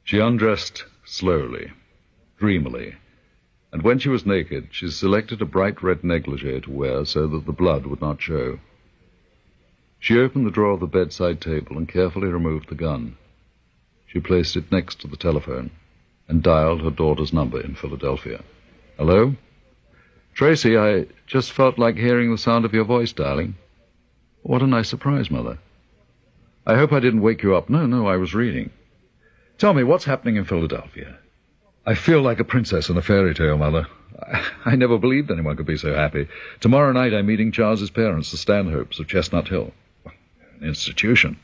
She undressed slowly, dreamily, and when she was naked, she selected a bright red negligee to wear so that the blood would not show. She opened the drawer of the bedside table and carefully removed the gun. She placed it next to the telephone and dialed her daughter's number in Philadelphia. Hello? Tracy, I just felt like hearing the sound of your voice, darling. What a nice surprise, Mother. I hope I didn't wake you up. No, I was reading. Tell me, what's happening in Philadelphia? I feel like a princess in a fairy tale, Mother. I never believed anyone could be so happy. Tomorrow night I'm meeting Charles's parents, the Stanhopes of Chestnut Hill. An institution.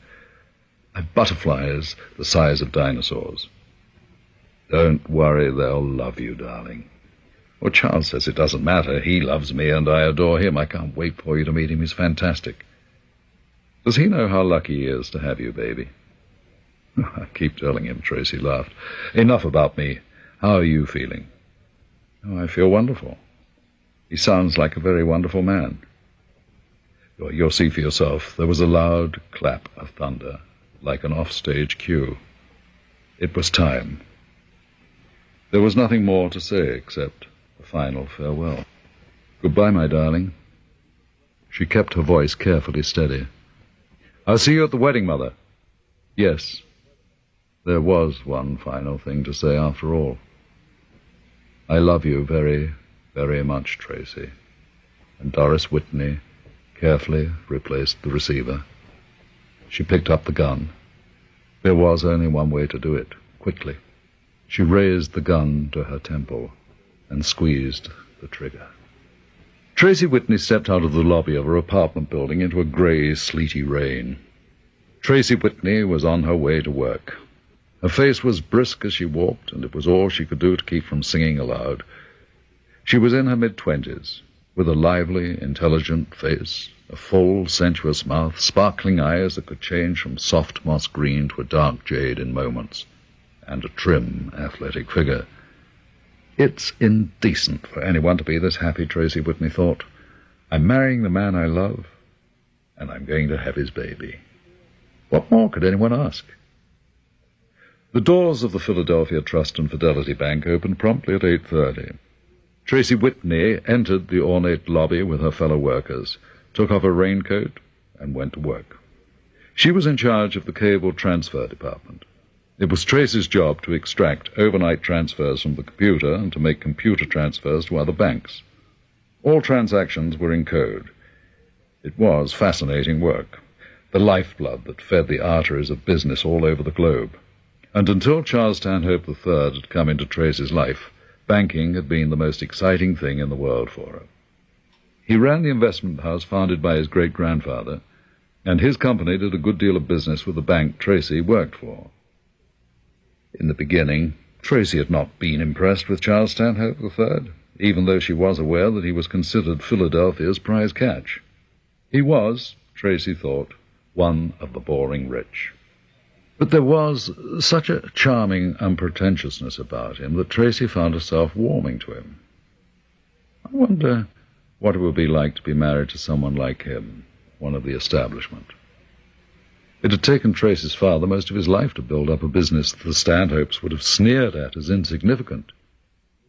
I've butterflies the size of dinosaurs. Don't worry, they'll love you, darling. Well, Charles says it doesn't matter. He loves me and I adore him. I can't wait for you to meet him. He's fantastic. Does he know how lucky he is to have you, baby? I keep telling him, Tracy laughed. Enough about me. How are you feeling? Oh, I feel wonderful. He sounds like a very wonderful man. You'll see for yourself. There was a loud clap of thunder, like an off-stage cue. It was time. There was nothing more to say except a final farewell. Goodbye, my darling. She kept her voice carefully steady. I'll see you at the wedding, Mother. Yes. There was one final thing to say after all. I love you very, very much, Tracy. And Doris Whitney carefully replaced the receiver. She picked up the gun. There was only one way to do it, quickly. She raised the gun to her temple and squeezed the trigger. Tracy Whitney stepped out of the lobby of her apartment building into a gray, sleety rain. Tracy Whitney was on her way to work. Her face was brisk as she walked, and it was all she could do to keep from singing aloud. She was in her mid-20s, with a lively, intelligent face, a full, sensuous mouth, sparkling eyes that could change from soft moss green to a dark jade in moments, and a trim, athletic figure. It's indecent for anyone to be this happy, Tracy Whitney thought. I'm marrying the man I love, and I'm going to have his baby. What more could anyone ask? The doors of the Philadelphia Trust and Fidelity Bank opened promptly at 8:30. Tracy Whitney entered the ornate lobby with her fellow workers, took off her raincoat, and went to work. She was in charge of the cable transfer department. It was Tracy's job to extract overnight transfers from the computer and to make computer transfers to other banks. All transactions were in code. It was fascinating work, the lifeblood that fed the arteries of business all over the globe. And until Charles Stanhope III had come into Tracy's life, banking had been the most exciting thing in the world for her. He ran the investment house founded by his great-grandfather, and his company did a good deal of business with the bank Tracy worked for. In the beginning, Tracy had not been impressed with Charles Stanhope III, even though she was aware that he was considered Philadelphia's prize catch. He was, Tracy thought, one of the boring rich. But there was such a charming unpretentiousness about him that Tracy found herself warming to him. I wonder what it would be like to be married to someone like him, one of the establishment. It had taken Tracy's father most of his life to build up a business that the Stanhopes would have sneered at as insignificant.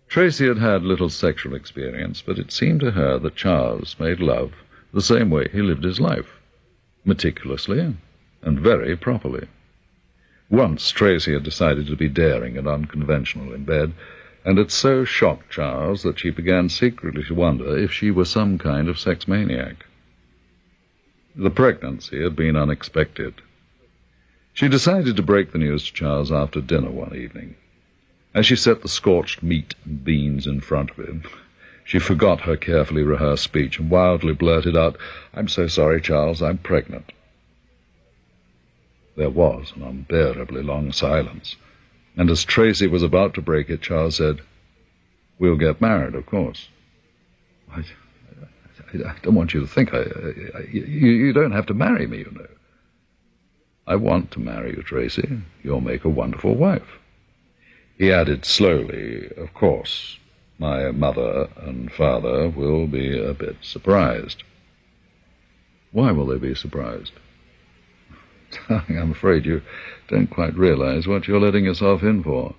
Tracy had had little sexual experience, but it seemed to her that Charles made love the same way he lived his life, meticulously and very properly. Once Tracy had decided to be daring and unconventional in bed, and it so shocked Charles that she began secretly to wonder if she were some kind of sex maniac. The pregnancy had been unexpected. She decided to break the news to Charles after dinner one evening. As she set the scorched meat and beans in front of him, she forgot her carefully rehearsed speech and wildly blurted out, "I'm so sorry, Charles, I'm pregnant." There was an unbearably long silence, and as Tracy was about to break it, Charles said, "We'll get married, of course." I don't want you to think you don't have to marry me, you know. I want to marry you, Tracy. You'll make a wonderful wife. He added slowly, "Of course, my mother and father will be a bit surprised." "Why will they be surprised?" I'm afraid you don't quite realize what you're letting yourself in for.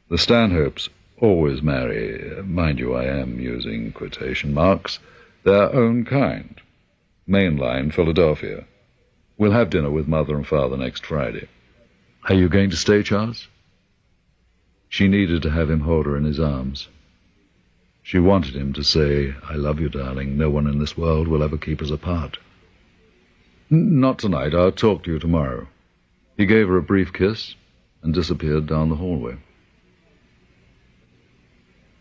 The Stanhopes always marry, mind you, I am using quotation marks, their own kind. Mainline Philadelphia. We'll have dinner with Mother and Father next Friday. Are you going to stay, Charles? She needed to have him hold her in his arms. She wanted him to say, I love you, darling. No one in this world will ever keep us apart. Not tonight. I'll talk to you tomorrow. He gave her a brief kiss and disappeared down the hallway.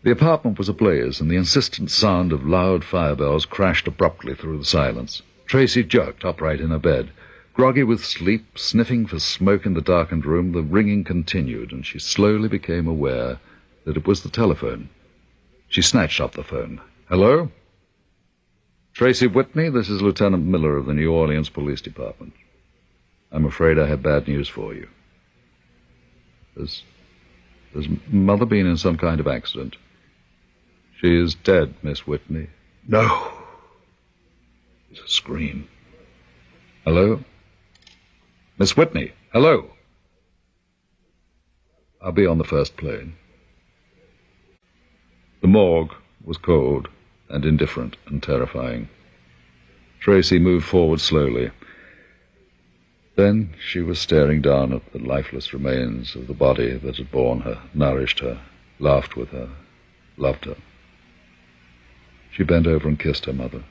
The apartment was ablaze, and the insistent sound of loud fire bells crashed abruptly through the silence. Tracy jerked upright in her bed. Groggy with sleep, sniffing for smoke in the darkened room, the ringing continued, and she slowly became aware that it was the telephone. She snatched up the phone. Hello? Tracy Whitney, this is Lieutenant Miller of the New Orleans Police Department. I'm afraid I have bad news for you. Has Mother been in some kind of accident? She is dead, Miss Whitney. No. It's a scream. Hello? Miss Whitney, hello. I'll be on the first plane. The morgue was cold and indifferent and terrifying. Tracy moved forward slowly. Then she was staring down at the lifeless remains of the body that had borne her, nourished her, laughed with her, loved her. She bent over and kissed her mother.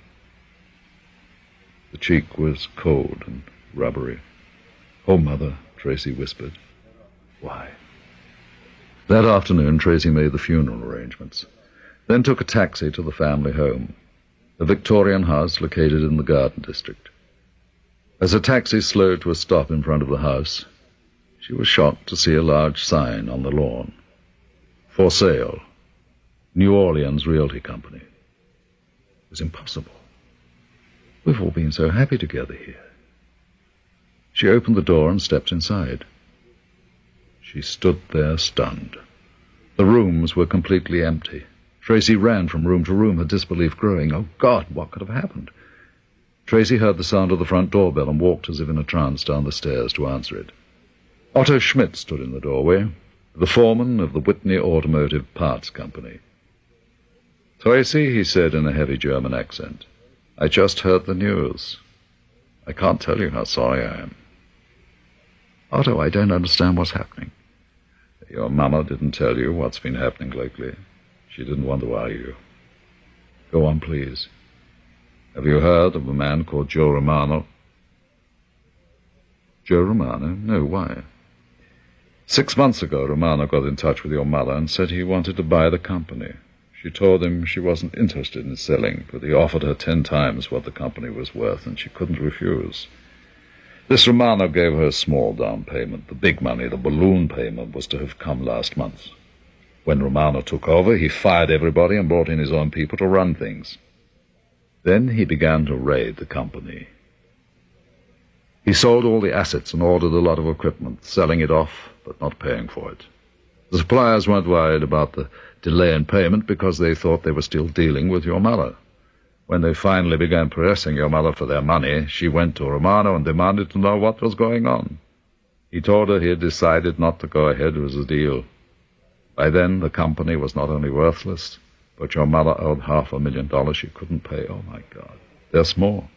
The cheek was cold and rubbery. Oh, Mother, Tracy whispered. Why? That afternoon, Tracy made the funeral arrangements, then took a taxi to the family home, a Victorian house located in the Garden District. As the taxi slowed to a stop in front of the house, she was shocked to see a large sign on the lawn. For sale, New Orleans Realty Company. It was impossible. We've all been so happy together here. She opened the door and stepped inside. She stood there stunned. The rooms were completely empty. Tracy ran from room to room, her disbelief growing. Oh, God, what could have happened? Tracy heard the sound of the front doorbell and walked as if in a trance down the stairs to answer it. Otto Schmidt stood in the doorway, the foreman of the Whitney Automotive Parts Company. Tracy, he said in a heavy German accent, I just heard the news. I can't tell you how sorry I am. Otto, I don't understand what's happening. Your mama didn't tell you what's been happening lately. She didn't want to worry you. Go on, please. Have you heard of a man called Joe Romano? Joe Romano? No, why? 6 months ago, Romano got in touch with your mother and said he wanted to buy the company. She told him she wasn't interested in selling, but he offered her 10 times what the company was worth, and she couldn't refuse. This Romano gave her a small down payment. The big money, the balloon payment, was to have come last month. When Romano took over, he fired everybody and brought in his own people to run things. Then he began to raid the company. He sold all the assets and ordered a lot of equipment, selling it off but not paying for it. The suppliers weren't worried about the delay in payment because they thought they were still dealing with your mother. When they finally began pressing your mother for their money, she went to Romano and demanded to know what was going on. He told her he had decided not to go ahead with the deal. By then, the company was not only worthless, but your mother owed $500,000 she couldn't pay. Oh, my God. There's more.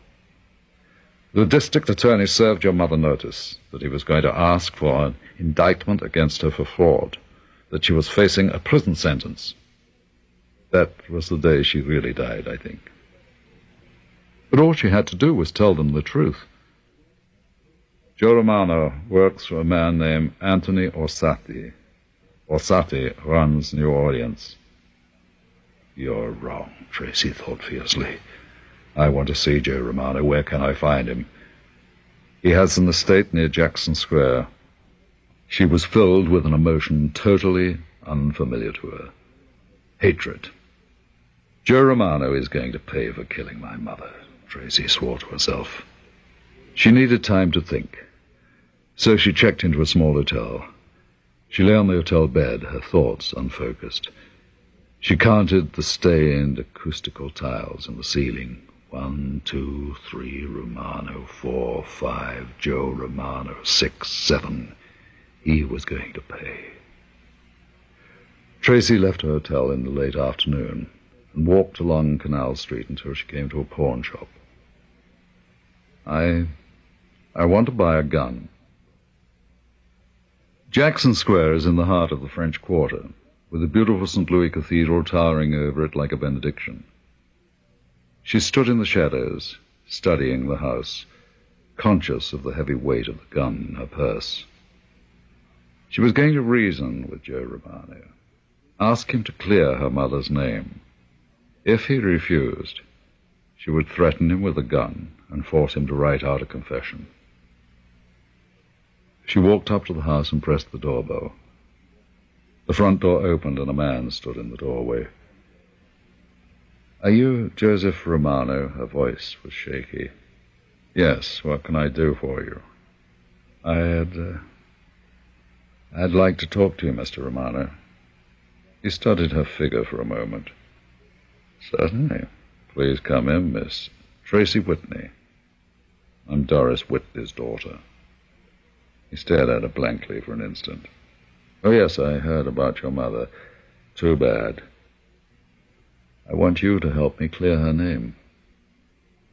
The district attorney served your mother notice that he was going to ask for an indictment against her for fraud, that she was facing a prison sentence. That was the day she really died, I think. But all she had to do was tell them the truth. Joe Romano works for a man named Anthony Orsatti. Orsatti runs New Orleans. You're wrong, Tracy thought fiercely. I want to see Joe Romano. Where can I find him? He has an estate near Jackson Square. She was filled with an emotion totally unfamiliar to her. Hatred. Joe Romano is going to pay for killing my mother, Tracy swore to herself. She needed time to think. So she checked into a small hotel. She lay on the hotel bed, her thoughts unfocused. She counted the stained acoustical tiles in the ceiling, 1, 2, 3, Romano, 4, 5, Joe Romano, 6, 7. He was going to pay. Tracy left her hotel in the late afternoon and walked along Canal Street until she came to a pawn shop. I want to buy a gun. Jackson Square is in the heart of the French Quarter, with the beautiful St. Louis Cathedral towering over it like a benediction. She stood in the shadows, studying the house, conscious of the heavy weight of the gun in her purse. She was going to reason with Joe Romano, ask him to clear her mother's name. If he refused, she would threaten him with a gun and force him to write out a confession. She walked up to the house and pressed the doorbell. The front door opened and a man stood in the doorway. "Are you Joseph Romano?" Her voice was shaky. "Yes, what can I do for you?" I'd like to talk to you, Mr. Romano." He studied her figure for a moment. "Certainly. Please come in, Miss Tracy Whitney. I'm Doris Whitney's daughter." He stared at her blankly for an instant. "Oh, yes, I heard about your mother. Too bad. I want you to help me clear her name."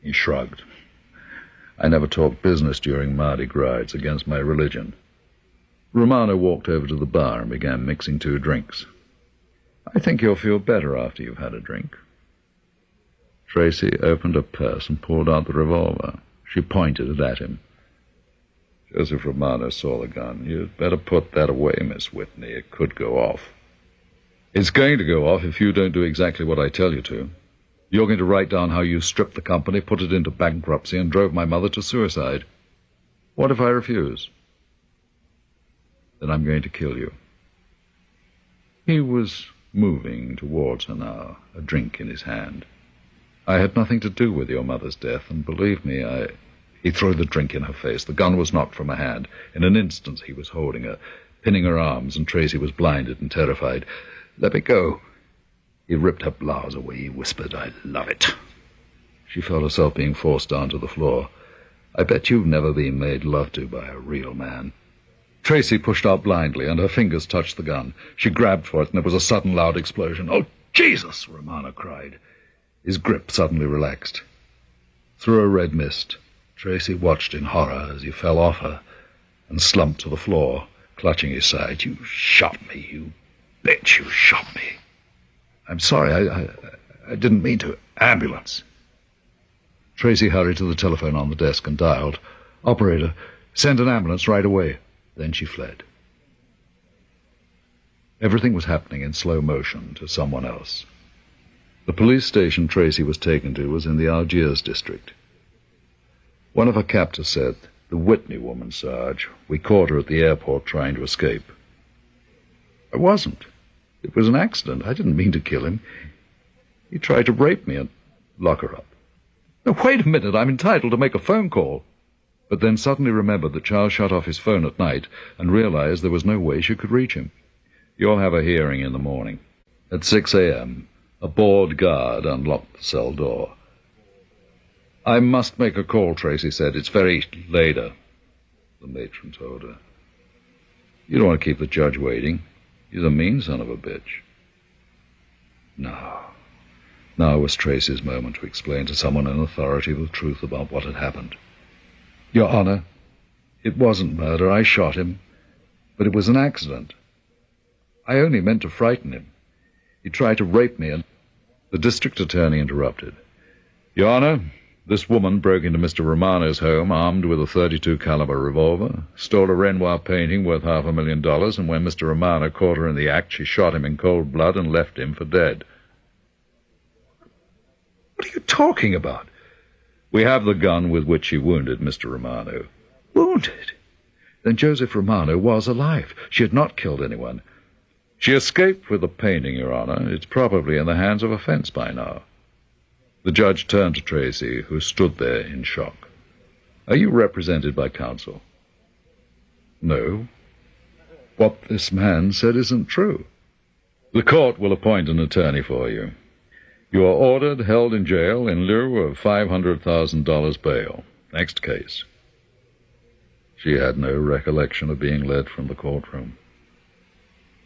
He shrugged. "I never talk business during Mardi Gras. It's against my religion." Romano walked over to the bar and began mixing 2 drinks. "I think you'll feel better after you've had a drink." Tracy opened her purse and pulled out the revolver. She pointed it at him. Joseph Romano saw the gun. "You'd better put that away, Miss Whitney. It could go off." "It's going to go off if you don't do exactly what I tell you to. You're going to write down how you stripped the company, put it into bankruptcy, and drove my mother to suicide. What if I refuse?" "Then I'm going to kill you." He was moving towards her now, a drink in his hand. "I had nothing to do with your mother's death, and believe me, He threw the drink in her face. The gun was knocked from her hand. In an instant he was holding her, pinning her arms, and Tracy was blinded and terrified. "Let me go." He ripped her blouse away. He whispered, "I love it." She felt herself being forced down to the floor. "I bet you've never been made love to by a real man." Tracy pushed out blindly, and her fingers touched the gun. She grabbed for it, and there was a sudden loud explosion. "Oh, Jesus!" Romano cried. His grip suddenly relaxed. Through a red mist, Tracy watched in horror as he fell off her and slumped to the floor, clutching his side. "You shot me, you bitch, you shot me." "I'm sorry, I didn't mean to. Ambulance." Tracy hurried to the telephone on the desk and dialed. "Operator, send an ambulance right away." Then she fled. Everything was happening in slow motion to someone else. The police station Tracy was taken to was in the Algiers district. One of her captors said, "The Whitney woman, Sarge. We caught her at the airport trying to escape." "I wasn't. It was an accident. I didn't mean to kill him. He tried to rape me and lock her up." "Now, wait a minute. I'm entitled to make a phone call." But then suddenly remembered that Charles shut off his phone at night and realized there was no way she could reach him. "You'll have a hearing in the morning." At 6 a.m., a bored guard unlocked the cell door. "I must make a call," Tracy said. "It's very later," the matron told her. "You don't want to keep the judge waiting. He's a mean son of a bitch." Now was Tracy's moment to explain to someone in authority the truth about what had happened. "Your Honor, it wasn't murder. I shot him. But it was an accident. I only meant to frighten him. He tried to rape me and—" The district attorney interrupted. "Your Honor, this woman broke into Mr. Romano's home armed with a .32 caliber revolver, stole a Renoir painting worth $500,000, and when Mr. Romano caught her in the act, she shot him in cold blood and left him for dead." "What are you talking about?" "We have the gun with which she wounded Mr. Romano." "Wounded? Then Joseph Romano was alive. She had not killed anyone." "She escaped with the painting, Your Honor. It's probably in the hands of a fence by now." The judge turned to Tracy, who stood there in shock. "Are you represented by counsel?" "No. What this man said isn't true." "The court will appoint an attorney for you. You are ordered, held in jail in lieu of $500,000 bail. Next case. She had no recollection of being led from the courtroom.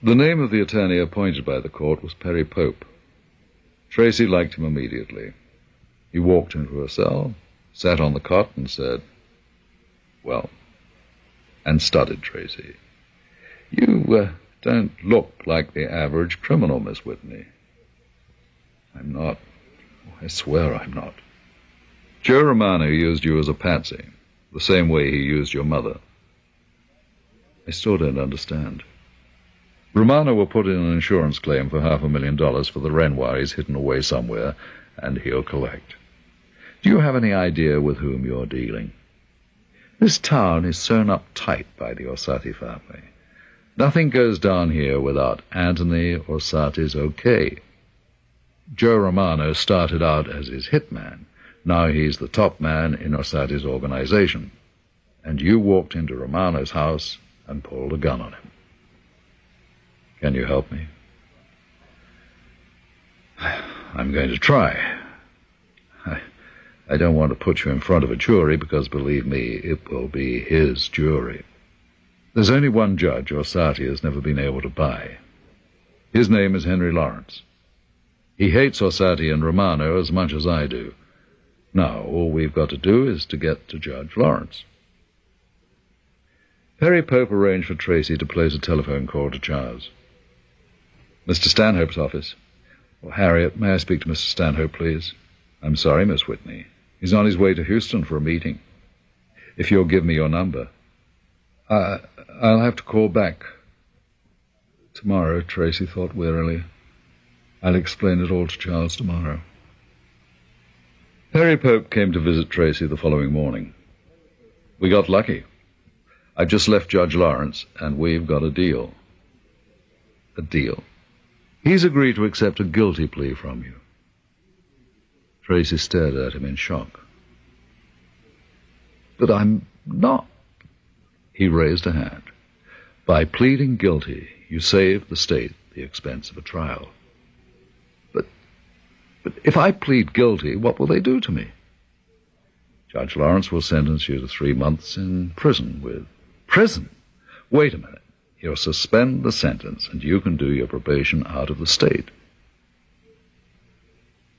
The name of the attorney appointed by the court was Perry Pope. Tracy liked him immediately. He walked into her cell, sat on the cot, and said, "Well," and studied Tracy. "You don't look like the average criminal, Miss Whitney." "I'm not. I swear I'm not." "Joe Romano used you as a patsy, the same way he used your mother." "I still don't understand." "Romano will put in an insurance claim for $500,000 for the Renoir he's hidden away somewhere, and he'll collect. Do you have any idea with whom you're dealing? This town is sewn up tight by the Orsatti family. Nothing goes down here without Anthony Orsatti's okay. Joe Romano started out as his hitman. Now he's the top man in Orsatti's organization. And you walked into Romano's house and pulled a gun on him. Can you help me?" "I'm going to try. I don't want to put you in front of a jury because, believe me, it will be his jury. There's only one judge Orsatti has never been able to buy. His name is Henry Lawrence. He hates Orsatti and Romano as much as I do. Now, all we've got to do is to get to Judge Lawrence." Perry Pope arranged for Tracy to place a telephone call to Charles. "Mr. Stanhope's office." "Well, Harriet, may I speak to Mr. Stanhope, please?" "I'm sorry, Miss Whitney. He's on his way to Houston for a meeting." "If you'll give me your number." I'll have to call back." "Tomorrow," Tracy thought wearily. "I'll explain it all to Charles tomorrow." Perry Pope came to visit Tracy the following morning. "We got lucky. I've just left Judge Lawrence, and we've got a deal." "A deal?" "He's agreed to accept a guilty plea from you." Tracy stared at him in shock. "But I'm not." He raised a hand. "By pleading guilty, you save the state the expense of a trial." But if I plead guilty, what will they do to me?" "Judge Lawrence will sentence you to 3 months in prison with—" "Prison? Wait a minute. He'll suspend the sentence, and you can do your probation out of the state."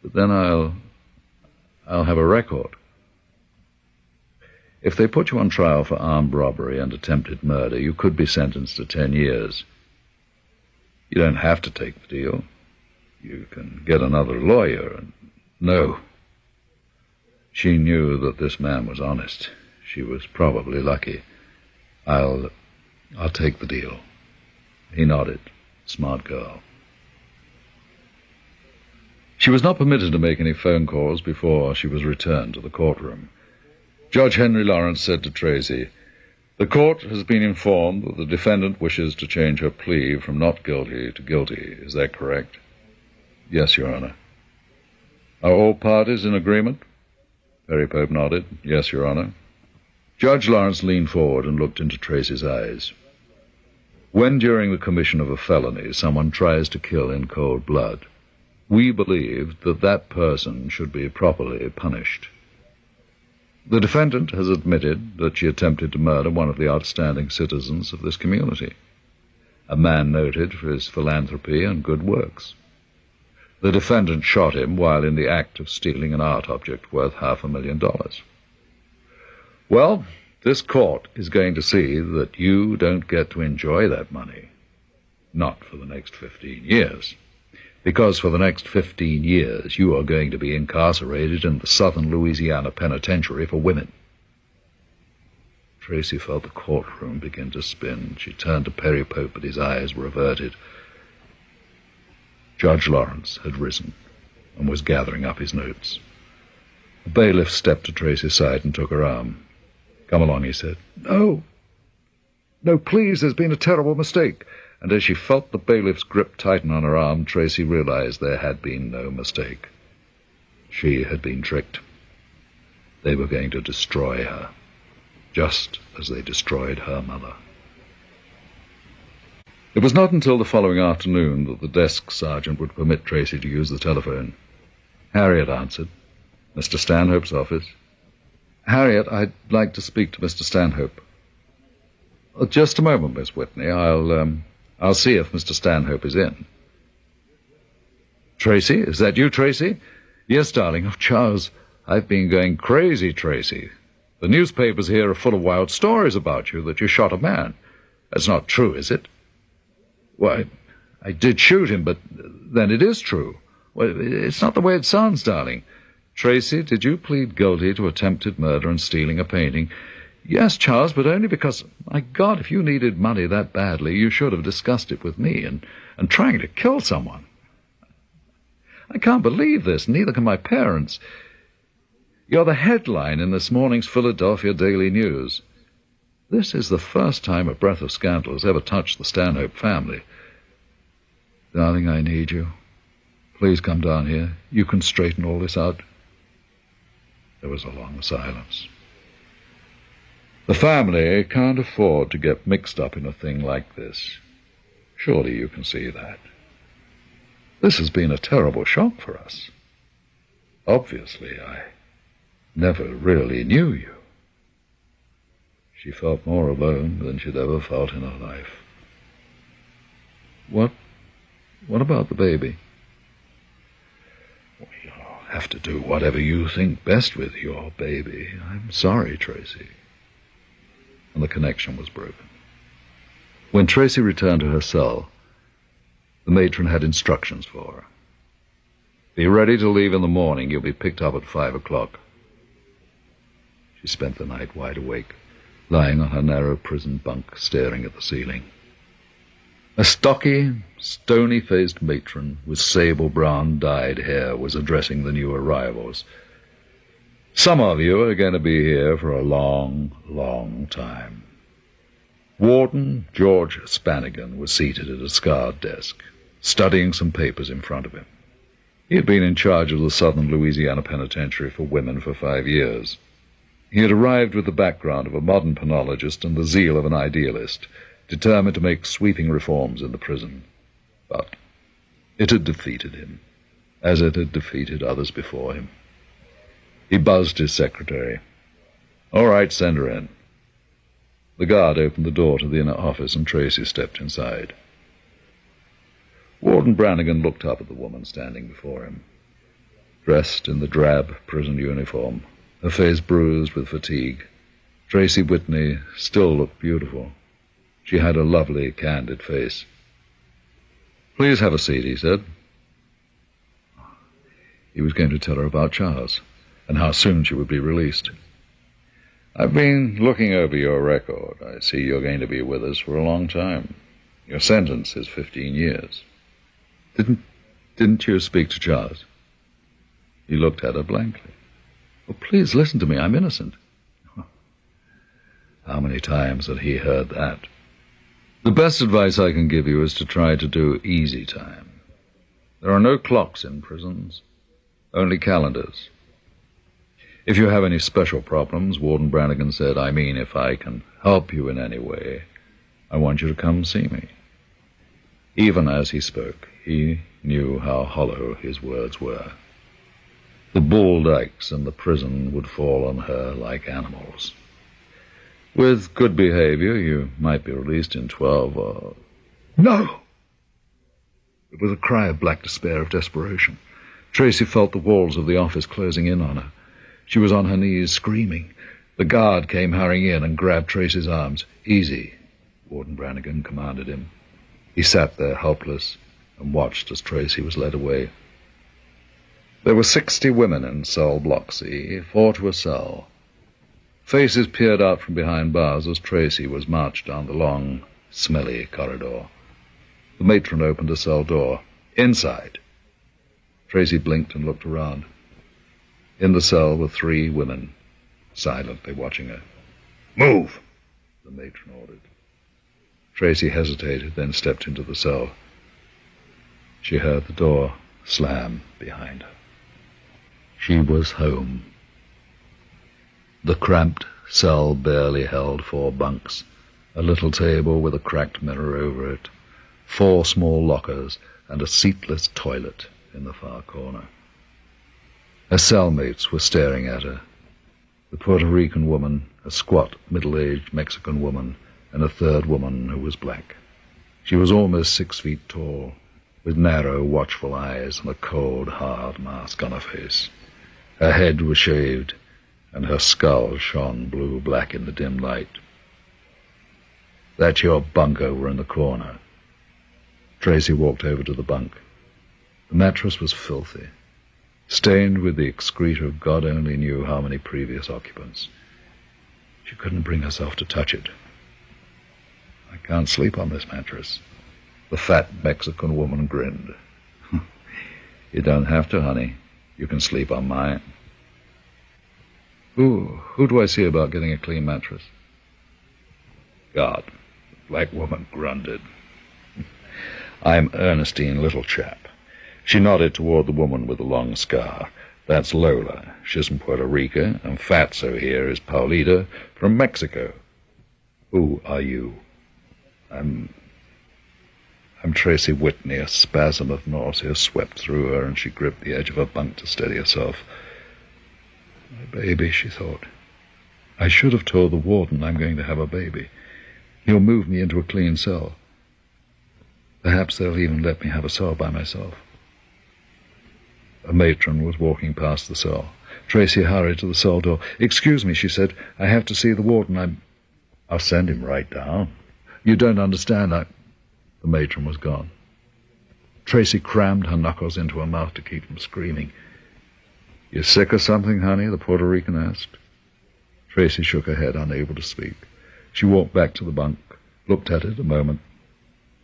"But then I'll have a record." "If they put you on trial for armed robbery and attempted murder, you could be sentenced to 10 years. You don't have to take the deal. You can get another lawyer and—" "No." She knew that this man was honest. She was probably lucky. I'll take the deal." He nodded. Smart girl. She was not permitted to make any phone calls before she was returned to the courtroom. Judge Henry Lawrence said to Tracy, "The court has been informed that the defendant wishes to change her plea from not guilty to guilty. Is that correct?" "Yes, Your Honor." "Are all parties in agreement?" Perry Pope nodded. "Yes, Your Honor." Judge Lawrence leaned forward and looked into Tracy's eyes. "When during the commission of a felony someone tries to kill in cold blood, we believe that that person should be properly punished. The defendant has admitted that she attempted to murder one of the outstanding citizens of this community, a man noted for his philanthropy and good works. The defendant shot him while in the act of stealing an art object worth $500,000. Well, this court is going to see that you don't get to enjoy that money. Not for the next 15 years. Because for the next 15 years you are going to be incarcerated in the Southern Louisiana Penitentiary for women." Tracy felt the courtroom begin to spin. She turned to Perry Pope, but his eyes were averted. Judge Lawrence had risen and was gathering up his notes. The bailiff stepped to Tracy's side and took her arm. "Come along," he said. "No, please, there's been a terrible mistake." And as she felt the bailiff's grip tighten on her arm, Tracy realized there had been no mistake. She had been tricked. They were going to destroy her, just as they destroyed her mother. It was not until the following afternoon that the desk sergeant would permit Tracy to use the telephone. Harriet answered. Mr. Stanhope's office. Harriet, I'd like to speak to Mr. Stanhope. Just a moment, Miss Whitney. I'll see if Mr. Stanhope is in. Tracy? Is that you, Tracy? Yes, darling. Oh, Charles, I've been going crazy, Tracy. The newspapers here are full of wild stories about you, that you shot a man. That's not true, is it? Why, I did shoot him, but then it is true. Well, it's not the way it sounds, darling. Tracy, did you plead guilty to attempted murder and stealing a painting? Yes, Charles, but only because, my God, if you needed money that badly, you should have discussed it with me and trying to kill someone. I can't believe this, neither can my parents. You're the headline in this morning's Philadelphia Daily News. This is the first time a breath of scandal has ever touched the Stanhope family. Darling, I need you. Please come down here. You can straighten all this out. There was a long silence. The family can't afford to get mixed up in a thing like this. Surely you can see that. This has been a terrible shock for us. Obviously, I never really knew you. She felt more alone than she'd ever felt in her life. What about the baby? Well, you'll have to do whatever you think best with your baby. I'm sorry, Tracy. And the connection was broken. When Tracy returned to her cell, the matron had instructions for her. Be ready to leave in the morning. You'll be picked up at 5 o'clock. She spent the night wide awake, lying on her narrow prison bunk, staring at the ceiling. A stocky, stony-faced matron with sable-brown dyed hair was addressing the new arrivals. Some of you are going to be here for a long, long time. Warden George Spanigan was seated at a scarred desk, studying some papers in front of him. He had been in charge of the Southern Louisiana Penitentiary for women for 5 years. He had arrived with the background of a modern penologist and the zeal of an idealist, determined to make sweeping reforms in the prison. But it had defeated him, as it had defeated others before him. He buzzed his secretary. All right, send her in. The guard opened the door to the inner office, and Tracy stepped inside. Warden Brannigan looked up at the woman standing before him, dressed in the drab prison uniform, her face bruised with fatigue. Tracy Whitney still looked beautiful. She had a lovely, candid face. Please have a seat, he said. He was going to tell her about Charles, and how soon she would be released. I've been looking over your record. I see you're going to be with us for a long time. Your sentence is 15 years. Didn't you speak to Charles? He looked at her blankly. Oh, please listen to me. I'm innocent. How many times had he heard that? The best advice I can give you is to try to do easy time. There are no clocks in prisons, only calendars. If you have any special problems, Warden Brannigan said, I mean, if I can help you in any way, I want you to come see me. Even as he spoke, he knew how hollow his words were. The bull dykes in the prison would fall on her like animals. With good behavior, you might be released in 12 or... No! It was a cry of black despair, of desperation. Tracy felt the walls of the office closing in on her. She was on her knees, screaming. The guard came hurrying in and grabbed Tracy's arms. Easy, Warden Brannigan commanded him. He sat there helpless and watched as Tracy was led away. There were 60 women in cell block C, 4 to a cell. Faces peered out from behind bars as Tracy was marched down the long, smelly corridor. The matron opened a cell door. Inside. Tracy blinked and looked around. In the cell were 3 women, silently watching her. Move, the matron ordered. Tracy hesitated, then stepped into the cell. She heard the door slam behind her. She was home. The cramped cell barely held 4 bunks, a little table with a cracked mirror over it, 4 small lockers, and a seatless toilet in the far corner. Her cellmates were staring at her. The Puerto Rican woman, a squat, middle-aged Mexican woman, and a third woman who was black. She was almost 6 feet tall, with narrow, watchful eyes and a cold, hard mask on her face. Her head was shaved, and her skull shone blue-black in the dim light. "That's your bunk over in the corner." Tracy walked over to the bunk. The mattress was filthy, stained with the excreta of God only knew how many previous occupants. She couldn't bring herself to touch it. "I can't sleep on this mattress." The fat Mexican woman grinned. "You don't have to, honey. You can sleep on mine." Who do I see about getting a clean mattress?" "God," the black woman grunted. "I'm Ernestine Littlechap." She nodded toward the woman with the long scar. "That's Lola. She's from Puerto Rico, and Fatso here is Paulita from Mexico. Who are you?" I'm Tracy Whitney." A spasm of nausea swept through her, and she gripped the edge of her bunk to steady herself. "My baby," she thought. "I should have told the warden I'm going to have a baby. He'll move me into a clean cell. Perhaps they'll even let me have a cell by myself." A matron was walking past the cell. Tracy hurried to the cell door. "Excuse me," she said. "I have to see the warden. I'll send him right down." "You don't understand. The matron was gone. Tracy crammed her knuckles into her mouth to keep from screaming. "You sick or something, honey?" the Puerto Rican asked. Tracy shook her head, unable to speak. She walked back to the bunk, looked at it a moment,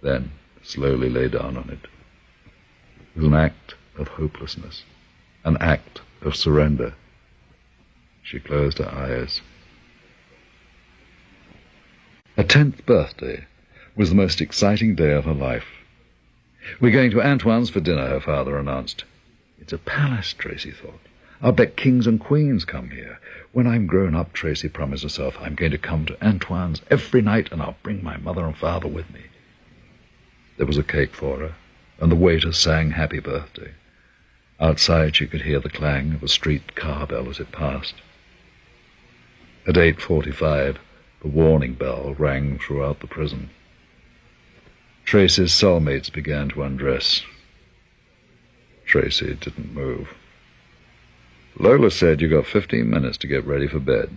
then slowly lay down on it. It was an act of hopelessness, an act of surrender. She closed her eyes. Her 10th birthday was the most exciting day of her life. "We're going to Antoine's for dinner," her father announced. "It's a palace," Tracy thought. "I'll bet kings and queens come here. When I'm grown up," Tracy promised herself, "I'm going to come to Antoine's every night, and I'll bring my mother and father with me." There was a cake for her, and the waiter sang happy birthday. Outside she could hear the clang of a street car bell as it passed. At 8:45, the warning bell rang throughout the prison. Tracy's cellmates began to undress. Tracy didn't move. "Lola said you got 15 minutes to get ready for bed."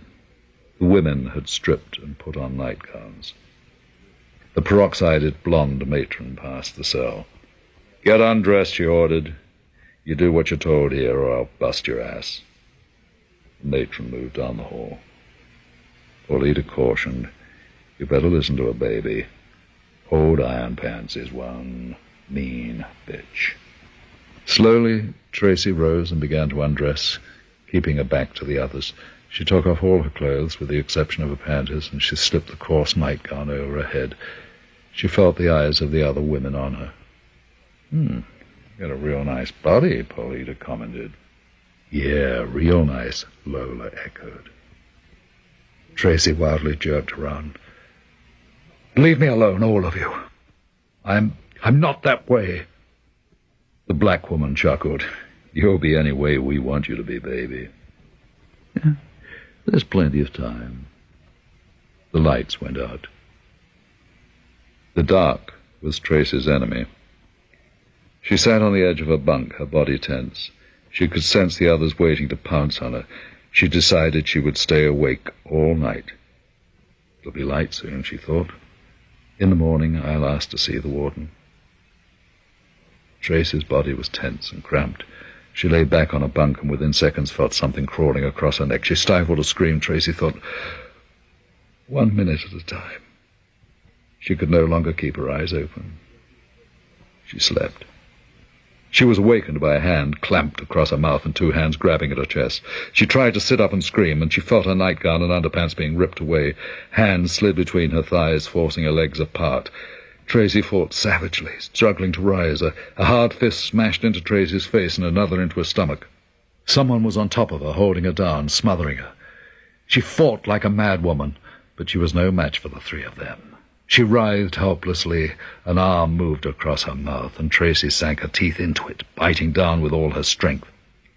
The women had stripped and put on nightgowns. The peroxided blonde matron passed the cell. "Get undressed," she ordered. "You do what you're told here, or I'll bust your ass." The matron moved down the hall. Paulita cautioned, "You better listen to a baby. Old Iron Pants is one mean bitch." Slowly, Tracy rose and began to undress, keeping her back to the others. She took off all her clothes, with the exception of her panties, and she slipped the coarse nightgown over her head. She felt the eyes of the other women on her. "You got a real nice body," Paulita commented. "Yeah, real nice," Lola echoed. Tracy wildly jerked around. "Leave me alone, all of you. I'm not that way." The black woman chuckled. "You'll be any way we want you to be, baby." "Yeah, there's plenty of time." The lights went out. The dark was Tracy's enemy. She sat on the edge of her bunk, her body tense. She could sense the others waiting to pounce on her. She decided she would stay awake all night. "It'll be light soon," she thought. "In the morning, I'll ask to see the warden." Tracy's body was tense and cramped. She lay back on a bunk and within seconds felt something crawling across her neck. She stifled a scream. Tracy thought, 1 minute at a time. She could no longer keep her eyes open. She slept. She was awakened by a hand clamped across her mouth and 2 hands grabbing at her chest. She tried to sit up and scream, and she felt her nightgown and underpants being ripped away. Hands slid between her thighs, forcing her legs apart. Tracy fought savagely, struggling to rise. A hard fist smashed into Tracy's face and another into her stomach. Someone was on top of her, holding her down, smothering her. She fought like a mad woman, but she was no match for the 3 of them. She writhed helplessly. An arm moved across her mouth, and Tracy sank her teeth into it, biting down with all her strength.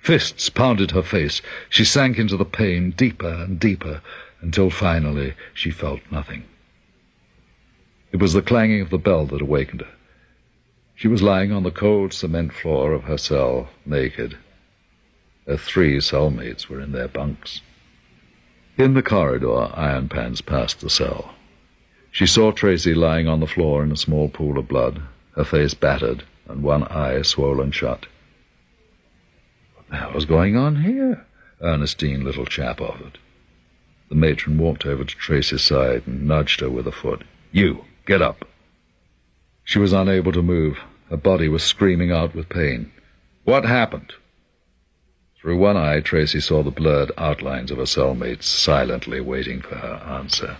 Fists pounded her face. She sank into the pain deeper and deeper, until finally she felt nothing. It was the clanging of the bell that awakened her. She was lying on the cold cement floor of her cell, naked. Her 3 cellmates were in their bunks. In the corridor, iron pans passed the cell. She saw Tracy lying on the floor in a small pool of blood, her face battered and one eye swollen shut. "What the hell is going on here?" Ernestine, little chap, offered. The matron walked over to Tracy's side and nudged her with a foot. "You, get up." She was unable to move. Her body was screaming out with pain. "What happened?" Through one eye, Tracy saw the blurred outlines of her cellmates, silently waiting for her answer.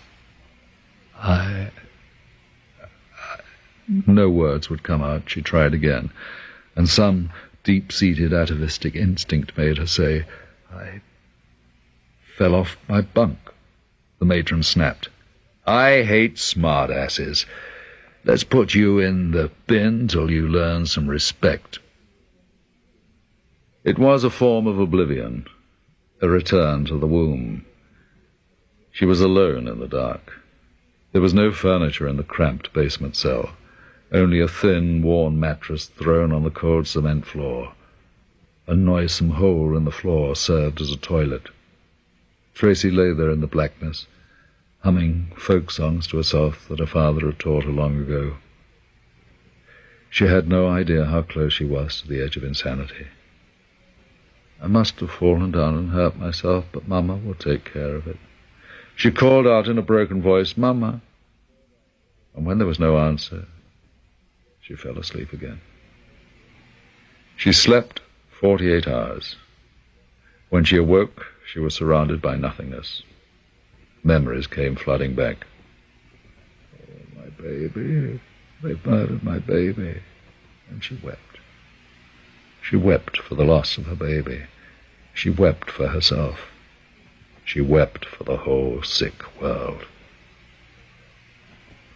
No words would come out. She tried again, and some deep-seated atavistic instinct made her say, "I fell off my bunk." The matron snapped. "I hate smartasses. Let's put you in the bin till you learn some respect." It was a form of oblivion, a return to the womb. She was alone in the dark. There was no furniture in the cramped basement cell, only a thin, worn mattress thrown on the cold cement floor. A noisome hole in the floor served as a toilet. Tracy lay there in the blackness, humming folk songs to herself that her father had taught her long ago. She had no idea how close she was to the edge of insanity. "I must have fallen down and hurt myself, but Mama will take care of it." She called out in a broken voice, "Mama." And when there was no answer, she fell asleep again. She slept 48 hours. When she awoke, she was surrounded by nothingness. Memories came flooding back. "Oh, my baby, they murdered my baby." And she wept. She wept for the loss of her baby. She wept for herself. She wept for the whole sick world.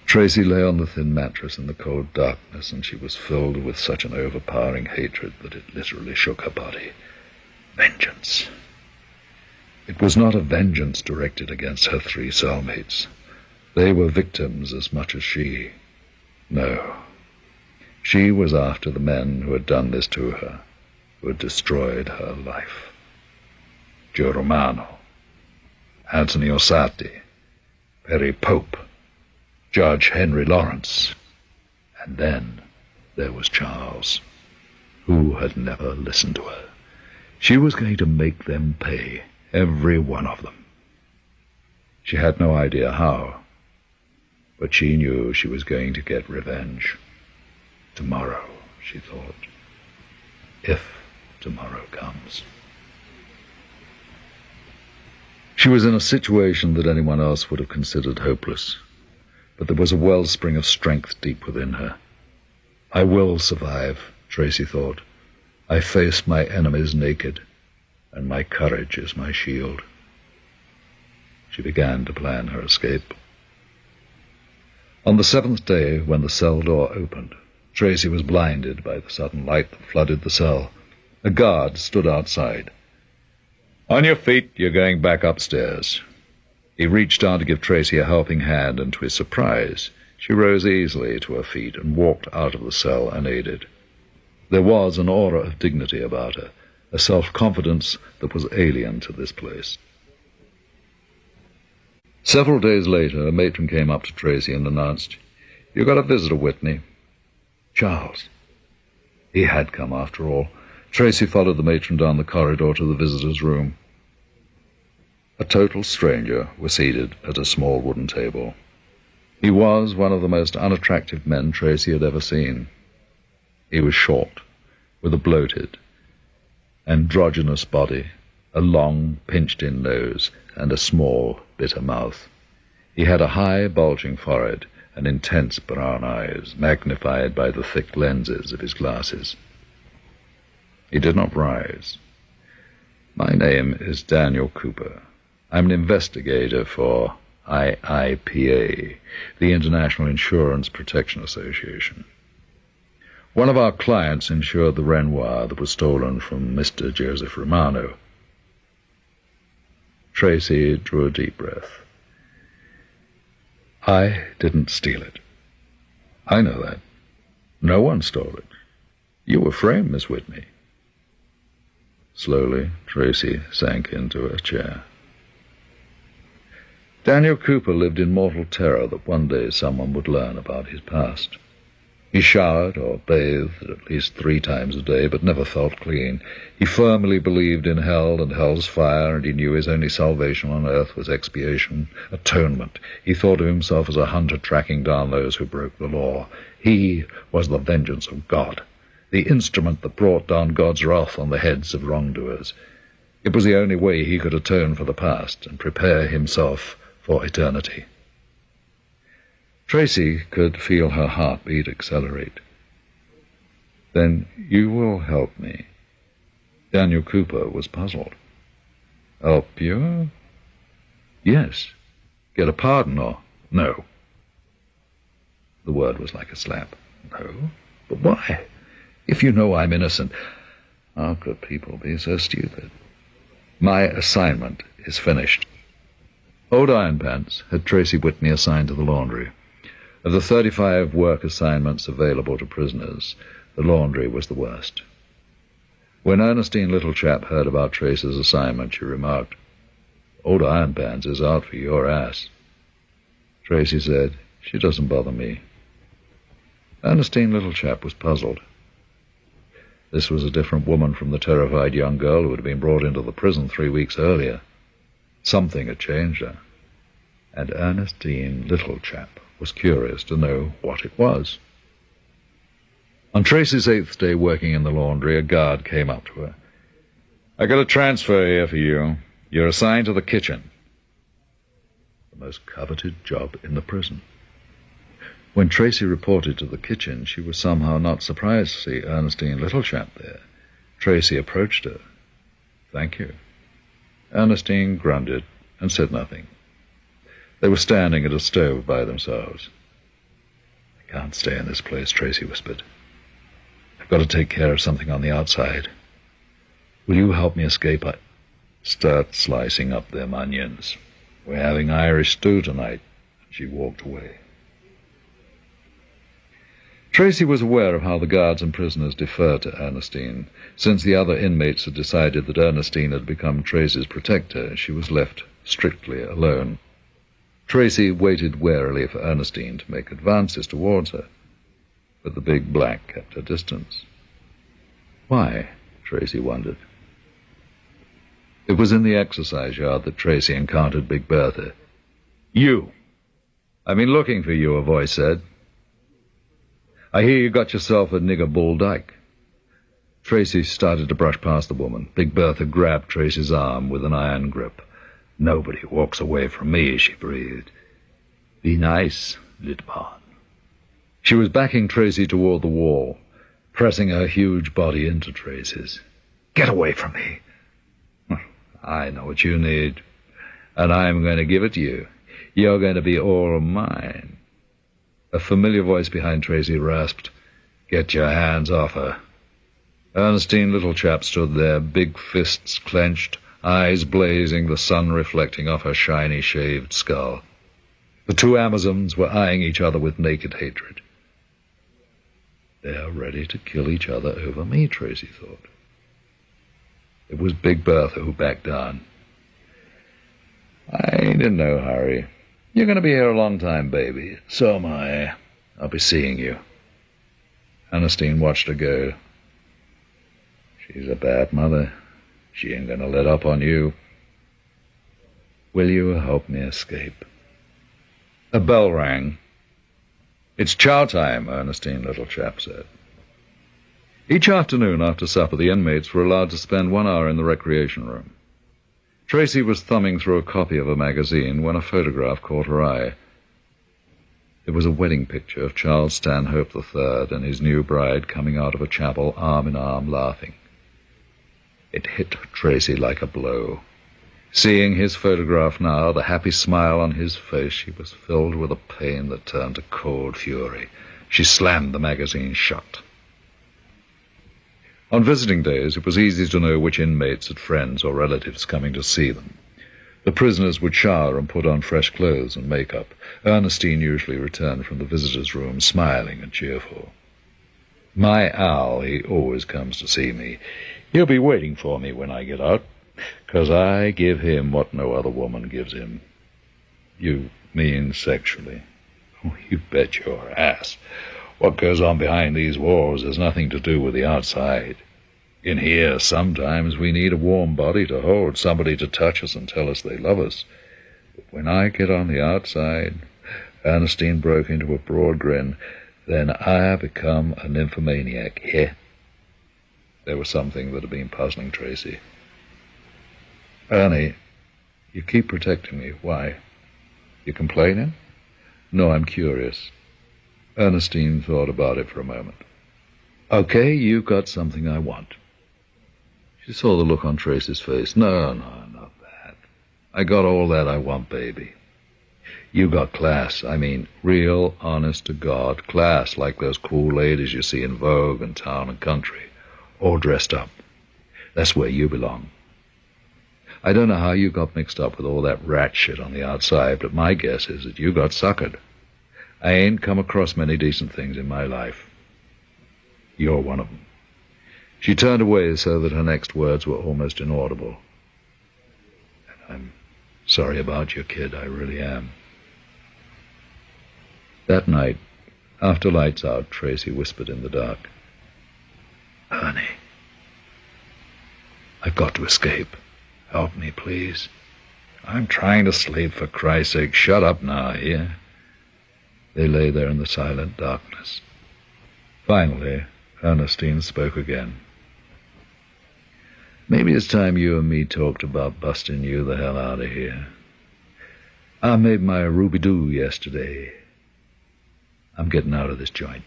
Tracy lay on the thin mattress in the cold darkness, and she was filled with such an overpowering hatred that it literally shook her body. Vengeance. It was not a vengeance directed against her 3 cellmates. They were victims as much as she. No. She was after the men who had done this to her, who had destroyed her life. Joe Romano, Anthony Ossati, Perry Pope, Judge Henry Lawrence, and then there was Charles, who had never listened to her. She was going to make them pay, every one of them. She had no idea how, but she knew she was going to get revenge. Tomorrow, she thought, if tomorrow comes. She was in a situation that anyone else would have considered hopeless, but there was a wellspring of strength deep within her. "I will survive," Tracy thought. "I face my enemies naked, and my courage is my shield." She began to plan her escape. On the 7th day, when the cell door opened, Tracy was blinded by the sudden light that flooded the cell. A guard stood outside. "On your feet, you're going back upstairs." He reached down to give Tracy a helping hand, and to his surprise, she rose easily to her feet and walked out of the cell unaided. There was an aura of dignity about her, a self-confidence that was alien to this place. Several days later, a matron came up to Tracy and announced, "You got a visitor, Whitney." Charles. He had come, after all. Tracy followed the matron down the corridor to the visitor's room. A total stranger was seated at a small wooden table. He was one of the most unattractive men Tracy had ever seen. He was short, with a bloated, androgynous body, a long, pinched-in nose, and a small, bitter mouth. He had a high, bulging forehead and intense brown eyes, magnified by the thick lenses of his glasses. He did not rise. "My name is Daniel Cooper. I'm an investigator for IIPA, the International Insurance Protection Association. One of our clients insured the Renoir that was stolen from Mr. Joseph Romano. Tracy drew a deep breath. I didn't steal it. I know that. No one stole it. You were framed, Miss Whitney. Slowly, Tracy sank into a chair. Daniel Cooper lived in mortal terror that one day someone would learn about his past. He showered or bathed at least 3 times a day, but never felt clean. He firmly believed in hell and hell's fire, and he knew his only salvation on earth was expiation, atonement. He thought of himself as a hunter tracking down those who broke the law. He was the vengeance of God, the instrument that brought down God's wrath on the heads of wrongdoers. It was the only way he could atone for the past and prepare himself for eternity. Tracy could feel her heartbeat accelerate. Then you will help me. Daniel Cooper was puzzled. Help you? Yes. Get a pardon or no? The word was like a slap. No? But why? If you know I'm innocent, how could people be so stupid? My assignment is finished. Old Ironpants had Tracy Whitney assigned to the laundry. Of the 35 work assignments available to prisoners, the laundry was the worst. When Ernestine Littlechap heard about Tracy's assignment, she remarked, Old Ironpants is out for your ass. Tracy said, She doesn't bother me. Ernestine Littlechap was puzzled. This was a different woman from the terrified young girl who had been brought into the prison 3 weeks earlier. Something had changed her, and Ernestine Littlechap was curious to know what it was. On Tracy's 8th day working in the laundry, a guard came up to her. I got a transfer here for you. You're assigned to the kitchen. The most coveted job in the prison. When Tracy reported to the kitchen, she was somehow not surprised to see Ernestine Littlechap there. Tracy approached her. Thank you. Ernestine grunted and said nothing. They were standing at a stove by themselves. I can't stay in this place, Tracy whispered. I've got to take care of something on the outside. Will you help me escape? Start slicing up them onions. We're having Irish stew tonight. She walked away. Tracy was aware of how the guards and prisoners deferred to Ernestine. Since the other inmates had decided that Ernestine had become Tracy's protector, she was left strictly alone. Tracy waited warily for Ernestine to make advances towards her, but the big black kept her distance. Why? Tracy wondered. It was in the exercise yard that Tracy encountered Big Bertha. You! I've been looking for you, a voice said. I hear you got yourself a nigger bull dyke. Tracy started to brush past the woman. Big Bertha grabbed Tracy's arm with an iron grip. Nobody walks away from me, she breathed. Be nice, little man. She was backing Tracy toward the wall, pressing her huge body into Tracy's. Get away from me. I know what you need, and I'm going to give it to you. You're going to be all mine. A familiar voice behind Tracy rasped, Get your hands off her. Ernestine Littlechap stood there, big fists clenched, eyes blazing, the sun reflecting off her shiny, shaved skull. The 2 Amazons were eyeing each other with naked hatred. They're ready to kill each other over me, Tracy thought. It was Big Bertha who backed down. I ain't in no hurry. You're going to be here a long time, baby. So am I. I'll be seeing you. Ernestine watched her go. She's a bad mother. She ain't going to let up on you. Will you help me escape? A bell rang. It's chow time, Ernestine Littlechap said. Each afternoon after supper, the inmates were allowed to spend 1 hour in the recreation room. Tracy was thumbing through a copy of a magazine when a photograph caught her eye. It was a wedding picture of Charles Stanhope III and his new bride coming out of a chapel arm in arm laughing. It hit Tracy like a blow. Seeing his photograph now, the happy smile on his face, she was filled with a pain that turned to cold fury. She slammed the magazine shut. On visiting days, it was easy to know which inmates had friends or relatives coming to see them. The prisoners would shower and put on fresh clothes and makeup. Ernestine usually returned from the visitors' room smiling and cheerful. My Al, he always comes to see me. He'll be waiting for me when I get out, 'cause I give him what no other woman gives him. You mean sexually? Oh, you bet your ass. What goes on behind these walls has nothing to do with the outside. In here, sometimes we need a warm body to hold, somebody to touch us and tell us they love us. But when I get on the outside, Ernestine broke into a broad grin, then I become a nymphomaniac, yeah? There was something that had been puzzling Tracy. Ernie, you keep protecting me. Why? You complaining? No, I'm curious. Ernestine thought about it for a moment. Okay, you got something I want. She saw the look on Tracy's face. No, not that. I got all that I want, baby. You got class. I mean, real, honest-to-God class, like those cool ladies you see in Vogue and Town and Country, all dressed up. That's where you belong. I don't know how you got mixed up with all that rat shit on the outside, but my guess is that you got suckered. I ain't come across many decent things in my life. You're one of them. She turned away so that her next words were almost inaudible. I'm sorry about your kid, I really am. That night, after lights out, Tracy whispered in the dark. Ernie, I've got to escape. Help me, please. I'm trying to sleep, for Christ's sake. Shut up now, here. They lay there in the silent darkness. Finally, Ernestine spoke again. Maybe it's time you and me talked about busting you the hell out of here. I made my Ruby-Doo yesterday. I'm getting out of this joint.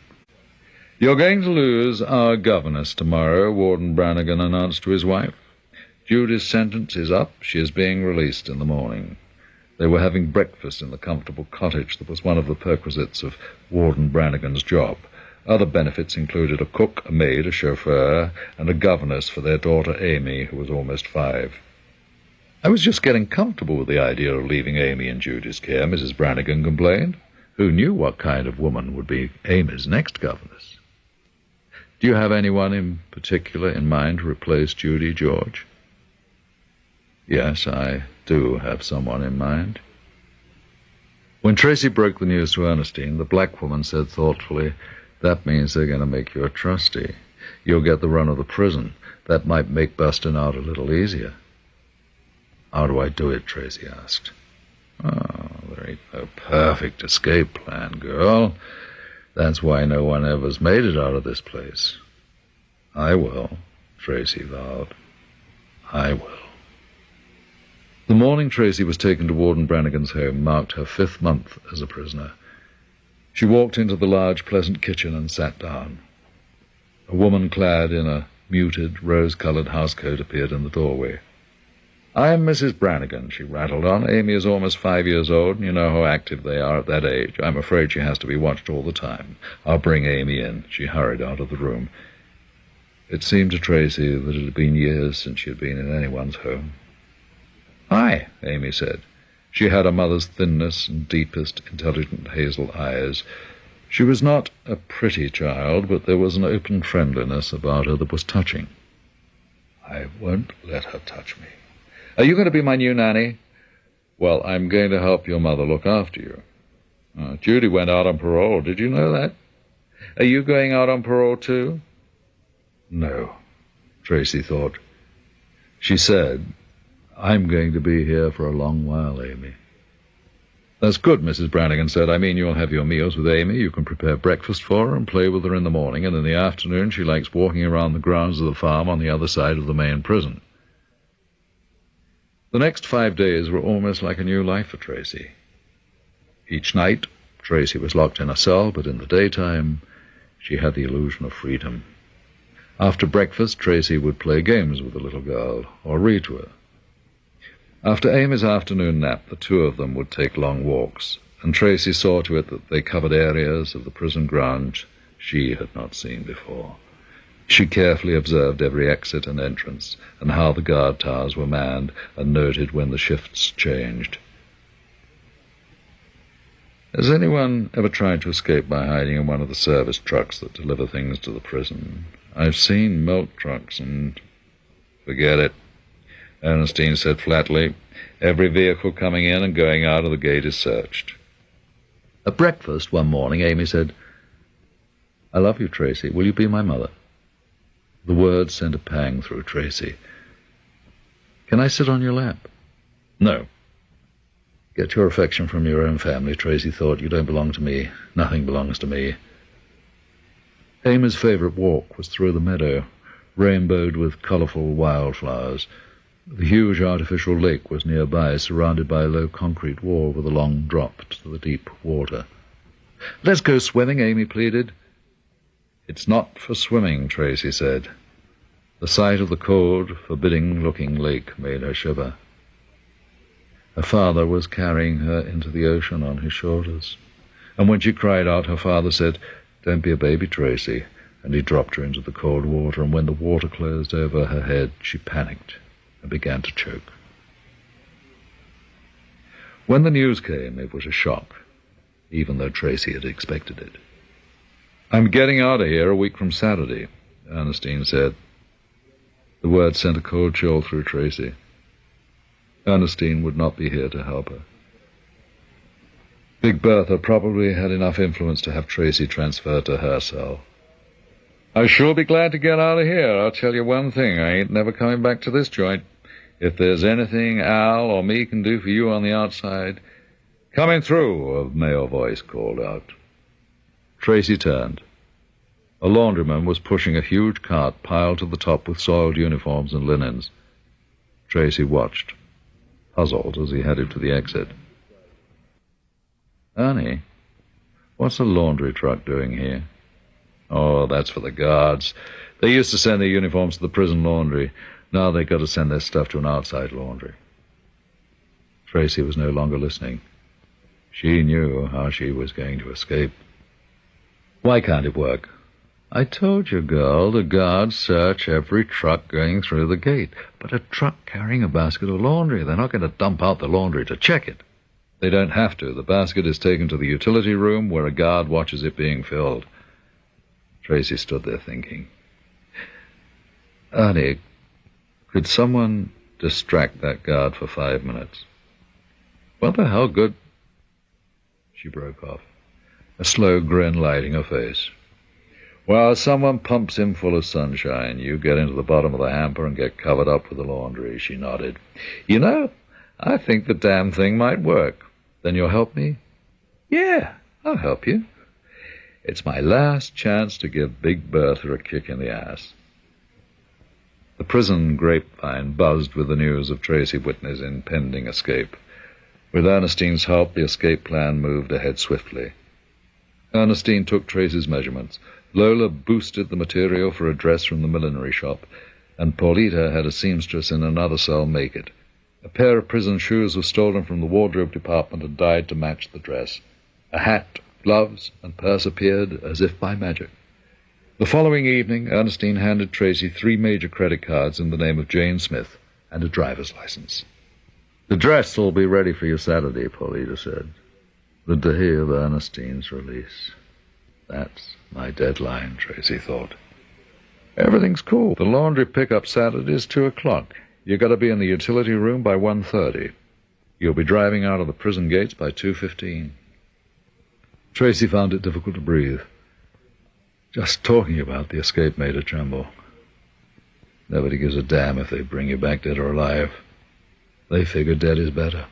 You're going to lose our governess tomorrow, Warden Brannigan announced to his wife. Judy's sentence is up. She is being released in the morning. They were having breakfast in the comfortable cottage that was one of the perquisites of Warden Brannigan's job. Other benefits included a cook, a maid, a chauffeur, and a governess for their daughter Amy, who was almost 5. I was just getting comfortable with the idea of leaving Amy in Judy's care, Mrs. Brannigan complained. Who knew what kind of woman would be Amy's next governess? Do you have anyone in particular in mind to replace Judy, George? Yes, I do have someone in mind. When Tracy broke the news to Ernestine, the black woman said thoughtfully, that means they're going to make you a trustee. You'll get the run of the prison. That might make busting out a little easier. How do I do it? Tracy asked. Oh, there ain't no perfect escape plan, girl. That's why no one ever's made it out of this place. I will, Tracy vowed. I will. The morning Tracy was taken to Warden Brannigan's home marked her 5th month as a prisoner. She walked into the large, pleasant kitchen and sat down. A woman clad in a muted, rose-colored housecoat appeared in the doorway. I'm Mrs. Brannigan, she rattled on. Amy is almost 5 years old, and you know how active they are at that age. I'm afraid she has to be watched all the time. I'll bring Amy in. She hurried out of the room. It seemed to Tracy that it had been years since she had been in anyone's home. Hi, Amy said. She had her mother's thinness and deepest, intelligent hazel eyes. She was not a pretty child, but there was an open friendliness about her that was touching. I won't let her touch me. Are you going to be my new nanny? Well, I'm going to help your mother look after you. Judy went out on parole. Did you know that? Are you going out on parole too? No, Tracy thought. She said, I'm going to be here for a long while, Amy. That's good, Mrs. Brannigan said. I mean, you'll have your meals with Amy. You can prepare breakfast for her and play with her in the morning, and in the afternoon she likes walking around the grounds of the farm on the other side of the main prison. The next 5 days were almost like a new life for Tracy. Each night, Tracy was locked in a cell, but in the daytime, she had the illusion of freedom. After breakfast, Tracy would play games with the little girl, or read to her. After Amy's afternoon nap, the two of them would take long walks, and Tracy saw to it that they covered areas of the prison grounds she had not seen before. She carefully observed every exit and entrance, and how the guard towers were manned, and noted when the shifts changed. Has anyone ever tried to escape by hiding in one of the service trucks that deliver things to the prison? I've seen milk trucks and... Forget it, Ernestine said flatly. Every vehicle coming in and going out of the gate is searched. At breakfast one morning, Amy said, "I love you, Tracy. Will you be my mother?" The words sent a pang through Tracy. "Can I sit on your lap?" "No." "Get your affection from your own family," Tracy thought. "You don't belong to me. Nothing belongs to me." Amy's favorite walk was through the meadow, rainbowed with colorful wildflowers. The huge artificial lake was nearby, surrounded by a low concrete wall with a long drop to the deep water. "Let's go swimming," Amy pleaded. "It's not for swimming," Tracy said. The sight of the cold, forbidding-looking lake made her shiver. Her father was carrying her into the ocean on his shoulders, and when she cried out, her father said, "Don't be a baby, Tracy," and he dropped her into the cold water, and when the water closed over her head, she panicked and began to choke. When the news came, it was a shock, even though Tracy had expected it. "I'm getting out of here a week from Saturday," Ernestine said. The word sent a cold chill through Tracy. Ernestine would not be here to help her. Big Bertha probably had enough influence to have Tracy transferred to her cell. "I sure be glad to get out of here. I'll tell you one thing, I ain't never coming back to this joint. If there's anything Al or me can do for you on the outside—" "Coming through," a male voice called out. Tracy turned. A laundryman was pushing a huge cart piled to the top with soiled uniforms and linens. Tracy watched, puzzled as he headed to the exit. "Ernie, what's a laundry truck doing here?" "Oh, that's for the guards. They used to send their uniforms to the prison laundry. Now they've got to send their stuff to an outside laundry." Tracy was no longer listening. She knew how she was going to escape. "Why can't it work?" "I told you, girl, the guards search every truck going through the gate. But a truck carrying a basket of laundry, they're not going to dump out the laundry to check it." "They don't have to. The basket is taken to the utility room where a guard watches it being filled." Tracy stood there thinking. "Ernie, could someone distract that guard for 5 minutes?" "What the hell good—" She broke off, a slow grin lighting her face. "Well, someone pumps him full of sunshine. You get into the bottom of the hamper and get covered up with the laundry," she nodded. "You know, I think the damn thing might work." "Then you'll help me?" "Yeah, I'll help you. It's my last chance to give Big Bertha a kick in the ass." The prison grapevine buzzed with the news of Tracy Whitney's impending escape. With Ernestine's help, the escape plan moved ahead swiftly. Ernestine took Tracy's measurements. Lola boosted the material for a dress from the millinery shop, and Paulita had a seamstress in another cell make it. A pair of prison shoes were stolen from the wardrobe department and dyed to match the dress. A hat, gloves, and purse appeared as if by magic. The following evening, Ernestine handed Tracy 3 major credit cards in the name of Jane Smith and a driver's license. "The dress will be ready for you Saturday," Paulita said. The day of Ernestine's release. That's my deadline, Tracy thought. "Everything's cool. The laundry pickup Saturday is 2 o'clock. You got to be in the utility room by 1:30. You'll be driving out of the prison gates by 2:15. Tracy found it difficult to breathe. Just talking about the escape made her tremble. Nobody gives a damn if they bring you back dead or alive. They figure dead is better.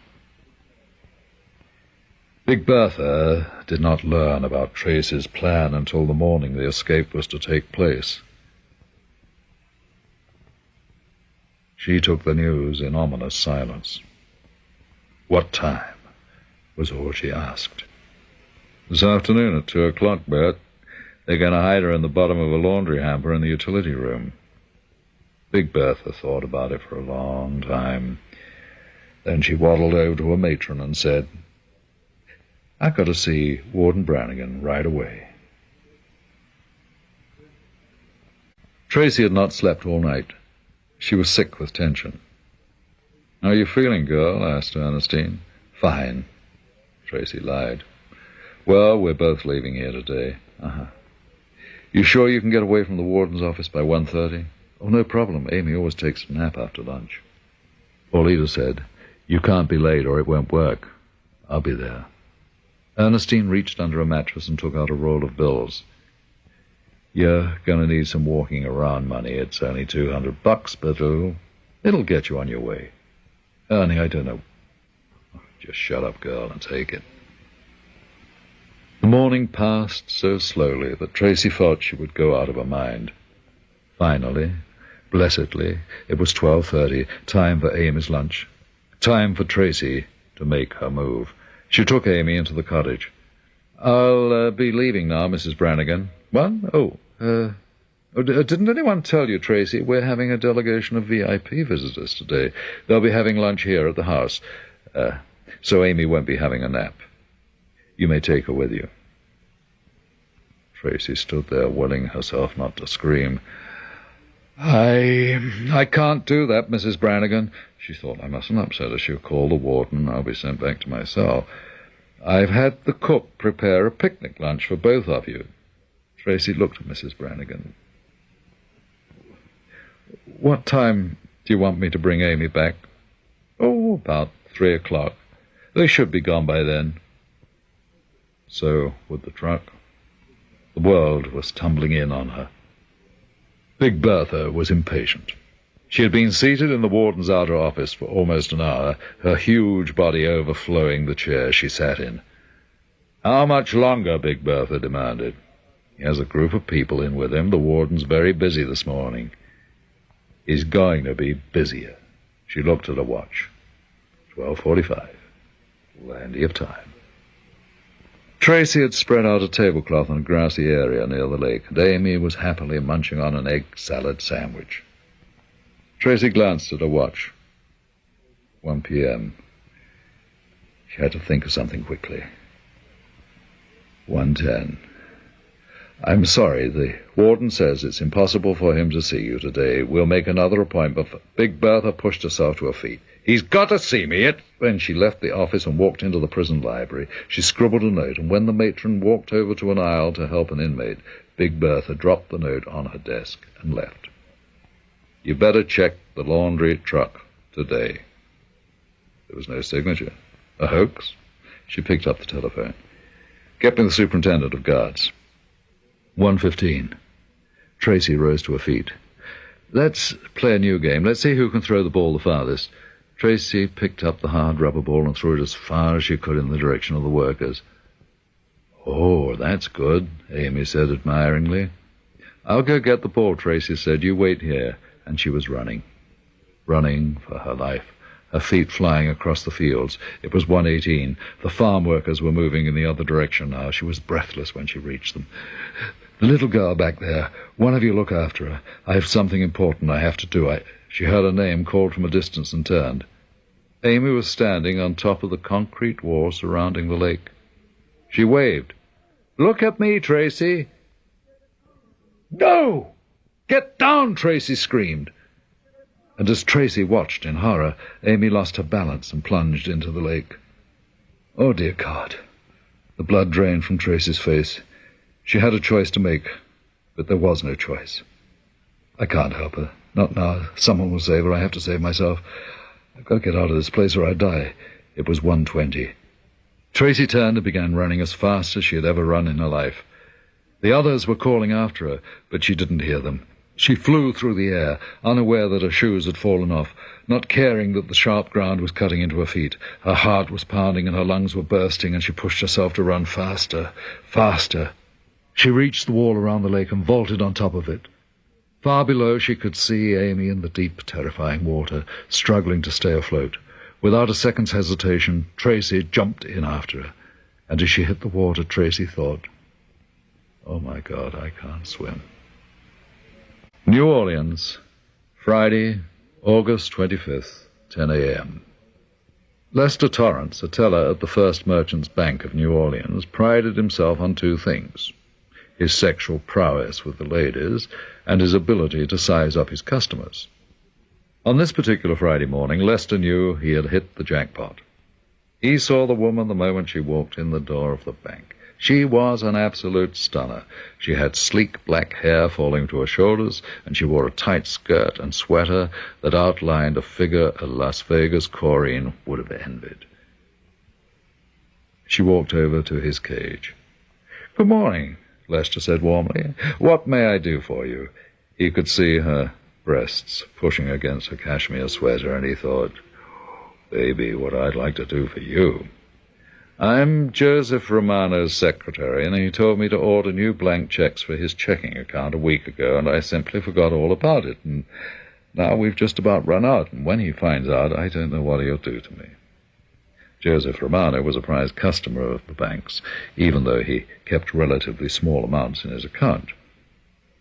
Big Bertha did not learn about Tracy's plan until the morning the escape was to take place. She took the news in ominous silence. "What time?" was all she asked. "This afternoon at 2 o'clock, Bert. They're going to hide her in the bottom of a laundry hamper in the utility room." Big Bertha thought about it for a long time. Then she waddled over to a matron and said, "I've got to see Warden Brannigan right away." Tracy had not slept all night. She was sick with tension. "How are you feeling, girl?" asked Ernestine. "Fine." Tracy lied. "Well, we're both leaving here today." "You sure you can get away from the warden's office by 1:30? "Oh, no problem. Amy always takes a nap after lunch." Paulita said, "You can't be late or it won't work. I'll be there." Ernestine reached under a mattress and took out a roll of bills. "You're going to need some walking around money. It's only $200, but it'll get you on your way." "Ernie, I don't know." "Just shut up, girl, and take it." The morning passed so slowly that Tracy thought she would go out of her mind. Finally, blessedly, it was 12:30, time for Amy's lunch. Time for Tracy to make her move. She took Amy into the cottage. "I'll be leaving now, Mrs. Brannigan." "What? Didn't anyone tell you, Tracy, we're having a delegation of VIP visitors today. They'll be having lunch here at the house. So Amy won't be having a nap. You may take her with you." Tracy stood there, willing herself not to scream. I can't do that, Mrs. Brannigan." She thought, "I mustn't upset her. She'll call the warden. I'll be sent back to my cell. I've had the cook prepare a picnic lunch for both of you." Tracy looked at Mrs. Brannigan. "What time do you want me to bring Amy back?" "Oh, about 3 o'clock. They should be gone by then." So would the truck. The world was tumbling in on her. Big Bertha was impatient. She had been seated in the warden's outer office for almost an hour, her huge body overflowing the chair she sat in. "How much longer?" Big Bertha demanded. "He has a group of people in with him. The warden's very busy this morning." "He's going to be busier." She looked at her watch. 12:45. Plenty of time. Tracy had spread out a tablecloth in a grassy area near the lake, and Amy was happily munching on an egg salad sandwich. Tracy glanced at her watch. 1 p.m. She had to think of something quickly. 1:10. "I'm sorry, the warden says it's impossible for him to see you today. We'll make another appointment." Big Bertha pushed herself to her feet. "He's got to see me." When she left the office and walked into the prison library, she scribbled a note, and when the matron walked over to an aisle to help an inmate, Big Bertha dropped the note on her desk and left. "You better check the laundry truck today." There was no signature. A hoax? She picked up the telephone. "Get me the superintendent of guards." 1:15. Tracy rose to her feet. "Let's play a new game. Let's see who can throw the ball the farthest." Tracy picked up the hard rubber ball and threw it as far as she could in the direction of the workers. "Oh, that's good," Amy said admiringly. "I'll go get the ball," Tracy said. "You wait here." And she was running for her life, her feet flying across the fields. It was 1:18. The farm workers were moving in the other direction now. She was breathless when she reached them. "The little girl back there. One of you look after her. I have something important I have to do." She heard her name called from a distance and turned. Amy was standing on top of the concrete wall surrounding the lake. She waved. "Look at me, Tracy." "No! Get down!" Tracy screamed. And as Tracy watched in horror, Amy lost her balance and plunged into the lake. Oh, dear God. The blood drained from Tracy's face. She had a choice to make, but there was no choice. "I can't help her. Not now. Someone will save her. I have to save myself. I've got to get out of this place or I die." It was 1:20. Tracy turned and began running as fast as she had ever run in her life. The others were calling after her, but she didn't hear them. She flew through the air, unaware that her shoes had fallen off, not caring that the sharp ground was cutting into her feet. Her heart was pounding and her lungs were bursting, and she pushed herself to run faster, faster. She reached the wall around the lake and vaulted on top of it. Far below she could see Amy in the deep, terrifying water, struggling to stay afloat. Without a second's hesitation, Tracy jumped in after her, and as she hit the water, Tracy thought, "Oh, my God, I can't swim." New Orleans, Friday, August 25th, 10 a.m. Lester Torrance, a teller at the First Merchants Bank of New Orleans, prided himself on two things: his sexual prowess with the ladies, and his ability to size up his customers. On this particular Friday morning, Lester knew he had hit the jackpot. He saw the woman the moment she walked in the door of the bank. She was an absolute stunner. She had sleek black hair falling to her shoulders, and she wore a tight skirt and sweater that outlined a figure a Las Vegas Corrine would have envied. She walked over to his cage. "Good morning," Lester said warmly. "What may I do for you?" He could see her breasts pushing against her cashmere sweater, and he thought, "Baby, what I'd like to do for you." "I'm Joseph Romano's secretary, and he told me to order new blank checks for his checking account a week ago, and I simply forgot all about it, and now we've just about run out, and when he finds out, I don't know what he'll do to me." Joseph Romano was a prized customer of the bank's, even though he kept relatively small amounts in his account.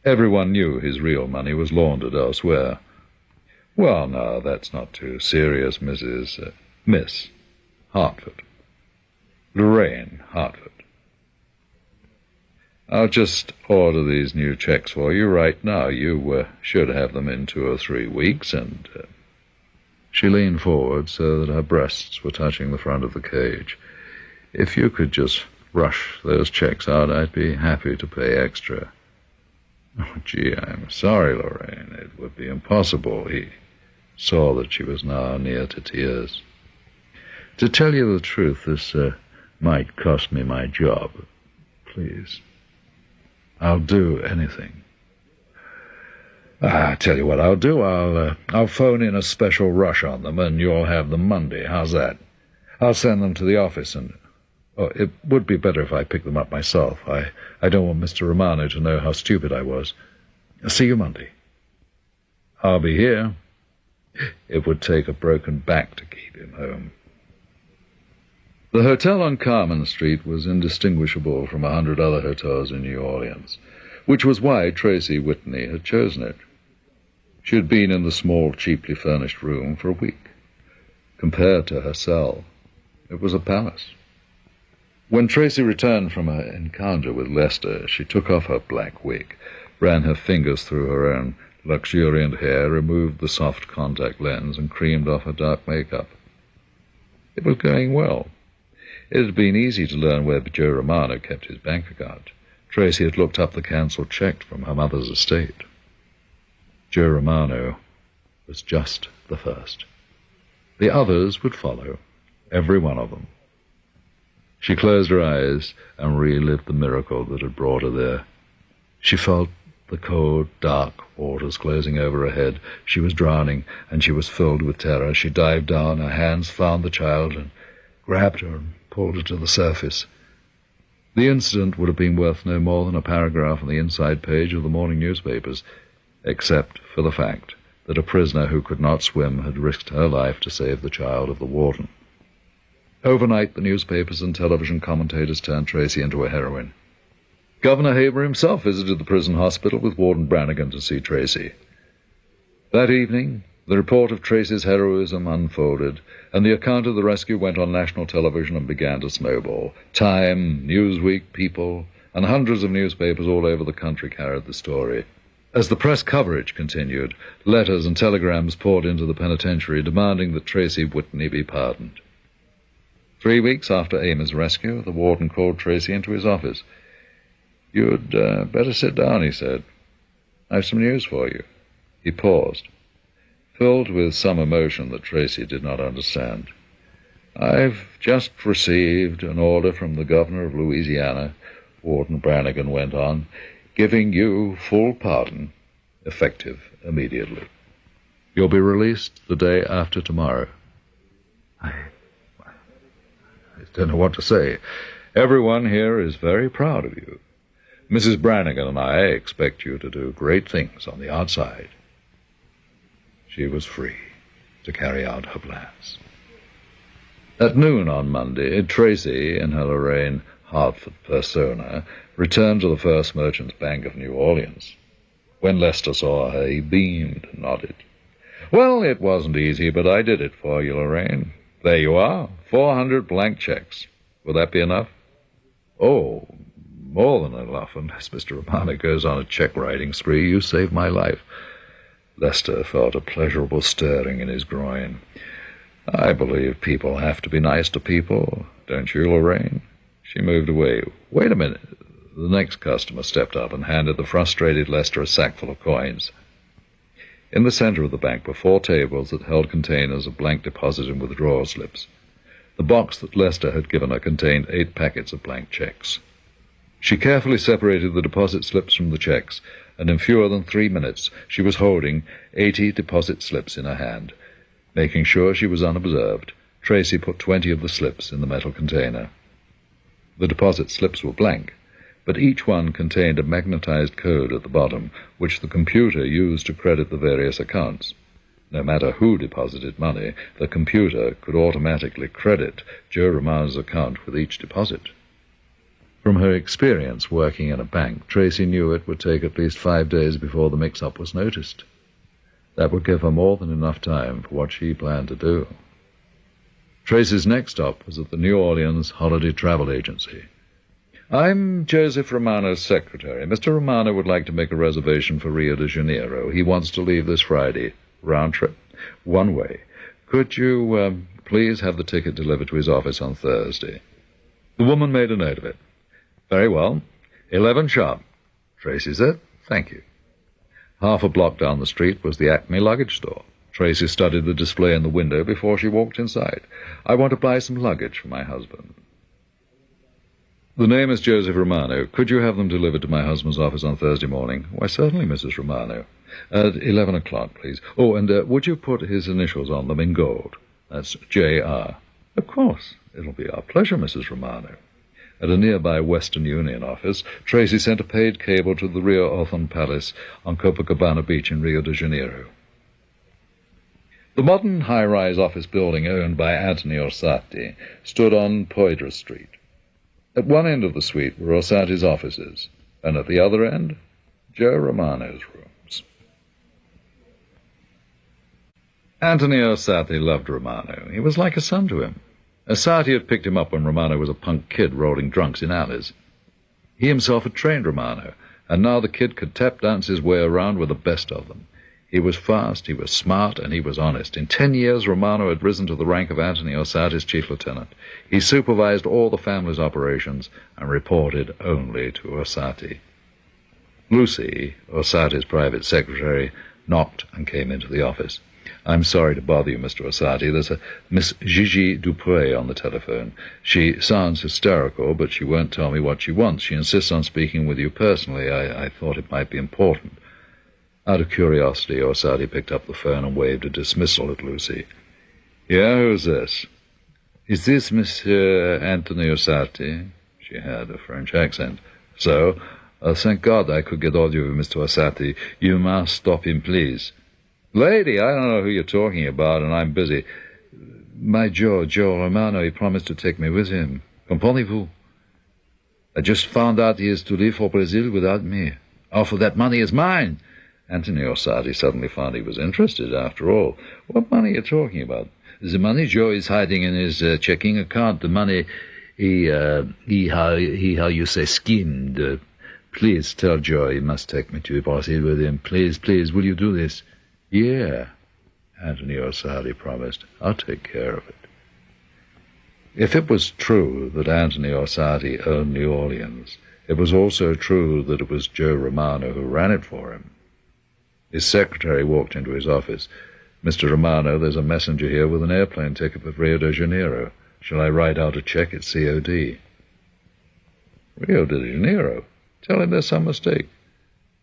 Everyone knew his real money was laundered elsewhere. "Well, no, that's not too serious, Miss Hartford. Lorraine Hartford. I'll just order these new checks for you right now. You should have them in 2 or 3 weeks, and..." She leaned forward so that her breasts were touching the front of the cage. "If you could just rush those checks out, I'd be happy to pay extra." "Oh, gee, I'm sorry, Lorraine. It would be impossible." He saw that she was now near to tears. "To tell you the truth, this might cost me my job. Please. I'll do anything." "I tell you what I'll do. I'll phone in a special rush on them, and you'll have them Monday. How's that? I'll send them to the office, and... Oh, it would be better if I picked them up myself. I don't want Mr. Romano to know how stupid I was. I'll see you Monday." "I'll be here." It would take a broken back to keep him home. The hotel on Carmen Street was indistinguishable from 100 other hotels in New Orleans, which was why Tracy Whitney had chosen it. She had been in the small, cheaply furnished room for a week. Compared to her cell, it was a palace. When Tracy returned from her encounter with Lester, she took off her black wig, ran her fingers through her own luxuriant hair, removed the soft contact lens, and creamed off her dark makeup. It was going well. It had been easy to learn where Joe Romano kept his bank account. Tracy had looked up the cancelled check from her mother's estate. Joe Romano was just the first. The others would follow, every one of them. She closed her eyes and relived the miracle that had brought her there. She felt the cold, dark waters closing over her head. She was drowning, and she was filled with terror. She dived down, her hands found the child, and grabbed her and pulled her to the surface. The incident would have been worth no more than a paragraph on the inside page of the morning newspapers, except for the fact that a prisoner who could not swim had risked her life to save the child of the warden. Overnight, the newspapers and television commentators turned Tracy into a heroine. Governor Haber himself visited the prison hospital with Warden Brannigan to see Tracy. That evening, the report of Tracy's heroism unfolded, and the account of the rescue went on national television and began to snowball. Time, Newsweek, People, and hundreds of newspapers all over the country carried the story. As the press coverage continued, letters and telegrams poured into the penitentiary demanding that Tracy Whitney be pardoned. 3 weeks after Amy's rescue, the warden called Tracy into his office. "You'd better sit down," he said. "I've some news for you." He paused, filled with some emotion that Tracy did not understand. "I've just received an order from the governor of Louisiana," Warden Brannigan went on, "giving you full pardon, effective immediately. You'll be released the day after tomorrow." I don't know what to say. Everyone here is very proud of you. Mrs. Brannigan and I expect you to do great things on the outside." She was free to carry out her plans. At noon on Monday, Tracy, in her Lorraine Hartford persona, returned to the First Merchants Bank of New Orleans. When Lester saw her, he beamed and nodded. "Well, it wasn't easy, but I did it for you, Lorraine. There you are, 400 blank checks. Will that be enough?" "Oh, More than enough, unless Mr. Romano goes on a check-writing spree. You saved my life." Lester felt a pleasurable stirring in his groin. "I believe people have to be nice to people, don't you, Lorraine?" She moved away. "Wait a minute." The next customer stepped up and handed the frustrated Lester a sackful of coins. In the center of the bank were 4 tables that held containers of blank deposit and withdrawal slips. The box that Lester had given her contained 8 packets of blank checks. She carefully separated the deposit slips from the checks, and in fewer than 3 minutes she was holding 80 deposit slips in her hand. Making sure she was unobserved, Tracy put 20 of the slips in the metal container. The deposit slips were blank, but each one contained a magnetized code at the bottom, which the computer used to credit the various accounts. No matter who deposited money, the computer could automatically credit Joe Romano's account with each deposit. From her experience working in a bank, Tracy knew it would take at least 5 days before the mix-up was noticed. That would give her more than enough time for what she planned to do. Tracy's next stop was at the New Orleans Holiday Travel Agency. "I'm Joseph Romano's secretary. Mr. Romano would like to make a reservation for Rio de Janeiro. He wants to leave this Friday. Round trip. One way. Could you please have the ticket delivered to his office on Thursday?" The woman made a note of it. "Very well. 11 sharp." Tracy said, "Thank you." Half a block down the street was the Acme luggage store. Tracy studied the display in the window before she walked inside. "I want to buy some luggage for my husband." "The name is Joseph Romano. Could you have them delivered to my husband's office on Thursday morning?" "Why, certainly, Mrs. Romano." "At 11 o'clock, please. Oh, and would you put his initials on them in gold? That's J.R. "Of course. It'll be our pleasure, Mrs. Romano." At a nearby Western Union office, Tracy sent a paid cable to the Rio Othon Palace on Copacabana Beach in Rio de Janeiro. The modern high-rise office building owned by Anthony Orsatti stood on Poydras Street. At one end of the suite were Orsatti's offices, and at the other end, Joe Romano's rooms. Anthony Orsatti loved Romano. He was like a son to him. Orsatti had picked him up when Romano was a punk kid rolling drunks in alleys. He himself had trained Romano, and now the kid could tap dance his way around with the best of them. He was fast, he was smart, and he was honest. In 10 years, Romano had risen to the rank of Anthony Orsatti's chief lieutenant. He supervised all the family's operations and reported only to Orsatti. Lucy, Orsatti's private secretary, knocked and came into the office. "I'm sorry to bother you, Mr. Orsatti. There's a Miss Gigi Dupré on the telephone. She sounds hysterical, but she won't tell me what she wants. She insists on speaking with you personally. I thought it might be important." Out of curiosity, Orsatti picked up the phone and waved a dismissal at Lucy. "Yeah, who's this?" "Is this Monsieur Anthony Orsatti?" She had a French accent. "So? Thank God I could get audio of Mr. Orsatti. You must stop him, please." "Lady, I don't know who you're talking about, and I'm busy." "My Joe Romano, he promised to take me with him. Comprenez-vous? I just found out he is to leave for Brazil without me. Half of that money is mine." Anthony Orsatti suddenly found he was interested, after all. "What money are you talking about?" "The money Joe is hiding in his checking account. The money he how you say, schemed. Please tell Joe he must take me to Brazil with him. Please, will you do this?" "Yeah," Anthony Orsatti promised. "I'll take care of it." If it was true that Anthony Orsatti owned New Orleans, it was also true that it was Joe Romano who ran it for him. His secretary walked into his office. "Mr. Romano, there's a messenger here with an airplane ticket for Rio de Janeiro. Shall I write out a check at COD?" "Rio de Janeiro? Tell him there's some mistake."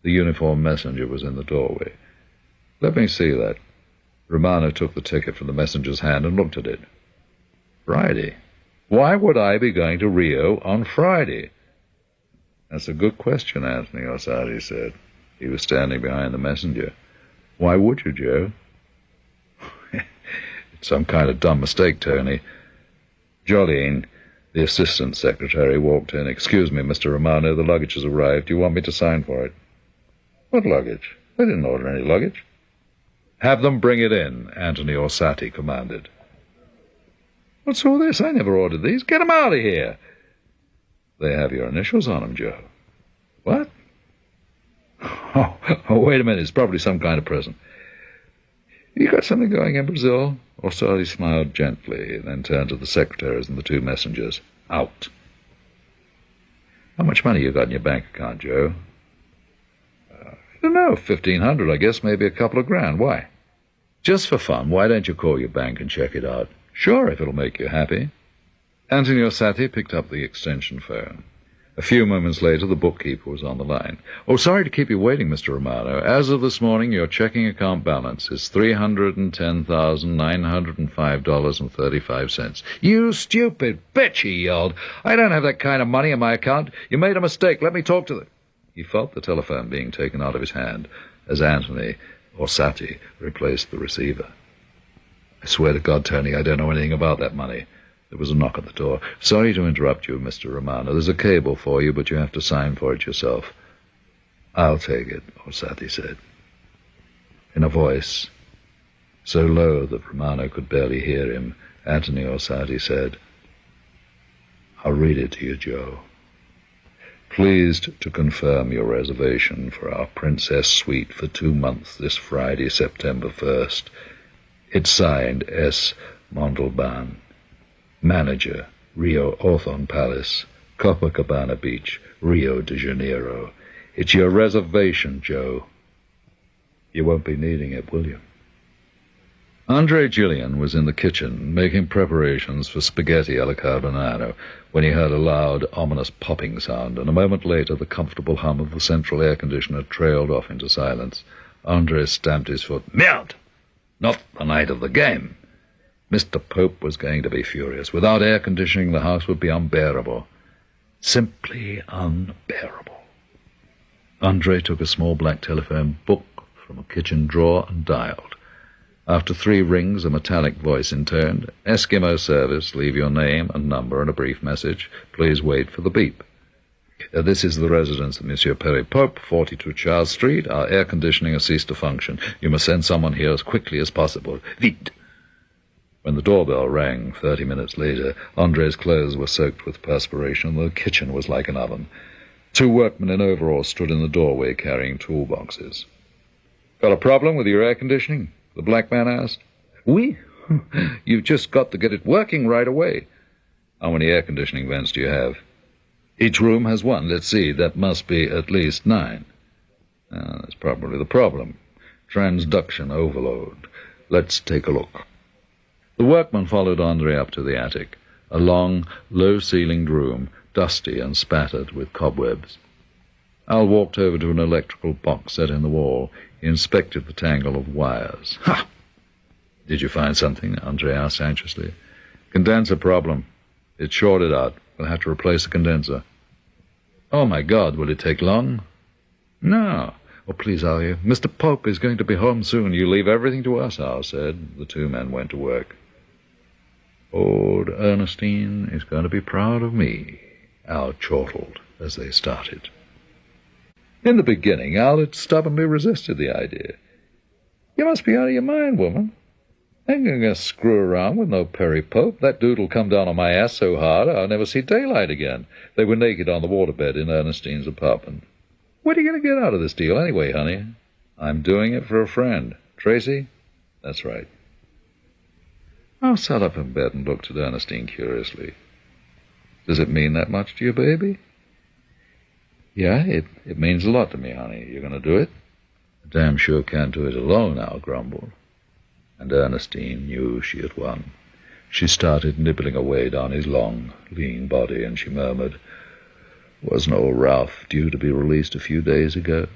The uniformed messenger was in the doorway. "Let me see that." Romano took the ticket from the messenger's hand and looked at it. "Friday? Why would I be going to Rio on Friday?" "That's a good question," Anthony Orsatti said. He was standing behind the messenger. "Why would you, Joe?" "It's some kind of dumb mistake, Tony." Jolene, the assistant secretary, walked in. "Excuse me, Mr. Romano, the luggage has arrived. Do you want me to sign for it?" "What luggage? I didn't order any luggage." "Have them bring it in," Anthony Orsatti commanded. "What's all this? I never ordered these. Get 'em out of here." They have your initials on them, Joe. What? Oh, wait a minute. It's probably some kind of present. You got something going in Brazil? Orsatti smiled gently, then turned to the secretaries and the two messengers. Out. How much money you got in your bank account, Joe? I don't know, 1,500, I guess, maybe a couple of grand. Why? Just for fun, why don't you call your bank and check it out? Sure, if it'll make you happy. Anthony Orsatti picked up the extension phone. A few moments later, the bookkeeper was on the line. Oh, sorry to keep you waiting, Mr. Romano. As of this morning, your checking account balance is $310,905.35. You stupid bitch, he yelled. I don't have that kind of money in my account. You made a mistake. Let me talk to them. He felt the telephone being taken out of his hand as Anthony Orsatti replaced the receiver. I swear to God, Tony, I don't know anything about that money. There was a knock at the door. Sorry to interrupt you, Mr. Romano. There's a cable for you, but you have to sign for it yourself. I'll take it, Orsatti said. In a voice so low that Romano could barely hear him, Anthony Orsatti said, I'll read it to you, Joe. Pleased to confirm your reservation for our Princess Suite for 2 months this Friday, September 1st. It's signed S. Montalban. Manager, Rio Hawthorne Palace, Copacabana Beach, Rio de Janeiro. It's your reservation, Joe. You won't be needing it, will you? Andre Gillian was in the kitchen making preparations for spaghetti alla carbonara when he heard a loud, ominous popping sound, and a moment later the comfortable hum of the central air conditioner trailed off into silence. Andre stamped his foot. Merde! Not the night of the game. Mr. Pope was going to be furious. Without air conditioning, the house would be unbearable. Simply unbearable. Andre took a small black telephone book from a kitchen drawer and dialed. After 3 rings, a metallic voice intoned, Eskimo service, leave your name and number and a brief message. Please wait for the beep. This is the residence of Monsieur Perry Pope, 42 Charles Street. Our air conditioning has ceased to function. You must send someone here as quickly as possible. Vite! When the doorbell rang 30 minutes later, Andre's clothes were soaked with perspiration, and the kitchen was like an oven. 2 workmen in overalls stood in the doorway carrying toolboxes. Got a problem with your air conditioning? The black man asked. Oui. You've just got to get it working right away. How many air conditioning vents do you have? Each room has 1. Let's see, that must be at least 9. That's probably the problem. Transduction overload. Let's take a look. The workman followed Andre up to the attic, a long, low-ceilinged room, dusty and spattered with cobwebs. Al walked over to an electrical box set in the wall. He inspected the tangle of wires. Ha! Did you find something? Andre asked anxiously. Condenser problem. It's shorted out. We'll have to replace the condenser. Oh, my God, will it take long? No. Oh, please, Al, Mr. Pope is going to be home soon. You leave everything to us, Al said. The 2 men went to work. Old Ernestine is going to be proud of me, Al chortled as they started. In the beginning, Al had stubbornly resisted the idea. You must be out of your mind, woman. I ain't going to screw around with no Perry Pope. That dude'll come down on my ass so hard I'll never see daylight again. They were naked on the waterbed in Ernestine's apartment. What are you going to get out of this deal anyway, honey? I'm doing it for a friend. Tracy? That's right. Al sat up in bed and looked at Ernestine curiously. Does it mean that much to you, baby? Yeah, it means a lot to me, honey. You going to do it? I damn sure can't do it alone, Al grumbled. And Ernestine knew she had won. She started nibbling away down his long, lean body, and she murmured, Wasn't old Ralph due to be released a few days ago?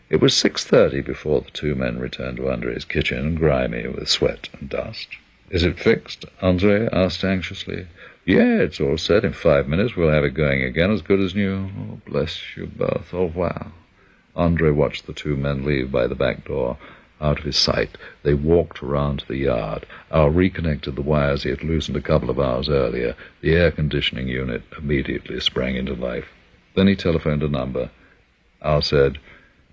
It was 6:30 before the 2 men returned to Andre's kitchen, grimy with sweat and dust. Is it fixed? Andre asked anxiously. Yeah, it's all set. In 5 minutes we'll have it going again, as good as new. Oh, bless you both. Au revoir. Andre watched the 2 men leave by the back door. Out of his sight, they walked around to the yard. Al reconnected the wires he had loosened a couple of hours earlier. The air conditioning unit immediately sprang into life. Then he telephoned a number. Al said,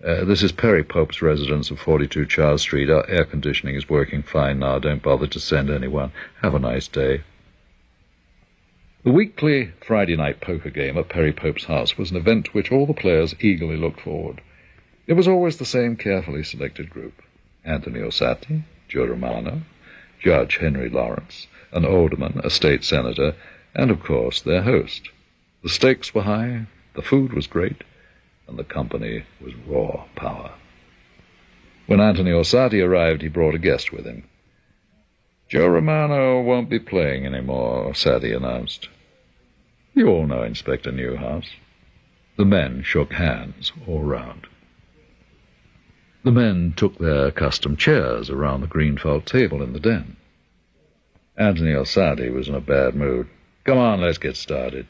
This is Perry Pope's residence of 42 Charles Street. Our air conditioning is working fine now. Don't bother to send anyone. Have a nice day. The weekly Friday night poker game at Perry Pope's house was an event to which all the players eagerly looked forward. It was always the same carefully selected group: Anthony Orsatti, Joe Romano, Judge Henry Lawrence, an alderman, a state senator, and, of course, their host. The stakes were high, the food was great, and the company was raw power. When Anthony Orsatti arrived, he brought a guest with him. "Joe Romano won't be playing any more," Orsatti announced. "You all know Inspector Newhouse." The men shook hands all round. The men took their accustomed chairs around the green felt table in the den. Anthony Orsatti was in a bad mood. "Come on, let's get started."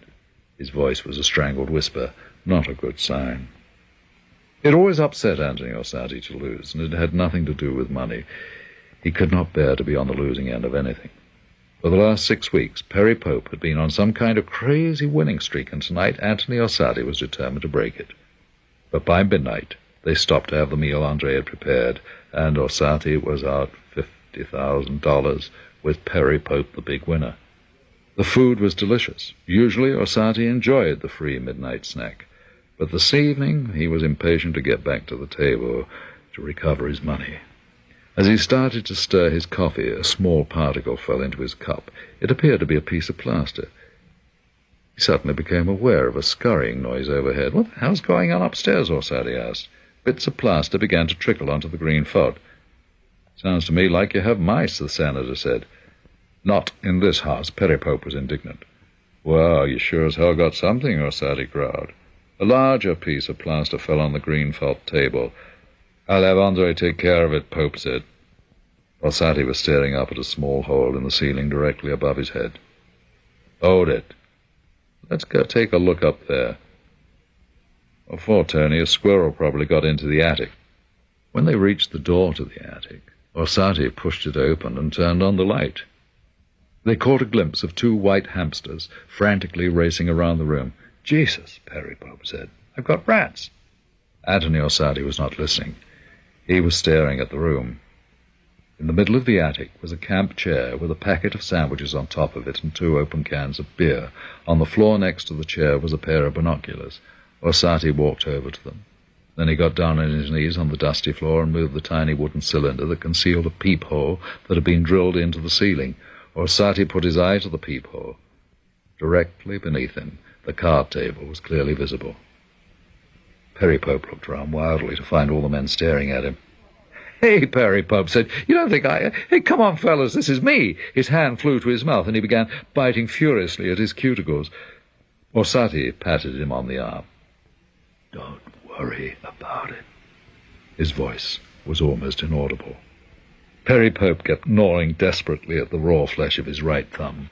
His voice was a strangled whisper, not a good sign. It always upset Anthony Orsatti to lose, and it had nothing to do with money. He could not bear to be on the losing end of anything. For the last 6 weeks, Perry Pope had been on some kind of crazy winning streak, and tonight Anthony Orsatti was determined to break it. But by midnight, they stopped to have the meal Andre had prepared, and Orsatti was out $50,000, with Perry Pope the big winner. The food was delicious. Usually Orsatti enjoyed the free midnight snack, but this evening he was impatient to get back to the table to recover his money. As he started to stir his coffee, a small particle fell into his cup. It appeared to be a piece of plaster. He suddenly became aware of a scurrying noise overhead. "What the hell's going on upstairs?" Orsatti asked. Bits of plaster began to trickle onto the green felt. "Sounds to me like you have mice," the senator said. "Not in this house," Perry Pope was indignant. "Well, you sure as hell got something," Orsatti growled. A larger piece of plaster fell on the green felt table. "I'll have Andre take care of it," Pope said. Orsatti was staring up at a small hole in the ceiling directly above his head. "Hold it. Let's go take a look up there." Before Tony, a squirrel probably got into the attic. When they reached the door to the attic, Orsatti pushed it open and turned on the light. They caught a glimpse of 2 white hamsters frantically racing around the room. "Jesus," Perry Pope said, "I've got rats." Anthony Orsatti was not listening. He was staring at the room. In the middle of the attic was a camp chair with a packet of sandwiches on top of it and 2 open cans of beer. On the floor next to the chair was a pair of binoculars. Orsatti walked over to them. Then he got down on his knees on the dusty floor and moved the tiny wooden cylinder that concealed a peephole that had been drilled into the ceiling. Orsatti put his eye to the peephole. Directly beneath him, the card table was clearly visible. Perry Pope looked round wildly to find all the men staring at him. "Hey," Perry Pope said, "you don't think Hey, come on, fellas, this is me." His hand flew to his mouth, and he began biting furiously at his cuticles. Orsatti patted him on the arm. "Don't worry about it." His voice was almost inaudible. Perry Pope kept gnawing desperately at the raw flesh of his right thumb.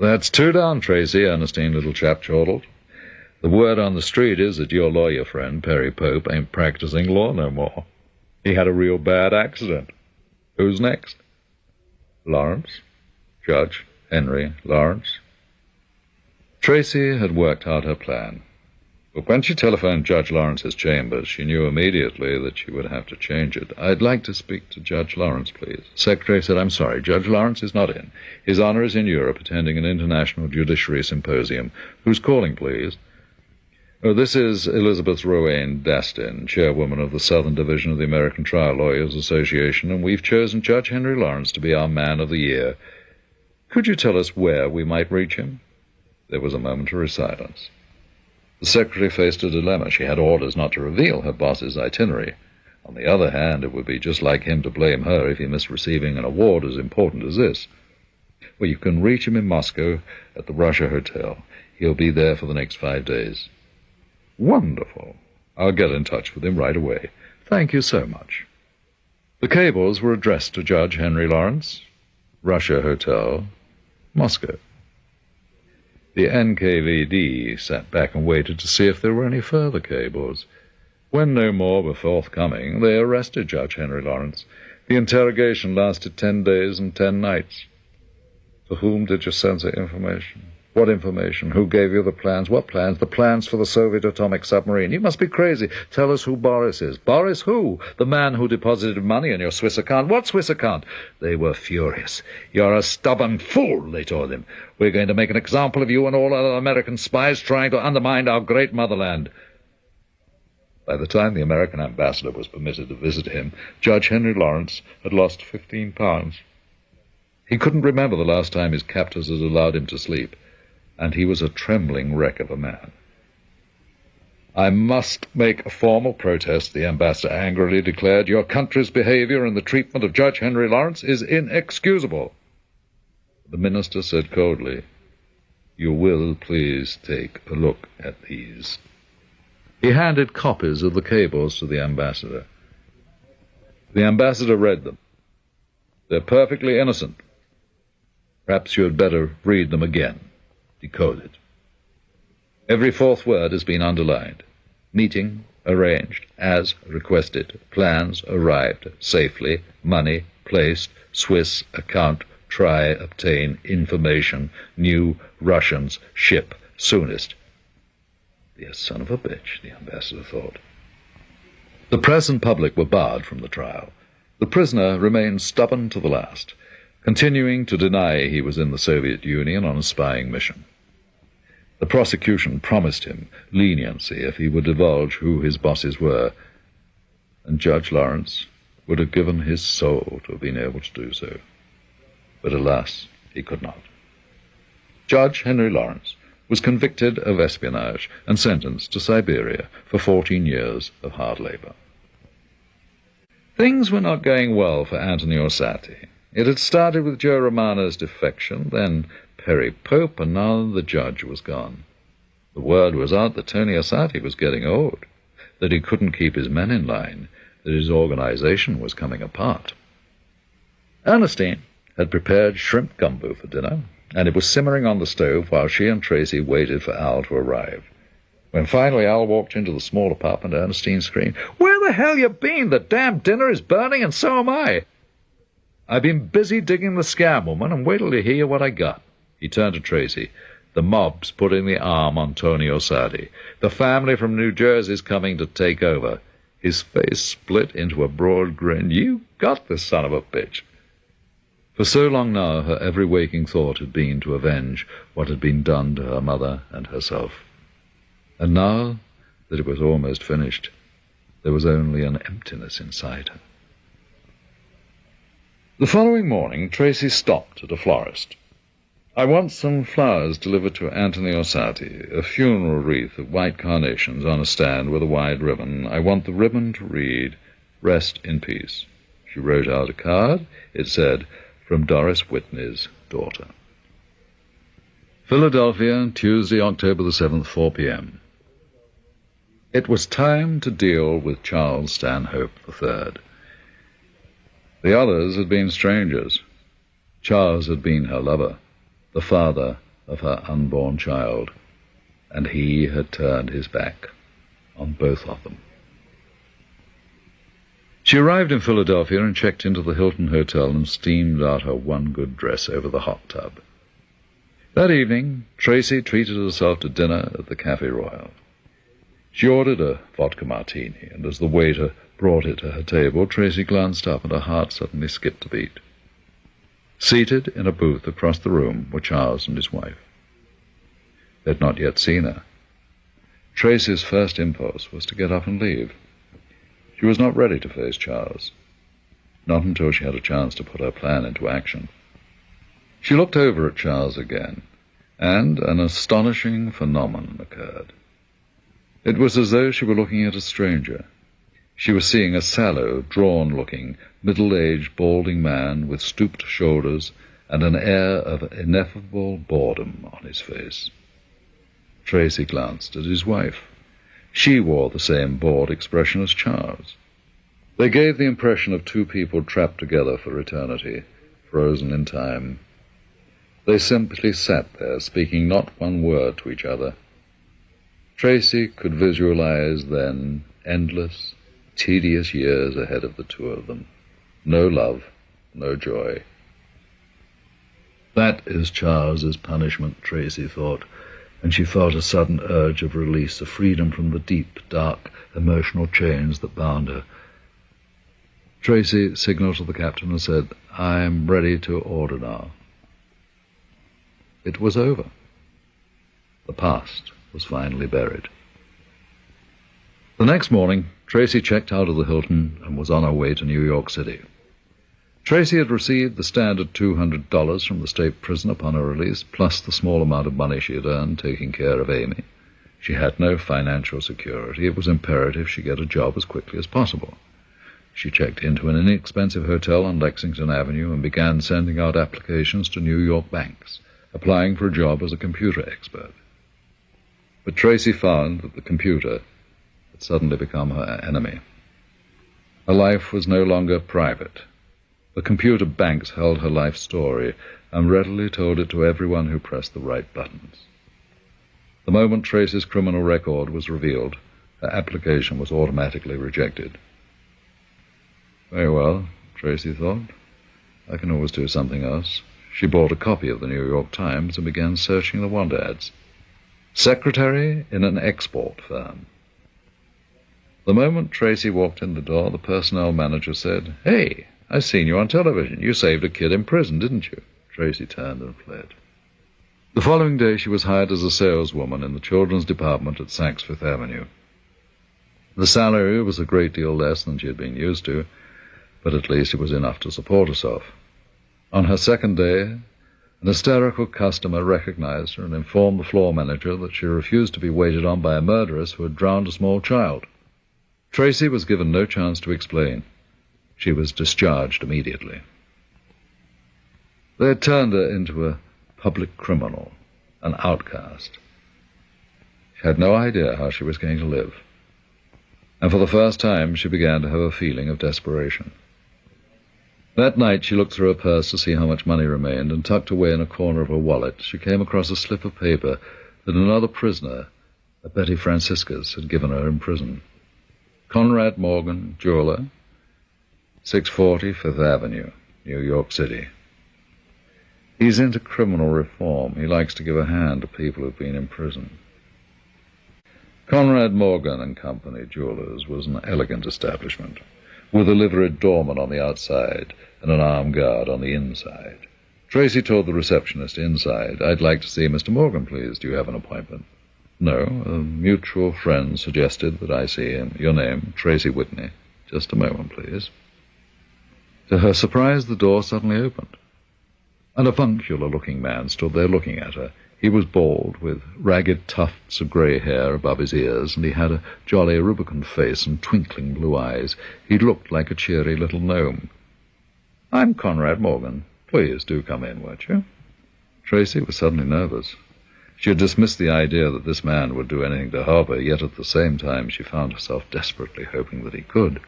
"That's 2 down, Tracy," Ernestine little chap chortled. "The word on the street is that your lawyer friend, Perry Pope, ain't practicing law no more. He had a real bad accident. Who's next?" "Lawrence. Judge Henry Lawrence." Tracy had worked out her plan. But when she telephoned Judge Lawrence's chambers, she knew immediately that she would have to change it. "I'd like to speak to Judge Lawrence, please." The secretary said, "I'm sorry, Judge Lawrence is not in. His Honor is in Europe attending an international judiciary symposium. Who's calling, please?" "Oh, this is Elizabeth Rowan Dastin, chairwoman of the Southern Division of the American Trial Lawyers Association, and we've chosen Judge Henry Lawrence to be our Man of the Year. Could you tell us where we might reach him?" There was a momentary silence. The secretary faced a dilemma. She had orders not to reveal her boss's itinerary. On the other hand, it would be just like him to blame her if he missed receiving an award as important as this. "Well, you can reach him in Moscow at the Russia Hotel. He'll be there for the next 5 days." "Wonderful. I'll get in touch with him right away. Thank you so much." The cables were addressed to Judge Henry Lawrence, Russia Hotel, Moscow. The NKVD sat back and waited to see if there were any further cables. When no more were forthcoming, they arrested Judge Henry Lawrence. The interrogation lasted 10 days and 10 nights. To whom did you send the information? What information? Who gave you the plans? What plans? The plans for the Soviet atomic submarine. You must be crazy. Tell us who Boris is. Boris who? The man who deposited money in your Swiss account. What Swiss account? They were furious. You're a stubborn fool, they told him. We're going to make an example of you and all other American spies trying to undermine our great motherland. By the time the American ambassador was permitted to visit him, Judge Henry Lawrence had lost 15 pounds. He couldn't remember the last time his captors had allowed him to sleep, and he was a trembling wreck of a man. I must make a formal protest, the ambassador angrily declared. Your country's behavior in the treatment of Judge Henry Lawrence is inexcusable. The minister said coldly, You will please take a look at these. He handed copies of the cables to the ambassador. The ambassador read them. They're perfectly innocent. Perhaps you had better read them again. Decoded. Every fourth word has been underlined. Meeting arranged as requested. Plans arrived safely. Money placed. Swiss account. Try obtain information. New Russians ship soonest. The son of a bitch, the ambassador thought. The press and public were barred from the trial. The prisoner remained stubborn to the last, continuing to deny he was in the Soviet Union on a spying mission. The prosecution promised him leniency if he would divulge who his bosses were, and Judge Lawrence would have given his soul to have been able to do so. But alas, he could not. Judge Henry Lawrence was convicted of espionage and sentenced to Siberia for 14 years of hard labor. Things were not going well for Anthony Orsatti. It had started with Joe Romano's defection, then Perry Pope, and now the judge was gone. The word was out that Tony Orsatti was getting old, that he couldn't keep his men in line, that his organization was coming apart. Ernestine had prepared shrimp gumbo for dinner, and it was simmering on the stove while she and Tracy waited for Al to arrive. When finally Al walked into the small apartment, Ernestine screamed, "Where the hell you been? The damn dinner is burning, and so am I." "I've been busy digging the scam, woman, and wait till you hear what I got." He turned to Tracy. "The mob's putting the arm on Tony Orsatti. The family from New Jersey's coming to take over." His face split into a broad grin. "You got this son of a bitch." For so long now, her every waking thought had been to avenge what had been done to her mother and herself. And now that it was almost finished, there was only an emptiness inside her. The following morning, Tracy stopped at a florist. "I want some flowers delivered to Anthony Orsatti, a funeral wreath of white carnations on a stand with a wide ribbon. I want the ribbon to read, 'Rest in peace.'" She wrote out a card. It said, "From Doris Whitney's daughter." Philadelphia, Tuesday, October the 7th, 4 p.m. It was time to deal with Charles Stanhope III. The others had been strangers. Charles had been her lover, the father of her unborn child, and he had turned his back on both of them. She arrived in Philadelphia and checked into the Hilton Hotel and steamed out her one good dress over the hot tub. That evening, Tracy treated herself to dinner at the Café Royal. She ordered a vodka martini, and as the waiter brought it to her table, Tracy glanced up and her heart suddenly skipped a beat. Seated in a booth across the room were Charles and his wife. They had not yet seen her. Tracy's first impulse was to get up and leave. She was not ready to face Charles, not until she had a chance to put her plan into action. She looked over at Charles again, and an astonishing phenomenon occurred. It was as though she were looking at a stranger. She was seeing a sallow, drawn-looking, middle-aged, balding man with stooped shoulders and an air of ineffable boredom on his face. Tracy glanced at his wife. She wore the same bored expression as Charles. They gave the impression of two people trapped together for eternity, frozen in time. They simply sat there, speaking not one word to each other. Tracy could visualize then endless, tedious years ahead of the two of them. No love, no joy. That is Charles's punishment, Tracy thought, and she felt a sudden urge of release, of freedom from the deep, dark, emotional chains that bound her. Tracy signaled to the captain and said, "I am ready to order now." It was over. The past was finally buried. The next morning, Tracy checked out of the Hilton and was on her way to New York City. Tracy had received the standard $200 from the state prison upon her release, plus the small amount of money she had earned taking care of Amy. She had no financial security. It was imperative she get a job as quickly as possible. She checked into an inexpensive hotel on Lexington Avenue and began sending out applications to New York banks, applying for a job as a computer expert. But Tracy found that the computer had suddenly become her enemy. Her life was no longer private. The computer banks held her life story and readily told it to everyone who pressed the right buttons. The moment Tracy's criminal record was revealed, her application was automatically rejected. Very well, Tracy thought. I can always do something else. She bought a copy of the New York Times and began searching the want ads. Secretary in an export firm. The moment Tracy walked in the door, the personnel manager said, "Hey, I seen you on television. You saved a kid in prison, didn't you?" Tracy turned and fled. The following day she was hired as a saleswoman in the children's department at Saks Fifth Avenue. The salary was a great deal less than she had been used to, but at least it was enough to support herself. On her second day, an hysterical customer recognized her and informed the floor manager that she refused to be waited on by a murderess who had drowned a small child. Tracy was given no chance to explain. She was discharged immediately. They had turned her into a public criminal, an outcast. She had no idea how she was going to live. And for the first time she began to have a feeling of desperation. That night she looked through her purse to see how much money remained, and tucked away in a corner of her wallet she came across a slip of paper that another prisoner, a Betty Franciscus, had given her in prison. Conrad Morgan, jeweler, 640 Fifth Avenue, New York City. He's into criminal reform. He likes to give a hand to people who've been in prison. Conrad Morgan and Company, jewelers, was an elegant establishment, with a liveried doorman on the outside and an armed guard on the inside. Tracy told the receptionist inside, "I'd like to see Mr. Morgan, please. Do you have an appointment?" "No, a mutual friend suggested that I see him. Your name?" "Tracy Whitney." "Just a moment, please." To her surprise, the door suddenly opened, and a avuncular-looking man stood there looking at her. He was bald, with ragged tufts of grey hair above his ears, and he had a jolly, rubicund face and twinkling blue eyes. He looked like a cheery little gnome. "I'm Conrad Morgan. Please do come in, won't you?" Tracy was suddenly nervous. She had dismissed the idea that this man would do anything to help her, yet at the same time she found herself desperately hoping that he could.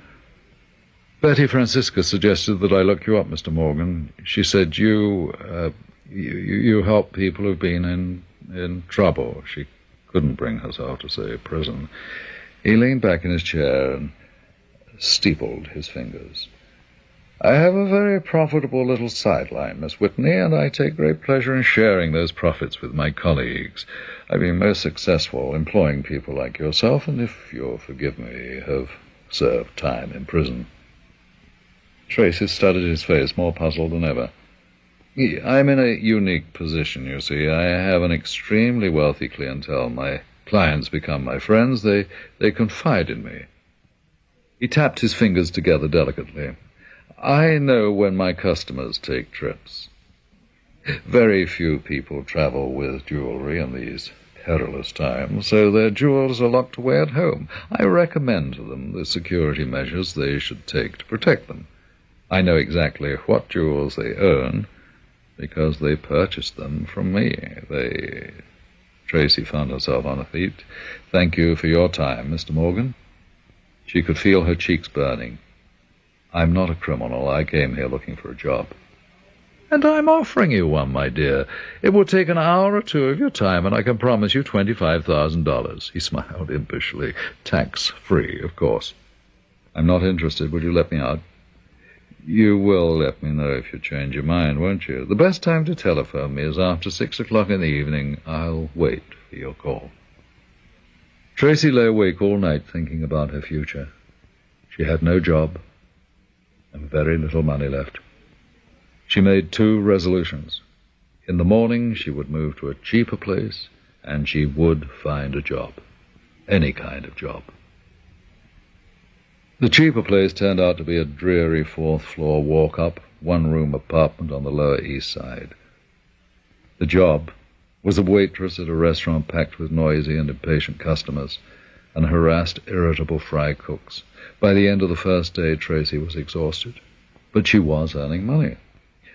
"Betty Franciscus suggested that I look you up, Mr. Morgan. She said you help people who've been in trouble." She couldn't bring herself to say prison. He leaned back in his chair and steepled his fingers. "I have a very profitable little sideline, Miss Whitney, and I take great pleasure in sharing those profits with my colleagues. I've been most successful employing people like yourself, and if you'll forgive me, have served time in prison." Tracy studied his face, more puzzled than ever. "I'm in a unique position, you see. I have an extremely wealthy clientele. My clients become my friends. They confide in me." He tapped his fingers together delicately. "I know when my customers take trips. Very few people travel with jewelry in these perilous times, so their jewels are locked away at home. I recommend to them the security measures they should take to protect them. I know exactly what jewels they own, because they purchased them from me. Tracy found herself on her feet. "Thank you for your time, Mr. Morgan." She could feel her cheeks burning. "I'm not a criminal. I came here looking for a job." "And I'm offering you one, my dear. It will take an hour or two of your time, and I can promise you $25,000. He smiled impishly. "Tax-free, of course." "I'm not interested. Will you let me out?" You will let me know if you change your mind, won't you? The best time to telephone me is after 6 o'clock in the evening. I'll wait for your call. Tracy lay awake all night thinking about her future. She had no job and very little money left. She made 2 resolutions. In the morning, she would move to a cheaper place, and she would find a job. Any kind of job. The cheaper place turned out to be a dreary 4th-floor walk-up, 1-room apartment on the Lower East Side. The job was a waitress at a restaurant packed with noisy and impatient customers and harassed, irritable fry cooks. By the end of the first day, Tracy was exhausted, but she was earning money.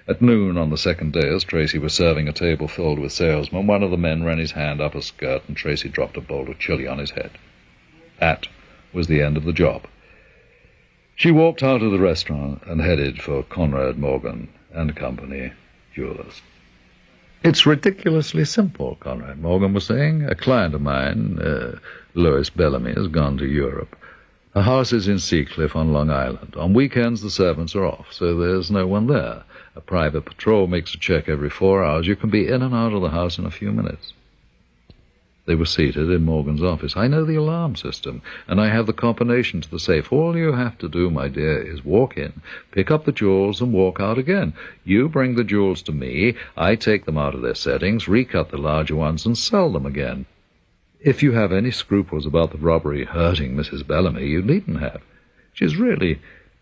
At noon on the second day, as Tracy was serving a table filled with salesmen, one of the men ran his hand up her skirt and Tracy dropped a bowl of chili on his head. That was the end of the job. She walked out of the restaurant and headed for Conrad Morgan and Company Jewelers. "It's ridiculously simple," Conrad Morgan was saying. "A client of mine, Lois Bellamy, has gone to Europe. Her house is in Seacliff on Long Island. On weekends the servants are off, so there's no one there. A private patrol makes a check every 4 hours. You can be in and out of the house in a few minutes." They were seated in Morgan's office. "I know the alarm system, and I have the combination to the safe. All you have to do, my dear, is walk in, pick up the jewels, and walk out again. You bring the jewels to me, I take them out of their settings, recut the larger ones, and sell them again. If you have any scruples about the robbery hurting Mrs. Bellamy, you needn't have. She's really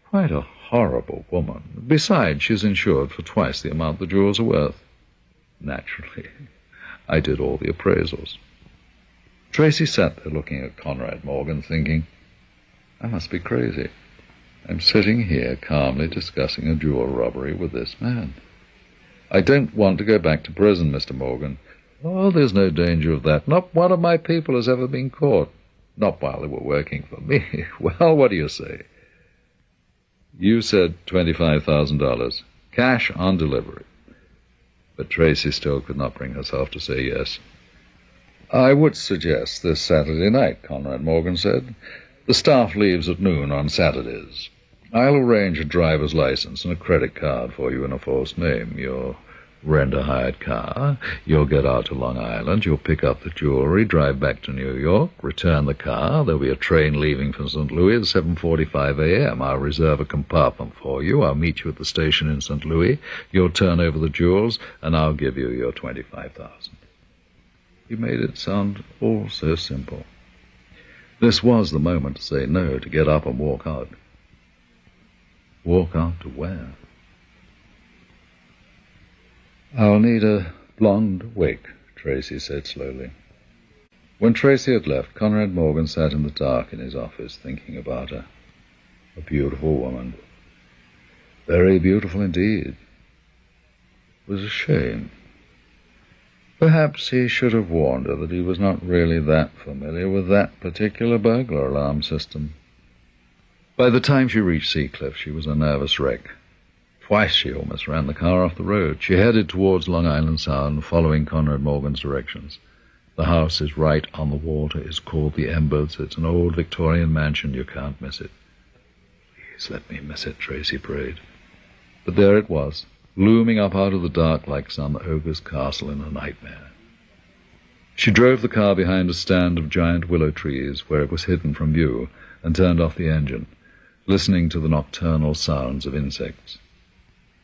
quite a horrible woman. Besides, she's insured for twice the amount the jewels are worth." Naturally, I did all the appraisals. Tracy sat there looking at Conrad Morgan, thinking, I must be crazy. I'm sitting here calmly discussing a jewel robbery with this man. "I don't want to go back to prison, Mr. Morgan." "Oh, there's no danger of that. Not one of my people has ever been caught. Not while they were working for me." "Well, what do you say?" "You said $25,000. Cash on delivery." But Tracy still could not bring herself to say yes. "I would suggest this Saturday night," Conrad Morgan said. "The staff leaves at noon on Saturdays. I'll arrange a driver's license and a credit card for you in a false name. You'll rent a hired car. You'll get out to Long Island. You'll pick up the jewelry, drive back to New York, return the car. There'll be a train leaving from St. Louis at 7:45 a.m. I'll reserve a compartment for you. I'll meet you at the station in St. Louis. You'll turn over the jewels, and I'll give you your $25,000. He made it sound all so simple. This was the moment to say no, to get up and walk out. Walk out to where? "I'll need a blonde wig," Tracy said slowly. When Tracy had left, Conrad Morgan sat in the dark in his office thinking about her. A beautiful woman. Very beautiful indeed. It was a shame. Perhaps he should have warned her that he was not really that familiar with that particular burglar alarm system. By the time she reached Seacliff, she was a nervous wreck. Twice she almost ran the car off the road. She headed towards Long Island Sound, following Conrad Morgan's directions. The house is right on the water. It's called the Embers. It's an old Victorian mansion. You can't miss it. "Please let me miss it," Tracy prayed. But there it was, looming up out of the dark like some ogre's castle in a nightmare. She drove the car behind a stand of giant willow trees where it was hidden from view and turned off the engine, listening to the nocturnal sounds of insects.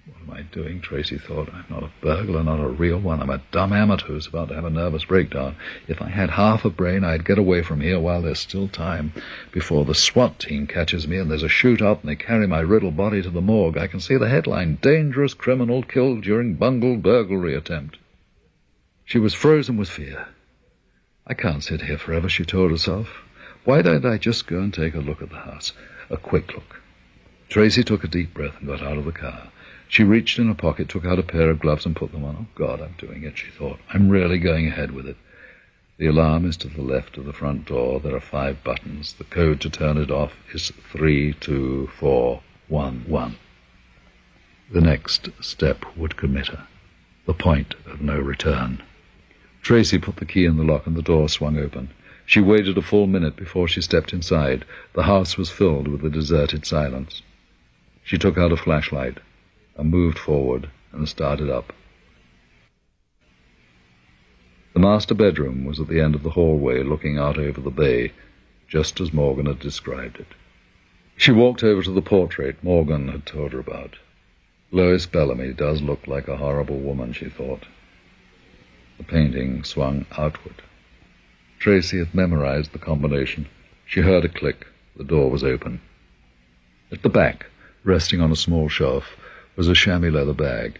What am I doing, Tracy thought. I'm not a burglar, not a real one. I'm a dumb amateur who's about to have a nervous breakdown. If I had half a brain, I'd get away from here while there's still time, before the SWAT team catches me and there's a shootout and they carry my riddled body to the morgue. I can see the headline, "Dangerous criminal killed during bungled burglary attempt." She was frozen with fear. I can't sit here forever, she told herself. Why don't I just go and take a look at the house? A quick look. Tracy took a deep breath and got out of the car. She reached in her pocket, took out a pair of gloves and put them on. Oh, God, I'm doing it, she thought. I'm really going ahead with it. The alarm is to the left of the front door. There are 5 buttons. The code to turn it off is 32411. The next step would commit her. The point of no return. Tracy put the key in the lock and the door swung open. She waited a full minute before she stepped inside. The house was filled with a deserted silence. She took out a flashlight and moved forward and started up. The master bedroom was at the end of the hallway looking out over the bay, just as Morgan had described it. She walked over to the portrait Morgan had told her about. Lois Bellamy does look like a horrible woman, she thought. The painting swung outward. Tracy had memorized the combination. She heard a click. The door was open. At the back, resting on a small shelf, was a chamois leather bag.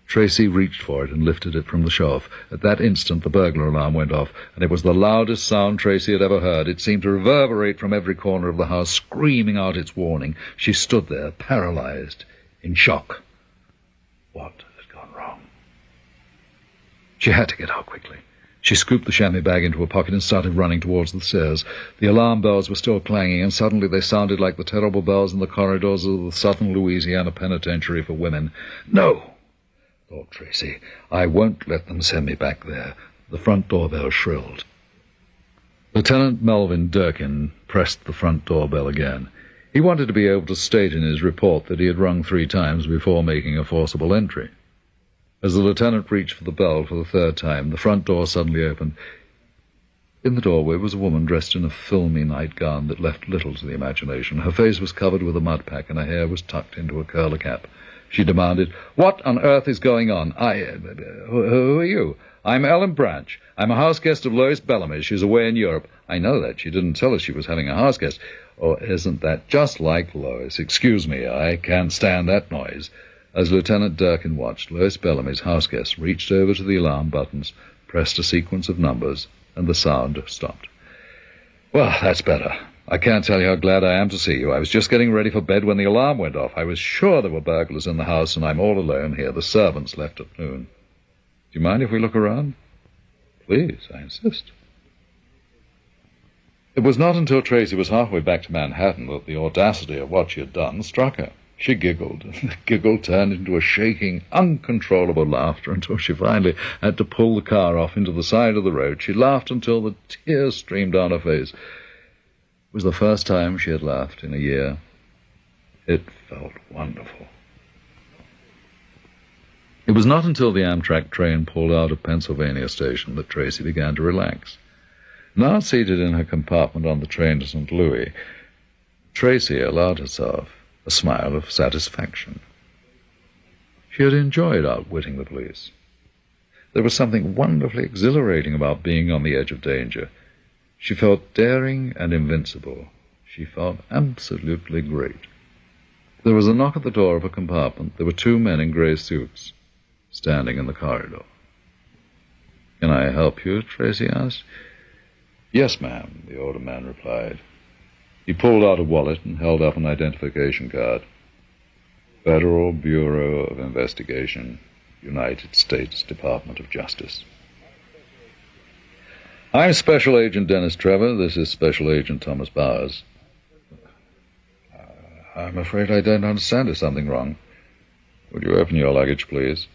Tracy reached for it and lifted it from the shelf. At that instant, the burglar alarm went off, and it was the loudest sound Tracy had ever heard. It seemed to reverberate from every corner of the house, screaming out its warning. She stood there, paralyzed, in shock. What had gone wrong? She had to get out quickly. She scooped the chamois bag into her pocket and started running towards the stairs. The alarm bells were still clanging, and suddenly they sounded like the terrible bells in the corridors of the Southern Louisiana Penitentiary for Women. No! Thought Tracy. I won't let them send me back there. The front doorbell shrilled. Lieutenant Melvin Durkin pressed the front doorbell again. He wanted to be able to state in his report that he had rung 3 times before making a forcible entry. As the lieutenant reached for the bell for the 3rd time, the front door suddenly opened. In the doorway was a woman dressed in a filmy nightgown that left little to the imagination. Her face was covered with a mud pack, and her hair was tucked into a curler cap. She demanded, "What on earth is going on? Who are you?" "I'm Ellen Branch. I'm a house guest of Lois Bellamy's. She's away in Europe." "I know that. She didn't tell us she was having a house guest." "Oh, isn't that just like Lois? Excuse me, I can't stand that noise." As Lieutenant Durkin watched, Lois Bellamy's house guest reached over to the alarm buttons, pressed a sequence of numbers, and the sound stopped. "Well, that's better. I can't tell you how glad I am to see you. I was just getting ready for bed when the alarm went off. I was sure there were burglars in the house, and I'm all alone here. The servants left at noon. Do you mind if we look around?" "Please, I insist." It was not until Tracy was halfway back to Manhattan that the audacity of what she had done struck her. She giggled, and the giggle turned into a shaking, uncontrollable laughter until she finally had to pull the car off into the side of the road. She laughed until the tears streamed down her face. It was the first time she had laughed in a year. It felt wonderful. It was not until the Amtrak train pulled out of Pennsylvania Station that Tracy began to relax. Now seated in her compartment on the train to St. Louis, Tracy allowed herself a smile of satisfaction. She had enjoyed outwitting the police. There was something wonderfully exhilarating about being on the edge of danger. She felt daring and invincible. She felt absolutely great. There was a knock at the door of a compartment. There were 2 men in gray suits standing in the corridor. "Can I help you?" Tracy asked. "Yes, ma'am," the older man replied. He pulled out a wallet and held up an identification card. "Federal Bureau of Investigation, United States Department of Justice." "I'm Special Agent Dennis Trevor. This is Special Agent Thomas Bowers." "I'm afraid I don't understand. Is something wrong?" "Would you open your luggage, please?"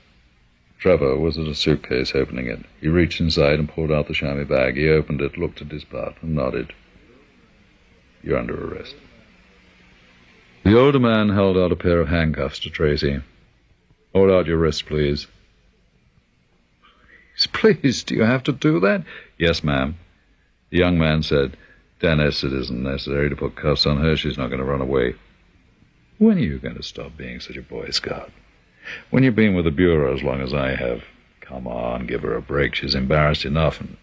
Trevor was at a suitcase opening it. He reached inside and pulled out the chamois bag. He opened it, looked at his part, and nodded. "You're under arrest." The older man held out a pair of handcuffs to Tracy. "Hold out your wrist, please." "Please, do you have to do that?" "Yes, ma'am." The young man said, "Dennis, it isn't necessary to put cuffs on her. She's not going to run away." "When are you going to stop being such a Boy Scout?" "When you've been with the Bureau as long as I have." "Come on, give her a break. She's embarrassed enough." And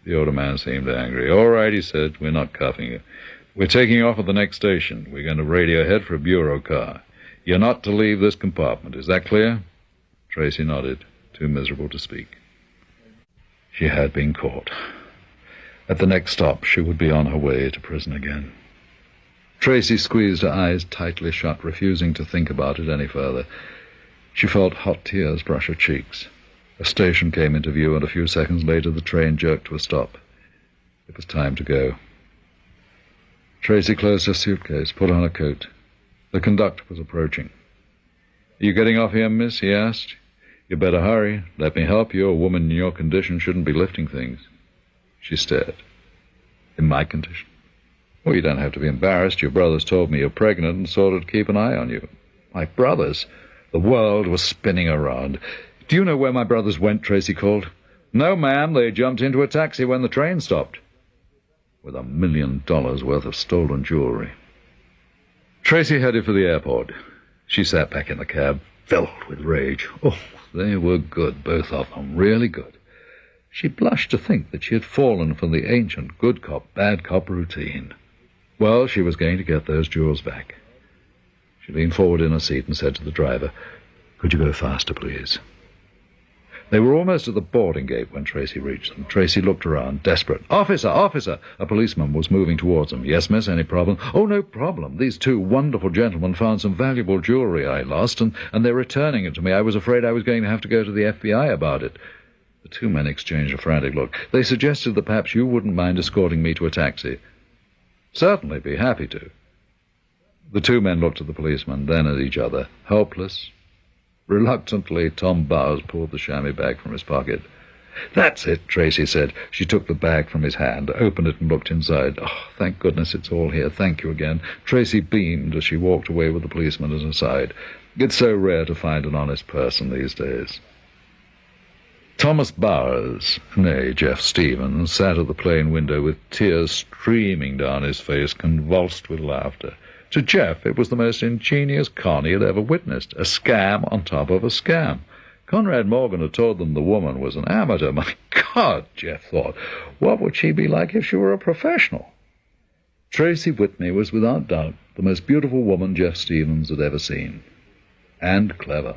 the older man seemed angry. "All right," he said, "we're not cuffing you. We're taking you off at the next station. We're going to radio ahead for a Bureau car. You're not to leave this compartment. Is that clear?" Tracy nodded, too miserable to speak. She had been caught. At the next stop, she would be on her way to prison again. Tracy squeezed her eyes tightly shut, refusing to think about it any further. She felt hot tears brush her cheeks. A station came into view, and a few seconds later the train jerked to a stop. It was time to go. Tracy closed her suitcase, put on her coat. The conductor was approaching. "Are you getting off here, miss?" he asked. "You better hurry. Let me help you. A woman in your condition shouldn't be lifting things." She stared. "In my condition? Well, you don't have to be embarrassed. Your brothers told me you're pregnant and sort of keep an eye on you. My brothers? The world was spinning around. Do you know where my brothers went, Tracy called. No, ma'am, they jumped into a taxi when the train stopped. With $1 million worth of stolen jewelry. Tracy headed for the airport. She sat back in the cab, filled with rage. Oh, they were good, both of them, really good. She blushed to think that she had fallen from the ancient good cop, bad cop routine. Well, she was going to get those jewels back. She leaned forward in her seat and said to the driver, "Could you go faster, please?" They were almost at the boarding gate when Tracy reached them. Tracy looked around, desperate. "Officer, officer!" A policeman was moving towards them. "Yes, miss, any problem?" "Oh, no problem. These two wonderful gentlemen found some valuable jewelry I lost, and they're returning it to me. I was afraid I was going to have to go to the FBI about it." The two men exchanged a frantic look. "They suggested that perhaps you wouldn't mind escorting me to a taxi." "Certainly, be happy to." The two men looked at the policeman, then at each other, helpless. Reluctantly, Tom Bowers pulled the chamois bag from his pocket. "That's it," Tracy said. She took the bag from his hand, opened it and looked inside. "Oh, thank goodness it's all here. Thank you again." Tracy beamed as she walked away with the policeman at her side. It's so rare to find an honest person these days. Thomas Bowers, nay, Jeff Stevens, sat at the plane window with tears streaming down his face, convulsed with laughter. To Jeff, it was the most ingenious con he had ever witnessed, a scam on top of a scam. Conrad Morgan had told them the woman was an amateur. My God, Jeff thought, what would she be like if she were a professional? Tracy Whitney was without doubt the most beautiful woman Jeff Stevens had ever seen. And clever.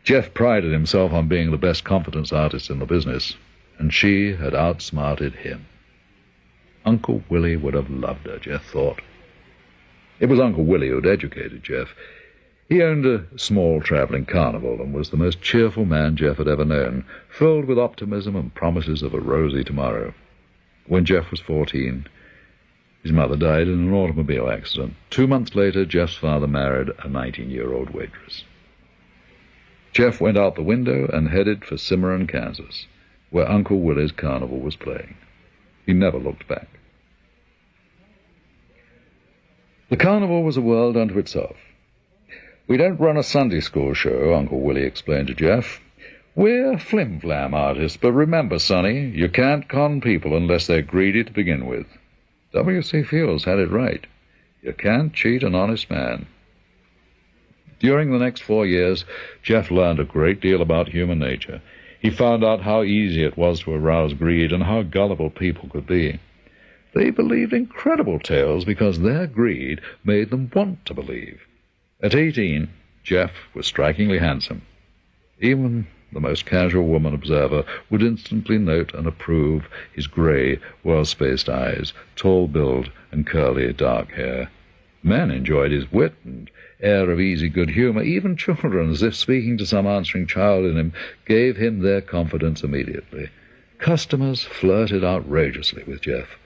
Jeff prided himself on being the best confidence artist in the business, and she had outsmarted him. Uncle Willie would have loved her, Jeff thought. It was Uncle Willie who'd educated Jeff. He owned a small traveling carnival and was the most cheerful man Jeff had ever known, filled with optimism and promises of a rosy tomorrow. When Jeff was 14, his mother died in an automobile accident. 2 months later, Jeff's father married a 19-year-old waitress. Jeff went out the window and headed for Cimarron, Kansas, where Uncle Willie's carnival was playing. He never looked back. The carnival was a world unto itself. "We don't run a Sunday school show," Uncle Willie explained to Jeff. "We're flim-flam artists, but remember, Sonny, you can't con people unless they're greedy to begin with. W.C. Fields had it right. You can't cheat an honest man." During the next 4 years, Jeff learned a great deal about human nature. He found out how easy it was to arouse greed and how gullible people could be. They believed incredible tales because their greed made them want to believe. At 18, Jeff was strikingly handsome. Even the most casual woman observer would instantly note and approve his gray, well-spaced eyes, tall build, and curly dark hair. Men enjoyed his wit and air of easy good humor. Even children, as if speaking to some answering child in him, gave him their confidence immediately. Customers flirted outrageously with Jeff.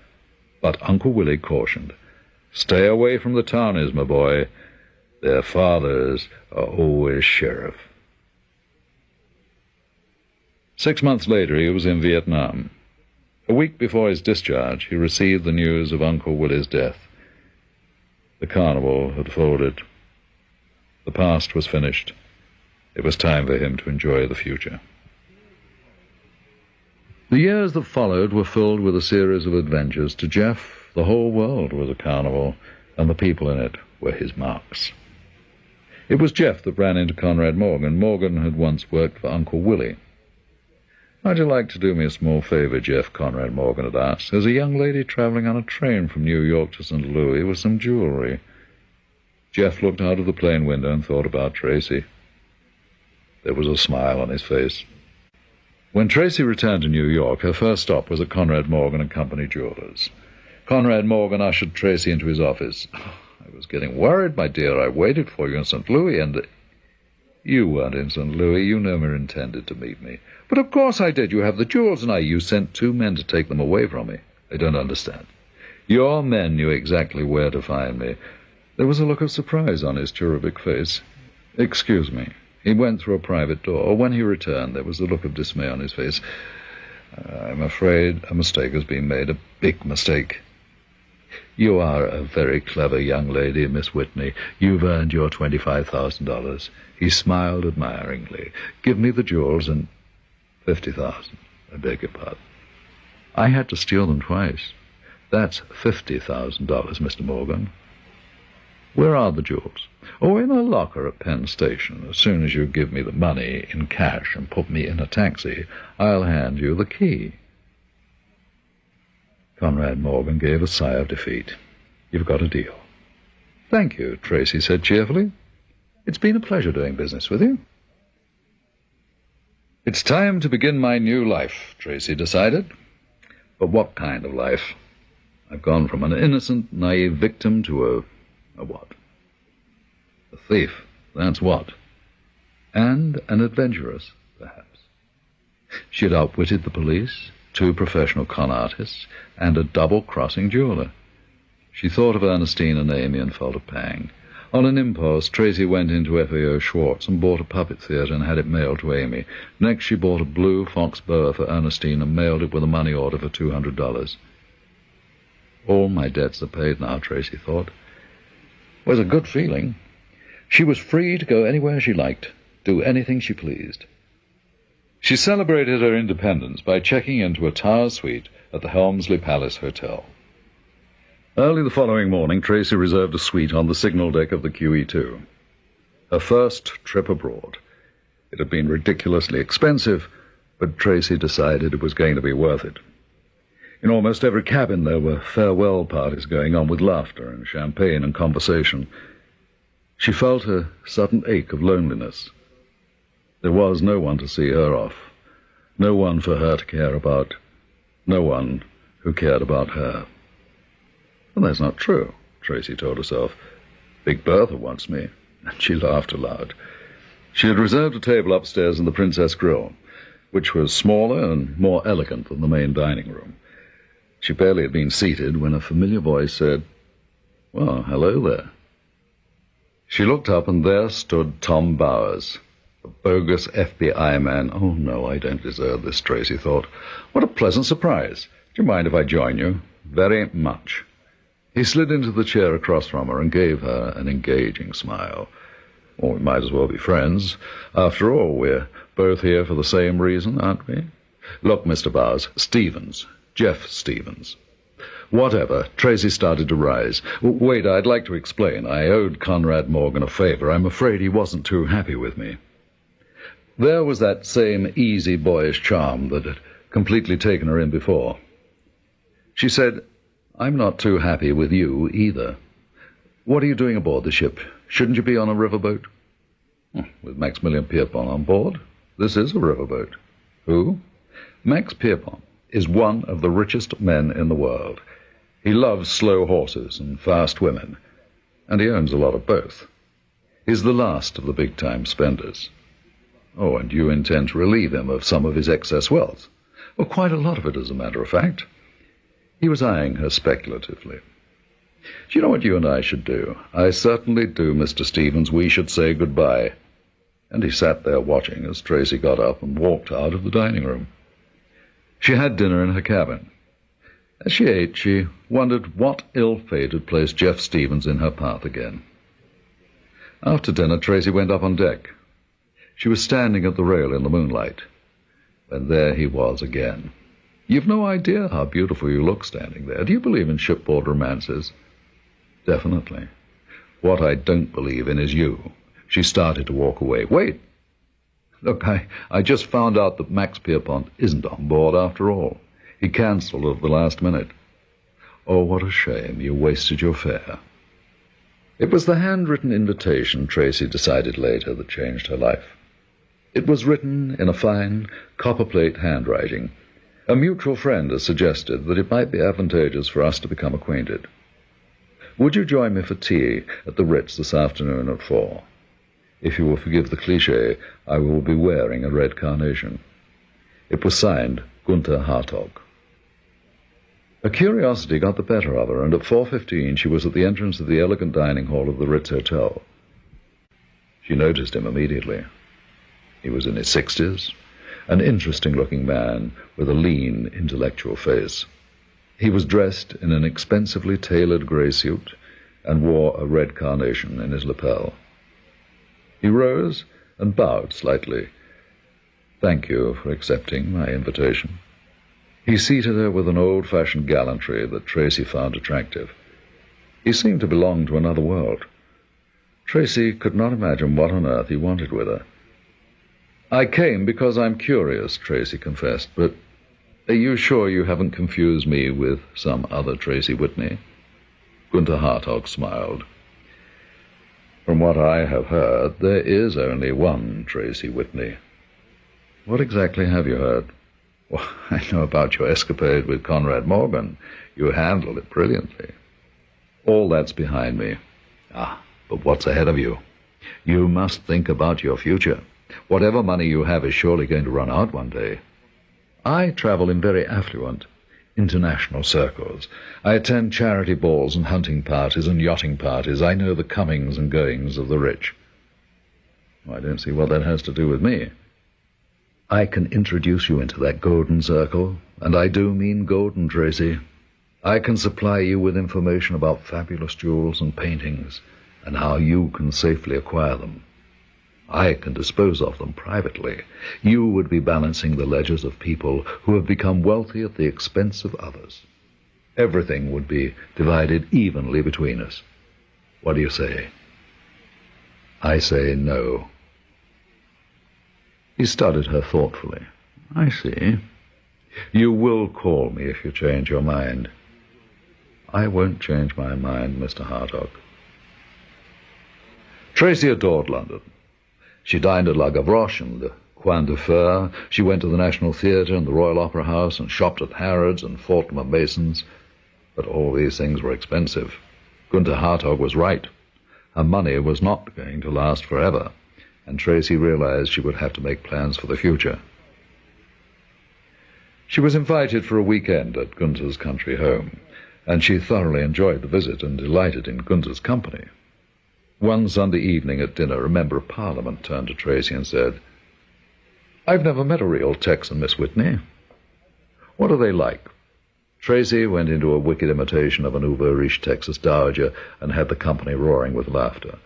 But Uncle Willie cautioned, "Stay away from the townies, my boy. Their fathers are always sheriff." 6 months later, he was in Vietnam. A week before his discharge, he received the news of Uncle Willie's death. The carnival had folded. The past was finished. It was time for him to enjoy the future. The years that followed were filled with a series of adventures. To Jeff, the whole world was a carnival, and the people in it were his marks. It was Jeff that ran into Conrad Morgan. Morgan had once worked for Uncle Willie. "How'd you like to do me a small favor, Jeff?" Conrad Morgan had asked. "There's a young lady traveling on a train from New York to St. Louis with some jewelry." Jeff looked out of the plane window and thought about Tracy. There was a smile on his face. When Tracy returned to New York, her first stop was at Conrad Morgan and Company Jewelers. Conrad Morgan ushered Tracy into his office. "I was getting worried, my dear. I waited for you in St. Louis, and—" "You weren't in St. Louis. You never intended to meet me." "But of course I did. You have the jewels, and you sent 2 men to take them away from me." "I don't understand." "Your men knew exactly where to find me." There was a look of surprise on his cherubic face. "Excuse me." He went through a private door. When he returned, there was a look of dismay on his face. "I'm afraid a mistake has been made, a big mistake." You are a very clever young lady, Miss Whitney. You've earned your $25,000. He smiled admiringly. Give me the jewels and... 50,000. I beg your pardon. I had to steal them twice. That's $50,000, Mr. Morgan. Where are the jewels? Oh, in a locker at Penn Station. As soon as you give me the money in cash and put me in a taxi, I'll hand you the key. Conrad Morgan gave a sigh of defeat. You've got a deal. Thank you, Tracy said cheerfully. It's been a pleasure doing business with you. It's time to begin my new life, Tracy decided. But what kind of life? I've gone from an innocent, naive victim to a what? A thief, that's what. And an adventuress, perhaps. She had outwitted the police, 2 professional con artists, and a double-crossing jeweler. She thought of Ernestine and Amy and felt a pang. On an impulse, Tracy went into FAO Schwartz and bought a puppet theatre and had it mailed to Amy. Next, she bought a blue fox boa for Ernestine and mailed it with a money order for $200. All my debts are paid now, Tracy thought. It was a good feeling. She was free to go anywhere she liked, do anything she pleased. She celebrated her independence by checking into a tower suite at the Helmsley Palace Hotel. Early the following morning, Tracy reserved a suite on the signal deck of the QE2. Her first trip abroad. It had been ridiculously expensive, but Tracy decided it was going to be worth it. In almost every cabin there were farewell parties going on with laughter and champagne and conversation. She felt a sudden ache of loneliness. There was no one to see her off, no one for her to care about, no one who cared about her. Well, that's not true, Tracy told herself. Big Bertha wants me, and she laughed aloud. She had reserved a table upstairs in the Princess Grill, which was smaller and more elegant than the main dining room. She barely had been seated when a familiar voice said, "Well, hello there." She looked up, and there stood Tom Bowers, a bogus FBI man. Oh, no, I don't deserve this, Tracy thought. What a pleasant surprise. Do you mind if I join you? Very much. He slid into the chair across from her and gave her an engaging smile. Well, we might as well be friends. After all, we're both here for the same reason, aren't we? Look, Mr. Bowers, Stevens, Jeff Stevens. Whatever. Tracy started to rise. Wait, I'd like to explain. I owed Conrad Morgan a favor. I'm afraid he wasn't too happy with me. There was that same easy, boyish charm that had completely taken her in before. She said, "I'm not too happy with you, either. What are you doing aboard the ship? Shouldn't you be on a riverboat?" "With Maximilian Pierpont on board. This is a riverboat." "Who?" "Max Pierpont is one of the richest men in the world. He loves slow horses and fast women, and he owns a lot of both. He's the last of the big-time spenders." "Oh, and you intend to relieve him of some of his excess wealth?" "Oh, quite a lot of it, as a matter of fact." He was eyeing her speculatively. "Do you know what you and I should do?" "I certainly do, Mr. Stevens. We should say goodbye." And he sat there watching as Tracy got up and walked out of the dining room. She had dinner in her cabin. As she ate, she wondered what ill fate had placed Jeff Stevens in her path again. After dinner, Tracy went up on deck. She was standing at the rail in the moonlight, and there he was again. "You've no idea how beautiful you look standing there. Do you believe in shipboard romances?" "Definitely. What I don't believe in is you." She started to walk away. "Wait! Look, I just found out that Max Pierpont isn't on board after all. He cancelled at the last minute." "Oh, what a shame. You wasted your fare." It was the handwritten invitation, Tracy decided later, that changed her life. It was written in a fine, copperplate handwriting. A mutual friend has suggested that it might be advantageous for us to become acquainted. "Would you join me for tea at the Ritz this afternoon at 4? If you will forgive the cliché, I will be wearing a red carnation." It was signed Gunther Hartog. A curiosity got the better of her, and at 4:15 she was at the entrance of the elegant dining hall of the Ritz Hotel. She noticed him immediately. He was in his 60s, an interesting-looking man with a lean, intellectual face. He was dressed in an expensively tailored grey suit and wore a red carnation in his lapel. He rose and bowed slightly. "Thank you for accepting my invitation." He seated her with an old-fashioned gallantry that Tracy found attractive. He seemed to belong to another world. Tracy could not imagine what on earth he wanted with her. "I came because I'm curious," Tracy confessed, "but are you sure you haven't confused me with some other Tracy Whitney?" Gunther Hartog smiled. "From what I have heard, there is only one Tracy Whitney." "What exactly have you heard?" "Well, I know about your escapade with Conrad Morgan. You handled it brilliantly." "All that's behind me." But what's ahead of you? You must think about your future. Whatever money you have is surely going to run out one day." "I travel in very affluent, international circles. I attend charity balls and hunting parties and yachting parties. I know the comings and goings of the rich." "I don't see what that has to do with me." "I can introduce you into that golden circle, and I do mean golden, Tracy. I can supply you with information about fabulous jewels and paintings, and how you can safely acquire them. I can dispose of them privately. You would be balancing the ledgers of people who have become wealthy at the expense of others. Everything would be divided evenly between us. What do you say?" "I say no." He studied her thoughtfully. "I see. You will call me if you change your mind." "I won't change my mind, Mr. Hartog." Tracy adored London. She dined at La Gavroche and the Coin de Fer. She went to the National Theatre and the Royal Opera House and shopped at Harrods and Fortnum and Mason's. But all these things were expensive. Gunther Hartog was right. Her money was not going to last forever, and Tracy realized she would have to make plans for the future. She was invited for a weekend at Gunther's country home, and she thoroughly enjoyed the visit and delighted in Gunther's company. One Sunday evening at dinner, a member of Parliament turned to Tracy and said, "I've never met a real Texan, Miss Whitney. What are they like?" Tracy went into a wicked imitation of an uber-riche Texas dowager and had the company roaring with laughter.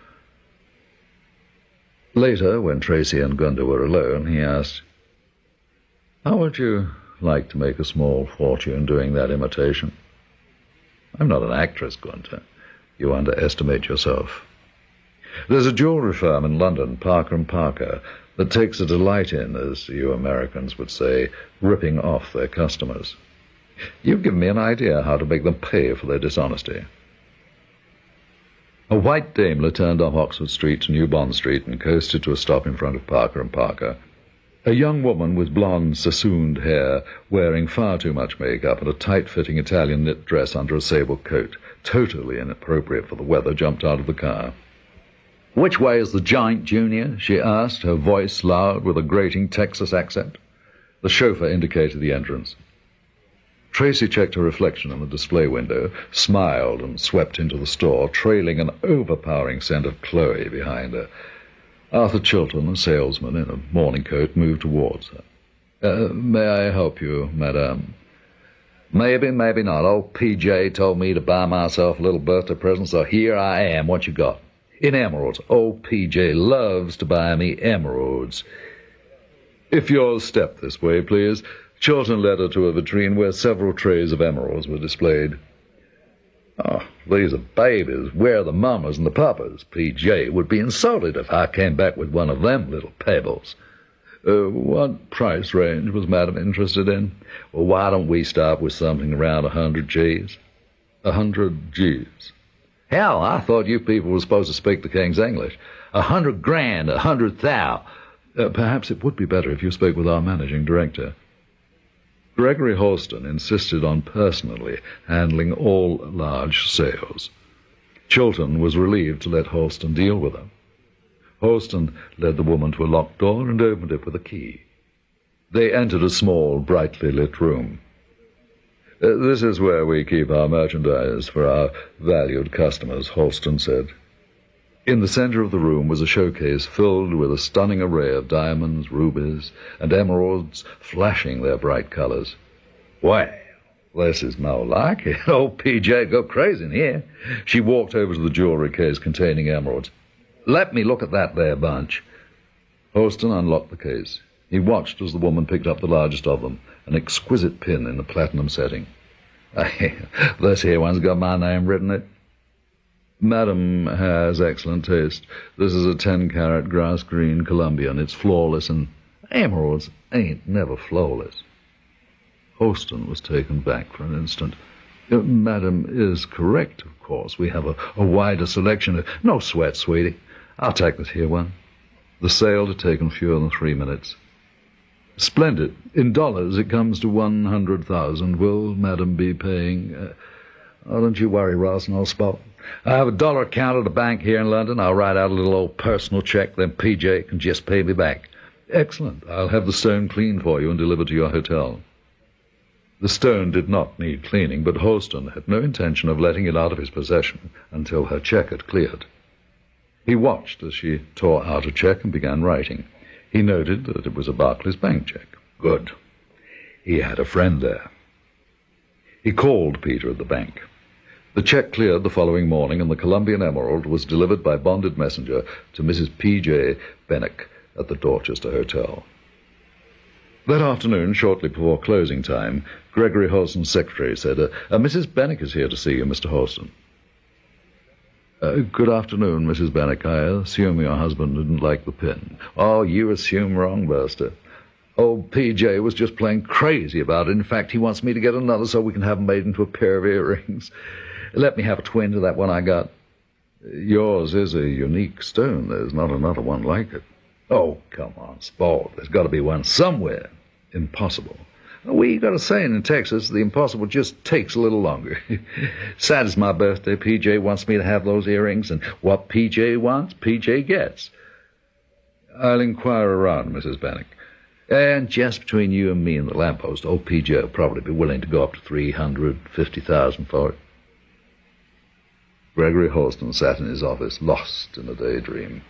Later, when Tracy and Gunther were alone, he asked, "How would you like to make a small fortune doing that imitation?" "I'm not an actress, Gunther. You underestimate yourself. There's a jewelry firm in London, Parker & Parker, that takes a delight in, as you Americans would say, ripping off their customers. You've given me an idea how to make them pay for their dishonesty." A white Daimler turned off Oxford Street to New Bond Street and coasted to a stop in front of Parker & Parker. A young woman with blonde, sassooned hair, wearing far too much makeup and a tight-fitting Italian knit dress under a sable coat, totally inappropriate for the weather, jumped out of the car. "Which way is the joint, Junior?" she asked, her voice loud with a grating Texas accent. The chauffeur indicated the entrance. Tracy checked her reflection in the display window, smiled, and swept into the store, trailing an overpowering scent of Chloe behind her. Arthur Chilton, a salesman in a morning coat, moved towards her. "May I help you, madame?" "Maybe, maybe not. Old P.J. told me to buy myself a little birthday present, so here I am. What you got?" "In emeralds. Old P.J. loves to buy me emeralds." "If you'll step this way, please." Chilton led her to a vitrine where several trays of emeralds were displayed. "Oh, these are babies. Where are the mamas and the papas? P.J. would be insulted if I came back with one of them little pebbles." What price range was Madam interested in?" "Well, why don't we start with something around 100 G's? 100 G's. Hell, I thought you people were supposed to speak the King's English. 100 grand, 100 thou. Perhaps it would be better if you spoke with our managing director." Gregory Holston insisted on personally handling all large sales. Chilton was relieved to let Holston deal with her. Holston led the woman to a locked door and opened it with a key. They entered a small, brightly lit room. "This is where we keep our merchandise for our valued customers," Holston said. In the center of the room was a showcase filled with a stunning array of diamonds, rubies, and emeralds flashing their bright colors. "Well, This is no like it. Old PJ'd go crazy in here. She walked over to the jewellery case containing emeralds. Let me look at that there bunch. Holston unlocked the case. He watched as the woman picked up the largest of them, an exquisite pin in the platinum setting. This here one's got my name written in it. Madam has excellent taste. This is a 10-carat grass green Colombian. It's flawless, and emeralds ain't never flawless. Holston was taken back for an instant. Madam is correct, of course. We have a wider selection. No sweat, sweetie. I'll take this here one. The sale had taken fewer than 3 minutes. Splendid. In dollars, it comes to 100,000. Will Madam be paying? Don't you worry, Ross, no spot. I have a dollar account at a bank here in London. I'll write out a little old personal check, then PJ can just pay me back. Excellent. I'll have the stone cleaned for you and delivered to your hotel. The stone did not need cleaning, but Holston had no intention of letting it out of his possession until her check had cleared. He watched as she tore out a check and began writing. He noted that it was a Barclays bank check. Good. He had a friend there. He called Peter at the bank. The check cleared the following morning, and the Colombian emerald was delivered by bonded messenger to Mrs. P.J. Bennick at the Dorchester Hotel. That afternoon, shortly before closing time, Gregory Holston's secretary said, Mrs. Bennick is here to see you, Mr. Holston. Good afternoon, Mrs. Bennick. I assume your husband didn't like the pin. Oh, you assume wrong, Buster. Old P.J. was just plain crazy about it. In fact, he wants me to get another so we can have them made into a pair of earrings. Let me have a twin to that one I got. Yours is a unique stone. There's not another one like it. Oh, come on, Spaulding. There's got to be one somewhere. Impossible. We got a saying in Texas, the impossible just takes a little longer. Sad as my birthday, P.J. wants me to have those earrings, and what P.J. wants, P.J. gets. I'll inquire around, Mrs. Bennick. And just between you and me and the lamppost, old P.J. will probably be willing to go up to $350,000 for it. Gregory Holston sat in his office, lost in a daydream.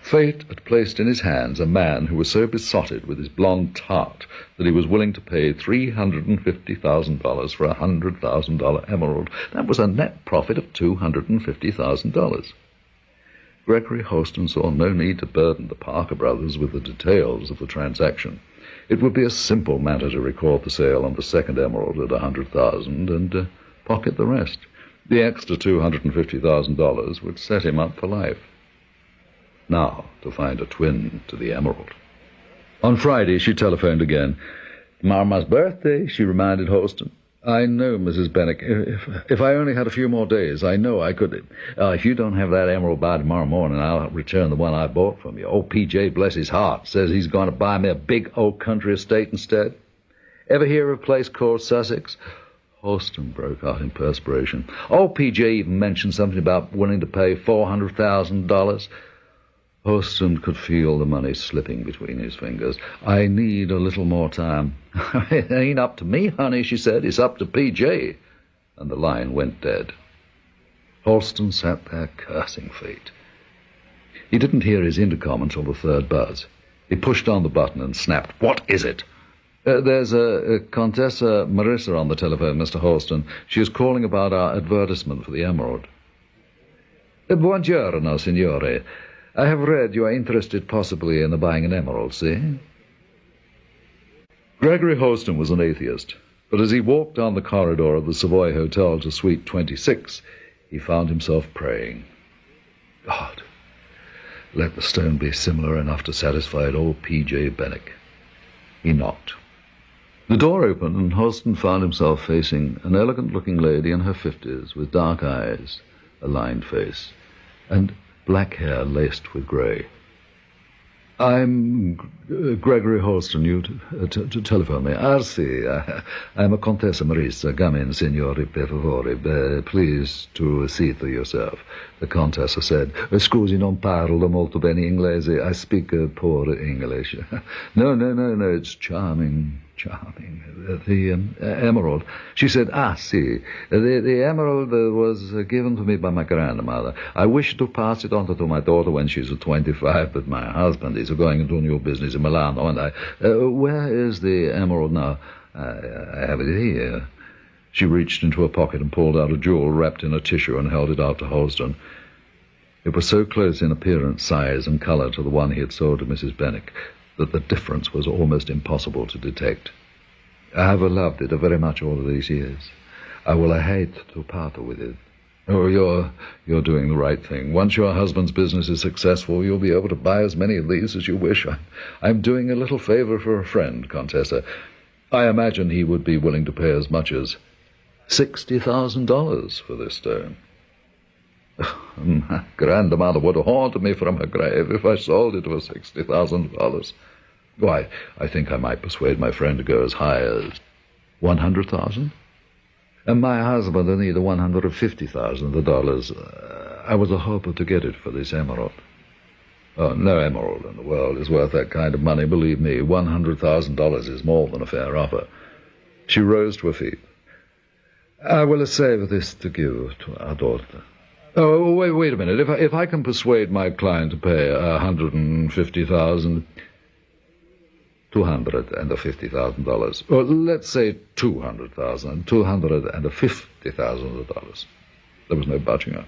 Fate had placed in his hands a man who was so besotted with his blonde tart that he was willing to pay $350,000 for a $100,000 emerald. That was a net profit of $250,000. Gregory Holston saw no need to burden the Parker brothers with the details of the transaction. It would be a simple matter to record the sale on the second emerald at $100,000 and pocket the rest. The extra $250,000 would set him up for life. Now, to find a twin to the emerald. On Friday, she telephoned again. Mama's birthday, she reminded Holston. I know, Mrs. Bennick. If I only had a few more days, I know I could. If you don't have that emerald by tomorrow morning, I'll return the one I bought from you. Old P.J., bless his heart, says he's going to buy me a big old country estate instead. Ever hear of a place called Sussex? Holston broke out in perspiration. Old P.J. even mentioned something about willing to pay $400,000. Holston could feel the money slipping between his fingers. I need a little more time. It ain't up to me, honey, she said. It's up to P.J. And the line went dead. Holston sat there cursing fate. He didn't hear his intercom until the third buzz. He pushed on the button and snapped, What is it? There's a Contessa Marissa on the telephone, Mr. Holston. She is calling about our advertisement for the emerald. Buongiorno, signore. I have read you are interested possibly in buying an emerald, see? Gregory Holston was an atheist, but as he walked down the corridor of the Savoy Hotel to Suite 26, he found himself praying. God, let the stone be similar enough to satisfy old P.J. Bennick. He knocked. The door opened, and Holston found himself facing an elegant-looking lady in her 50s, with dark eyes, a lined face, and black hair laced with grey. I'm Gregory Holston. You to telephone me. Sì, I'm a Contessa Marissa. Come in, signori, per favore. Please to see for yourself, the Contessa said. Scusi, non parlo molto bene inglese. I speak poor English. No, it's charming. The emerald. She said, sì, the emerald was given to me by my grandmother. I wish to pass it on to my daughter when she's 25, but my husband is going into a new business in Milano, and where is the emerald now? I have it here. She reached into her pocket and pulled out a jewel wrapped in a tissue and held it out to Holston. It was so close in appearance, size, and colour to the one he had sold to Mrs. Bennick that the difference was almost impossible to detect. "I have loved it very much all these years. I will hate to part with it." "Oh, you're doing the right thing. Once your husband's business is successful, you'll be able to buy as many of these as you wish. I'm doing a little favor for a friend, Contessa. I imagine he would be willing to pay as much as $60,000 for this stone." "My grandmother would haunt me from her grave if I sold it for $60,000. Why, I think I might persuade my friend to go as high as 100,000. And my husband will need $150,000. I was a hoping to get it for this emerald." "Oh, no emerald in the world is worth that kind of money, believe me. $100,000 is more than a fair offer." She rose to her feet. "I will save this to give to our daughter." "Oh, wait a minute. If I can persuade my client to pay $150,000... $250,000. Or let's say $250,000. There was no budging her.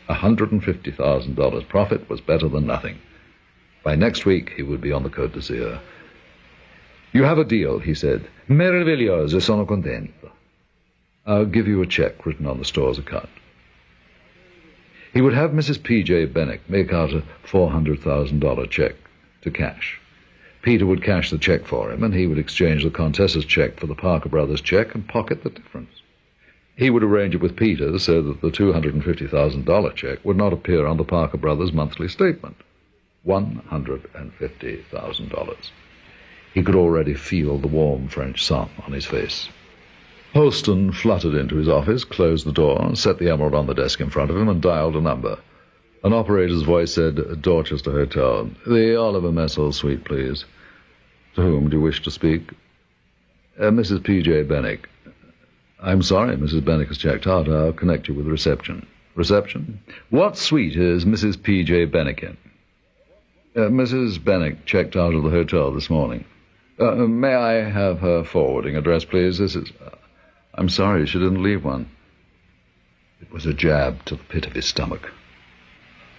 $150,000 profit was better than nothing. By next week, he would be on the Côte d'Azur. "You have a deal," he said. "Meraviglioso, sono contento. I'll give you a check written on the store's account." He would have Mrs. P.J. Bennick make out a $400,000 check to cash. Peter would cash the check for him, and he would exchange the Contessa's check for the Parker Brothers' check and pocket the difference. He would arrange it with Peter so that the $250,000 check would not appear on the Parker Brothers' monthly statement. $150,000. He could already feel the warm French sun on his face. Holston fluttered into his office, closed the door, set the emerald on the desk in front of him, and dialed a number. An operator's voice said, "Dorchester Hotel. The Oliver Messel suite, please." "To whom do you wish to speak?" "Mrs. P.J. Bennick." "I'm sorry, Mrs. Bennick has checked out. I'll connect you with reception." "Reception? What suite is Mrs. P.J. Bennick in?" "Mrs. Bennick checked out of the hotel this morning." "May I have her forwarding address, please? This is... I'm sorry, she didn't leave one." It was a jab to the pit of his stomach.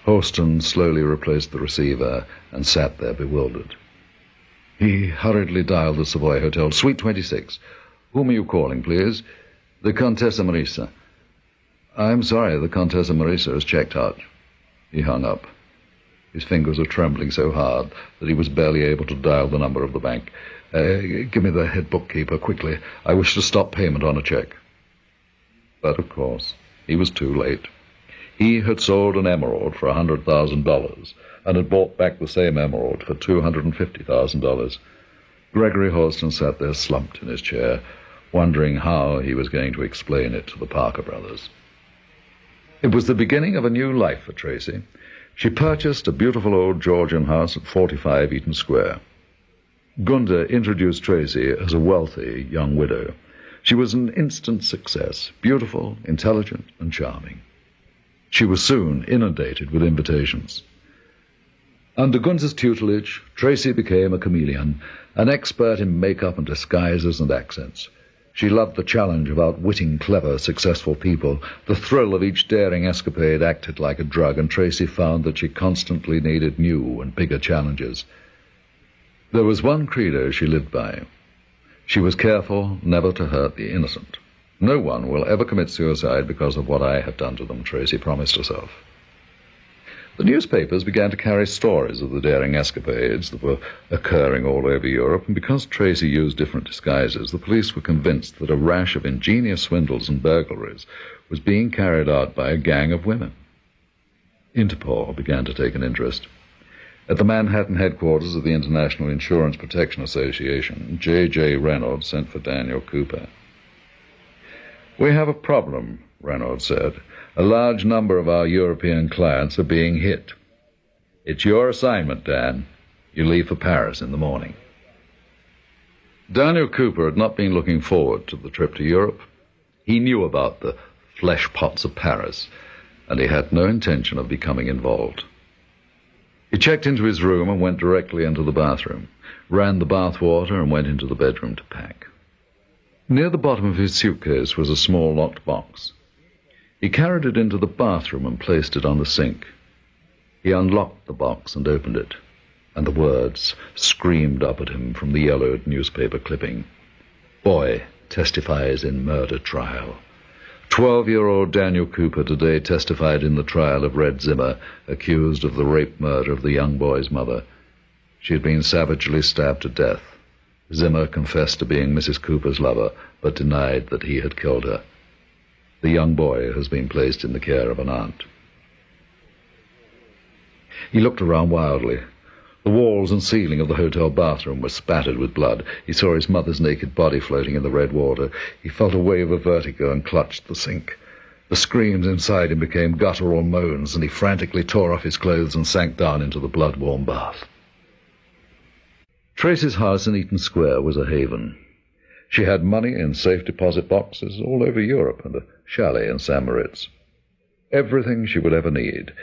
Holston slowly replaced the receiver and sat there bewildered. He hurriedly dialed the Savoy Hotel. "Suite 26. Whom are you calling, please?" "The Contessa Marisa." "I'm sorry, the Contessa Marisa has checked out." He hung up. His fingers were trembling so hard that he was barely able to dial the number of the bank. "Give me the head bookkeeper, quickly. I wish to stop payment on a check." But, of course, he was too late. He had sold an emerald for $100,000 and had bought back the same emerald for $250,000. Gregory Holston sat there slumped in his chair, wondering how he was going to explain it to the Parker brothers. It was the beginning of a new life for Tracy. She purchased a beautiful old Georgian house at 45 Eaton Square. Gunda introduced Tracy as a wealthy young widow. She was an instant success, beautiful, intelligent, and charming. She was soon inundated with invitations. Under Gunda's tutelage, Tracy became a chameleon, an expert in makeup and disguises and accents. She loved the challenge of outwitting clever, successful people. The thrill of each daring escapade acted like a drug, and Tracy found that she constantly needed new and bigger challenges. There was one credo she lived by. She was careful never to hurt the innocent. "No one will ever commit suicide because of what I have done to them," Tracy promised herself. The newspapers began to carry stories of the daring escapades that were occurring all over Europe, and because Tracy used different disguises, the police were convinced that a rash of ingenious swindles and burglaries was being carried out by a gang of women. Interpol began to take an interest. At the Manhattan headquarters of the International Insurance Protection Association, J.J. Reynolds sent for Daniel Cooper. "We have a problem," Reynolds said. "A large number of our European clients are being hit. It's your assignment, Dan. You leave for Paris in the morning." Daniel Cooper had not been looking forward to the trip to Europe. He knew about the flesh pots of Paris, and he had no intention of becoming involved. He checked into his room and went directly into the bathroom, ran the bath water, and went into the bedroom to pack. Near the bottom of his suitcase was a small locked box. He carried it into the bathroom and placed it on the sink. He unlocked the box and opened it, and the words screamed up at him from the yellowed newspaper clipping. "Boy testifies in murder trial." 12-year-old Daniel Cooper today testified in the trial of Red Zimmer, accused of the rape murder of the young boy's mother. She had been savagely stabbed to death. Zimmer confessed to being Mrs. Cooper's lover, but denied that he had killed her. The young boy has been placed in the care of an aunt. He looked around wildly. The walls and ceiling of the hotel bathroom were spattered with blood. He saw his mother's naked body floating in the red water. He felt a wave of vertigo and clutched the sink. The screams inside him became guttural moans, and he frantically tore off his clothes and sank down into the blood-warm bath. Tracy's house in Eaton Square was a haven. She had money in safe deposit boxes all over Europe and a chalet in St. Moritz. Everything she would ever need,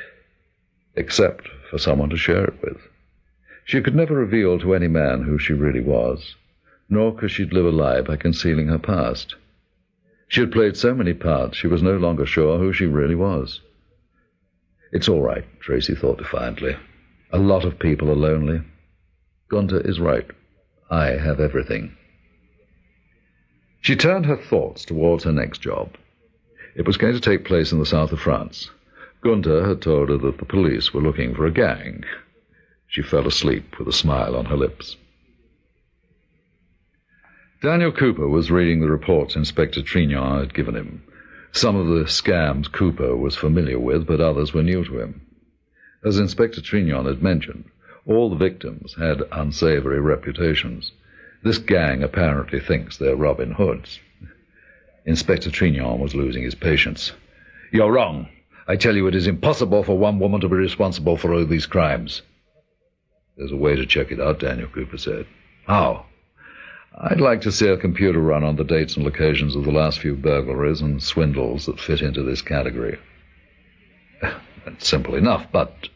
except for someone to share it with. She could never reveal to any man who she really was, nor could she live a lie by concealing her past. She had played so many parts she was no longer sure who she really was. It's all right, Tracy thought defiantly. A lot of people are lonely. Gunther is right. I have everything. She turned her thoughts towards her next job. It was going to take place in the south of France. Gunther had told her that the police were looking for a gang. She fell asleep with a smile on her lips. Daniel Cooper was reading the reports Inspector Trignon had given him. Some of the scams Cooper was familiar with, but others were new to him. As Inspector Trignon had mentioned, all the victims had unsavory reputations. This gang apparently thinks they're Robin Hoods. Inspector Trignon was losing his patience. "You're wrong. I tell you it is impossible for one woman to be responsible for all these crimes." "There's a way to check it out," Daniel Cooper said. "How?" "I'd like to see a computer run on the dates and locations of the last few burglaries and swindles that fit into this category." "That's simple enough, but..."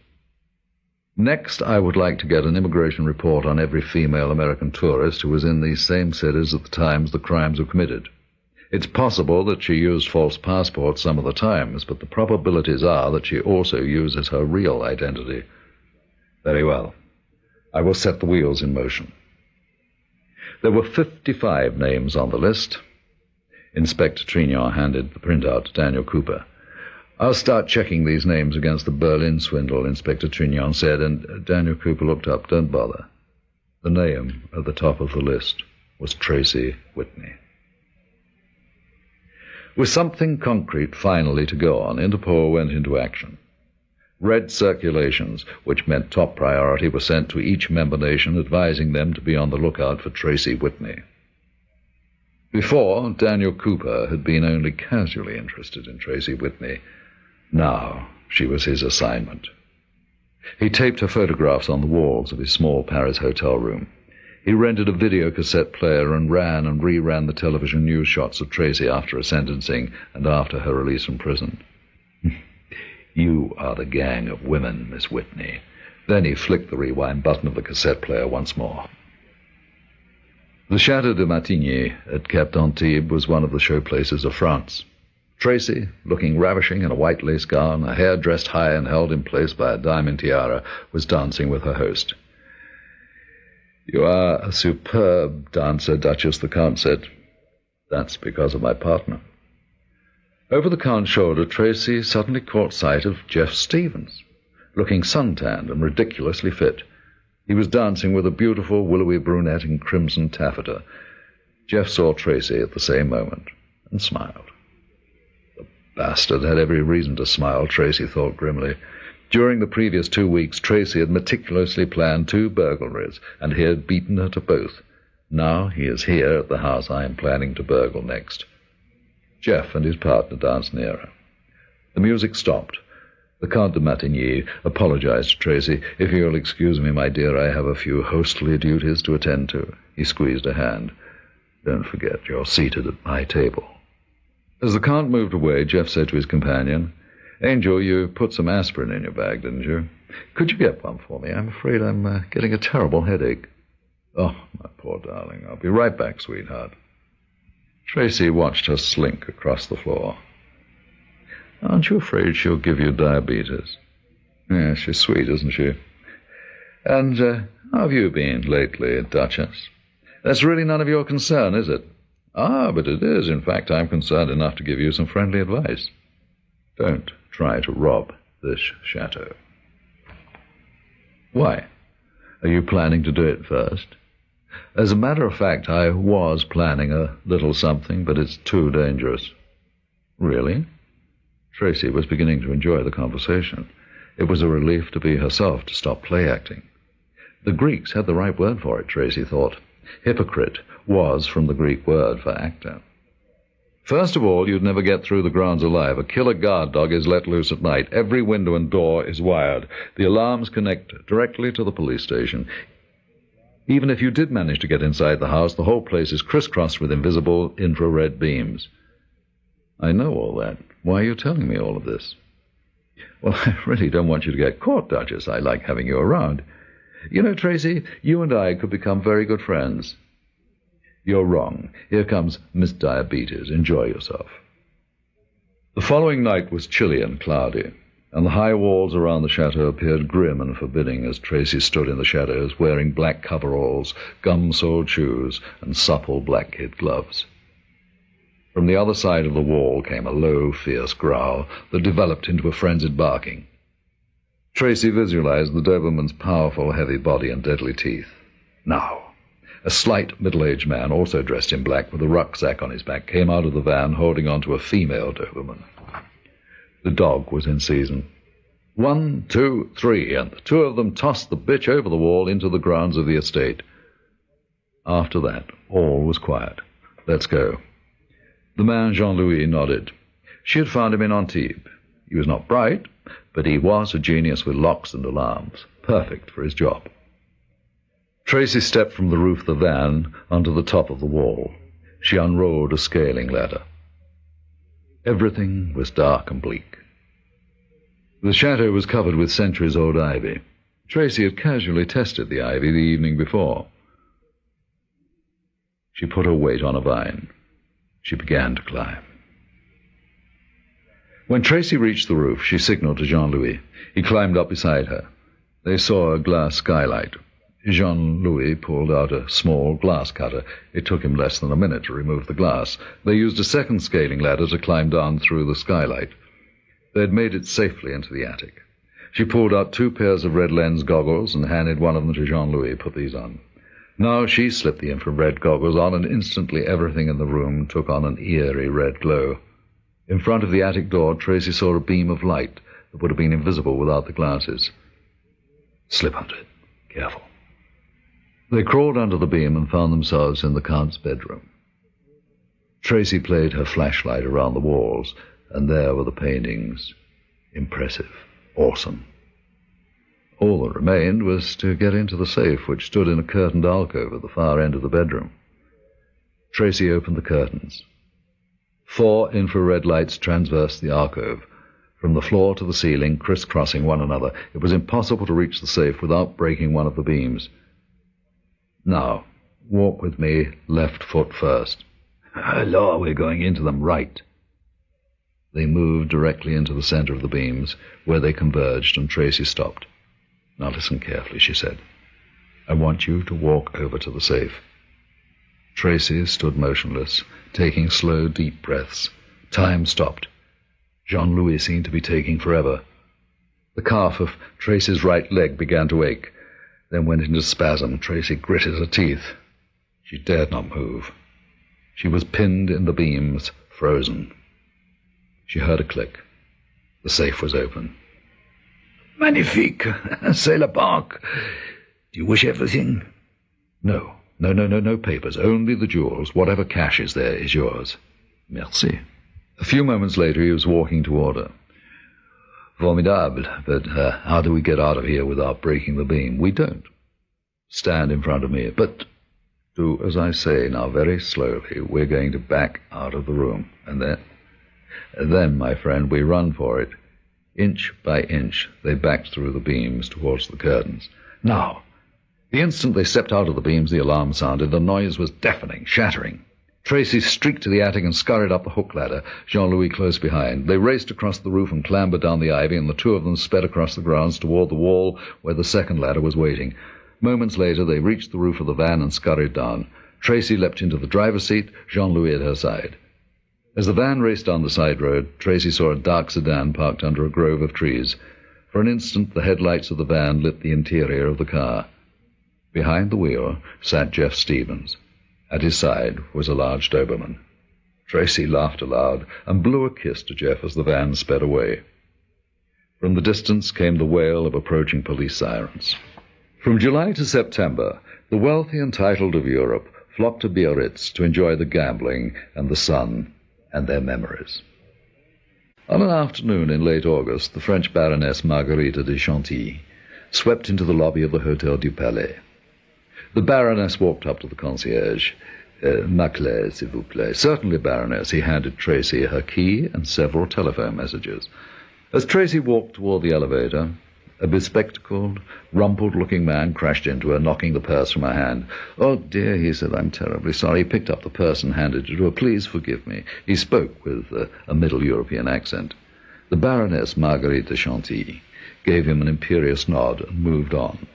"Next, I would like to get an immigration report on every female American tourist who was in these same cities at the times the crimes were committed. It's possible that she used false passports some of the times, but the probabilities are that she also uses her real identity." "Very well. I will set the wheels in motion." There were 55 names on the list. Inspector Trignon handed the printout to Daniel Cooper. "I'll start checking these names against the Berlin swindle," Inspector Trignon said, and Daniel Cooper looked up. "Don't bother." The name at the top of the list was Tracy Whitney. With something concrete finally to go on, Interpol went into action. Red circulations, which meant top priority, were sent to each member nation advising them to be on the lookout for Tracy Whitney. Before, Daniel Cooper had been only casually interested in Tracy Whitney. Now she was his assignment. He taped her photographs on the walls of his small Paris hotel room. He rented a videocassette player and ran and reran the television news shots of Tracy after her sentencing and after her release from prison. "You are the gang of women, Miss Whitney." Then he flicked the rewind button of the cassette player once more. The Château de Matigny at Cap d'Antibes was one of the showplaces of France. Tracy, looking ravishing in a white lace gown, her hair dressed high and held in place by a diamond tiara, was dancing with her host. "You are a superb dancer, Duchess," the Count said. "That's because of my partner." Over the Count's shoulder, Tracy suddenly caught sight of Jeff Stevens, looking suntanned and ridiculously fit. He was dancing with a beautiful, willowy brunette in crimson taffeta. Jeff saw Tracy at the same moment and smiled. The bastard had every reason to smile, Tracy thought grimly. During the previous 2 weeks, Tracy had meticulously planned 2 burglaries, and he had beaten her to both. Now he is here at the house I am planning to burgle next. Jeff and his partner danced nearer. The music stopped. The Count de Matigny apologized to Tracy. "If you'll excuse me, my dear, I have a few hostly duties to attend to." He squeezed her hand. "Don't forget, you're seated at my table." As the Count moved away, Jeff said to his companion, "Angel, you put some aspirin in your bag, didn't you? Could you get one for me? I'm afraid I'm getting a terrible headache." "Oh, my poor darling. I'll be right back, sweetheart." Tracy watched her slink across the floor. Aren't you afraid she'll give you diabetes? Yeah, she's sweet, isn't she? And how have you been lately, Duchess? That's really none of your concern, is it? Ah, but it is. In fact, I'm concerned enough to give you some friendly advice. Don't try to rob this chateau. Why? Are you planning to do it first? As a matter of fact, I was planning a little something, but it's too dangerous. Really? Tracy was beginning to enjoy the conversation. It was a relief to be herself, to stop play-acting. The Greeks had the right word for it, Tracy thought. Hypocrite was from the Greek word for actor. First of all, you'd never get through the grounds alive. A killer guard dog is let loose at night. Every window and door is wired. The alarms connect directly to the police station. Even if you did manage to get inside the house, the whole place is crisscrossed with invisible infrared beams. I know all that. Why are you telling me all of this? Well, I really don't want you to get caught, Duchess. I like having you around. You know, Tracy, you and I could become very good friends. You're wrong. Here comes Miss Diabetes. Enjoy yourself. The following night was chilly and cloudy, and the high walls around the chateau appeared grim and forbidding as Tracy stood in the shadows, wearing black coveralls, gum-soled shoes, and supple black kid gloves. From the other side of the wall came a low, fierce growl that developed into a frenzied barking. Tracy visualized the Doberman's powerful, heavy body and deadly teeth. Now, a slight, middle-aged man, also dressed in black with a rucksack on his back, came out of the van holding on to a female Doberman. The dog was in season. 1, 2, 3, and the two of them tossed the bitch over the wall into the grounds of the estate. After that, all was quiet. Let's go. The man Jean-Louis nodded. She had found him in Antibes. He was not bright, but he was a genius with locks and alarms, perfect for his job. Tracy stepped from the roof of the van onto the top of the wall. She unrolled a scaling ladder. Everything was dark and bleak. The chateau was covered with centuries-old ivy. Tracy had casually tested the ivy the evening before. She put her weight on a vine. She began to climb. When Tracy reached the roof, she signaled to Jean-Louis. He climbed up beside her. They saw a glass skylight. Jean-Louis pulled out a small glass cutter. It took him less than a minute to remove the glass. They used a second scaling ladder to climb down through the skylight. They had made it safely into the attic. She pulled out 2 pairs of red lens goggles and handed one of them to Jean-Louis. Put these on. Now she slipped the infrared goggles on, and instantly everything in the room took on an eerie red glow. In front of the attic door, Tracy saw a beam of light that would have been invisible without the glasses. Slip under it. Careful. They crawled under the beam and found themselves in the Count's bedroom. Tracy played her flashlight around the walls, and there were the paintings. Impressive. Awesome. All that remained was to get into the safe, which stood in a curtained alcove at the far end of the bedroom. Tracy opened the curtains. 4 infrared lights transversed the alcove, from the floor to the ceiling, crisscrossing one another. It was impossible to reach the safe without breaking one of the beams. Now, walk with me, left foot first. Hello, we're going into them right. They moved directly into the center of the beams, where they converged, and Tracy stopped. Now listen carefully, she said. I want you to walk over to the safe. Tracy stood motionless, taking slow, deep breaths. Time stopped. Jean-Louis seemed to be taking forever. The calf of Tracy's right leg began to ache, then went into spasm. Tracy gritted her teeth. She dared not move. She was pinned in the beams, frozen. She heard a click. The safe was open. Magnifique! C'est la banque! Do you wish everything? No. No papers. Only the jewels. Whatever cash is there is yours. Merci. A few moments later, he was walking toward her. Formidable, but how do we get out of here without breaking the beam? We don't. Stand in front of me, but do as I say. Now, very slowly, we're going to back out of the room. And then, my friend, we run for it. Inch by inch, they backed through the beams towards the curtains. Now, the instant they stepped out of the beams, the alarm sounded. The noise was deafening, shattering. Tracy streaked to the attic and scurried up the hook ladder, Jean-Louis close behind. They raced across the roof and clambered down the ivy, and the two of them sped across the grounds toward the wall where the second ladder was waiting. Moments later, they reached the roof of the van and scurried down. Tracy leapt into the driver's seat, Jean-Louis at her side. As the van raced down the side road, Tracy saw a dark sedan parked under a grove of trees. For an instant, the headlights of the van lit the interior of the car. Behind the wheel sat Jeff Stevens. At his side was a large Doberman. Tracy laughed aloud and blew a kiss to Jeff as the van sped away. From the distance came the wail of approaching police sirens. From July to September, the wealthy and titled of Europe flocked to Biarritz to enjoy the gambling and the sun and their memories. On an afternoon in late August, the French Baroness Marguerite de Chantilly swept into the lobby of the Hôtel du Palais. The Baroness walked up to the concierge. "Ma clé, s'il vous plaît." "Certainly, Baroness." He handed Tracy her key and several telephone messages. As Tracy walked toward the elevator, a bespectacled, rumpled-looking man crashed into her, knocking the purse from her hand. "Oh, dear," he said, "I'm terribly sorry." He picked up the purse and handed it to her. "Please forgive me." He spoke with a Middle European accent. The Baroness Marguerite de Chantilly gave him an imperious nod and moved on.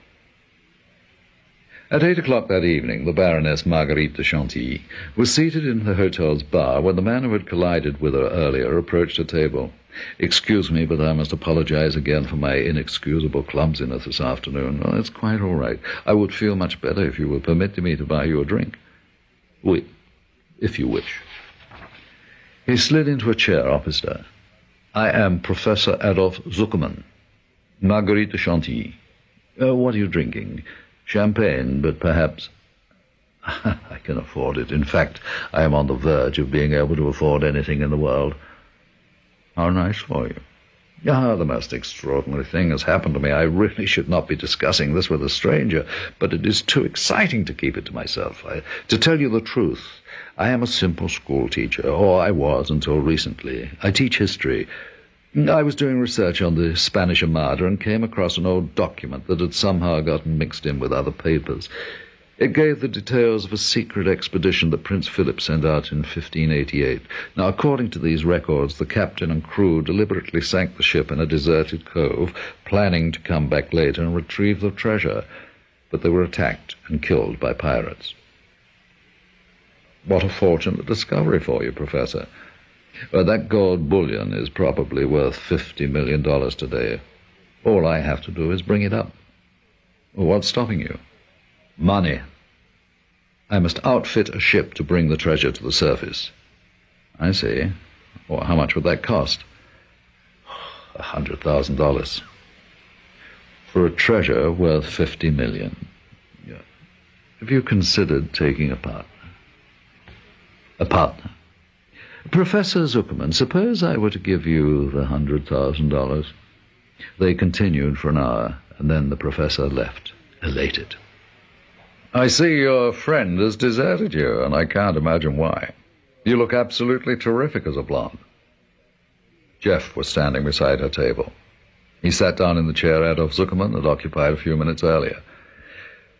At 8 o'clock that evening, the Baroness Marguerite de Chantilly was seated in the hotel's bar when the man who had collided with her earlier approached her table. "Excuse me, but I must apologize again for my inexcusable clumsiness this afternoon." "Oh, it's quite all right. I would feel much better if you would permit me to buy you a drink." "Oui, if you wish." He slid into a chair opposite her. "I am Professor Adolphe Zuckerman. Marguerite de Chantilly. What are you drinking? Champagne, but perhaps—" "I can afford it. In fact, I am on the verge of being able to afford anything in the world." "How nice for you." "The most extraordinary thing has happened to me. I really should not be discussing this with a stranger, but it is too exciting to keep it to myself. To tell you the truth, I am a simple school teacher, or I was until recently. I teach history. I was doing research on the Spanish Armada and came across an old document that had somehow gotten mixed in with other papers. It gave the details of a secret expedition that Prince Philip sent out in 1588. Now, according to these records, the captain and crew deliberately sank the ship in a deserted cove, planning to come back later and retrieve the treasure, but they were attacked and killed by pirates." "What a fortunate discovery for you, Professor." "That gold bullion is probably worth $50 million today. All I have to do is bring it up." "What's stopping you?" "Money. I must outfit a ship to bring the treasure to the surface." "I see. Well, how much would that cost?" $100,000. "For a treasure worth $50 million. Yeah. Have you considered taking a partner?" "A partner? Professor Zuckerman, suppose I were to give you the $100,000. They continued for an hour, and then the professor left, elated. "I see your friend has deserted you, and I can't imagine why. You look absolutely terrific as a blonde." Jeff was standing beside her table. He sat down in the chair Adolphe Zuckerman had occupied a few minutes earlier.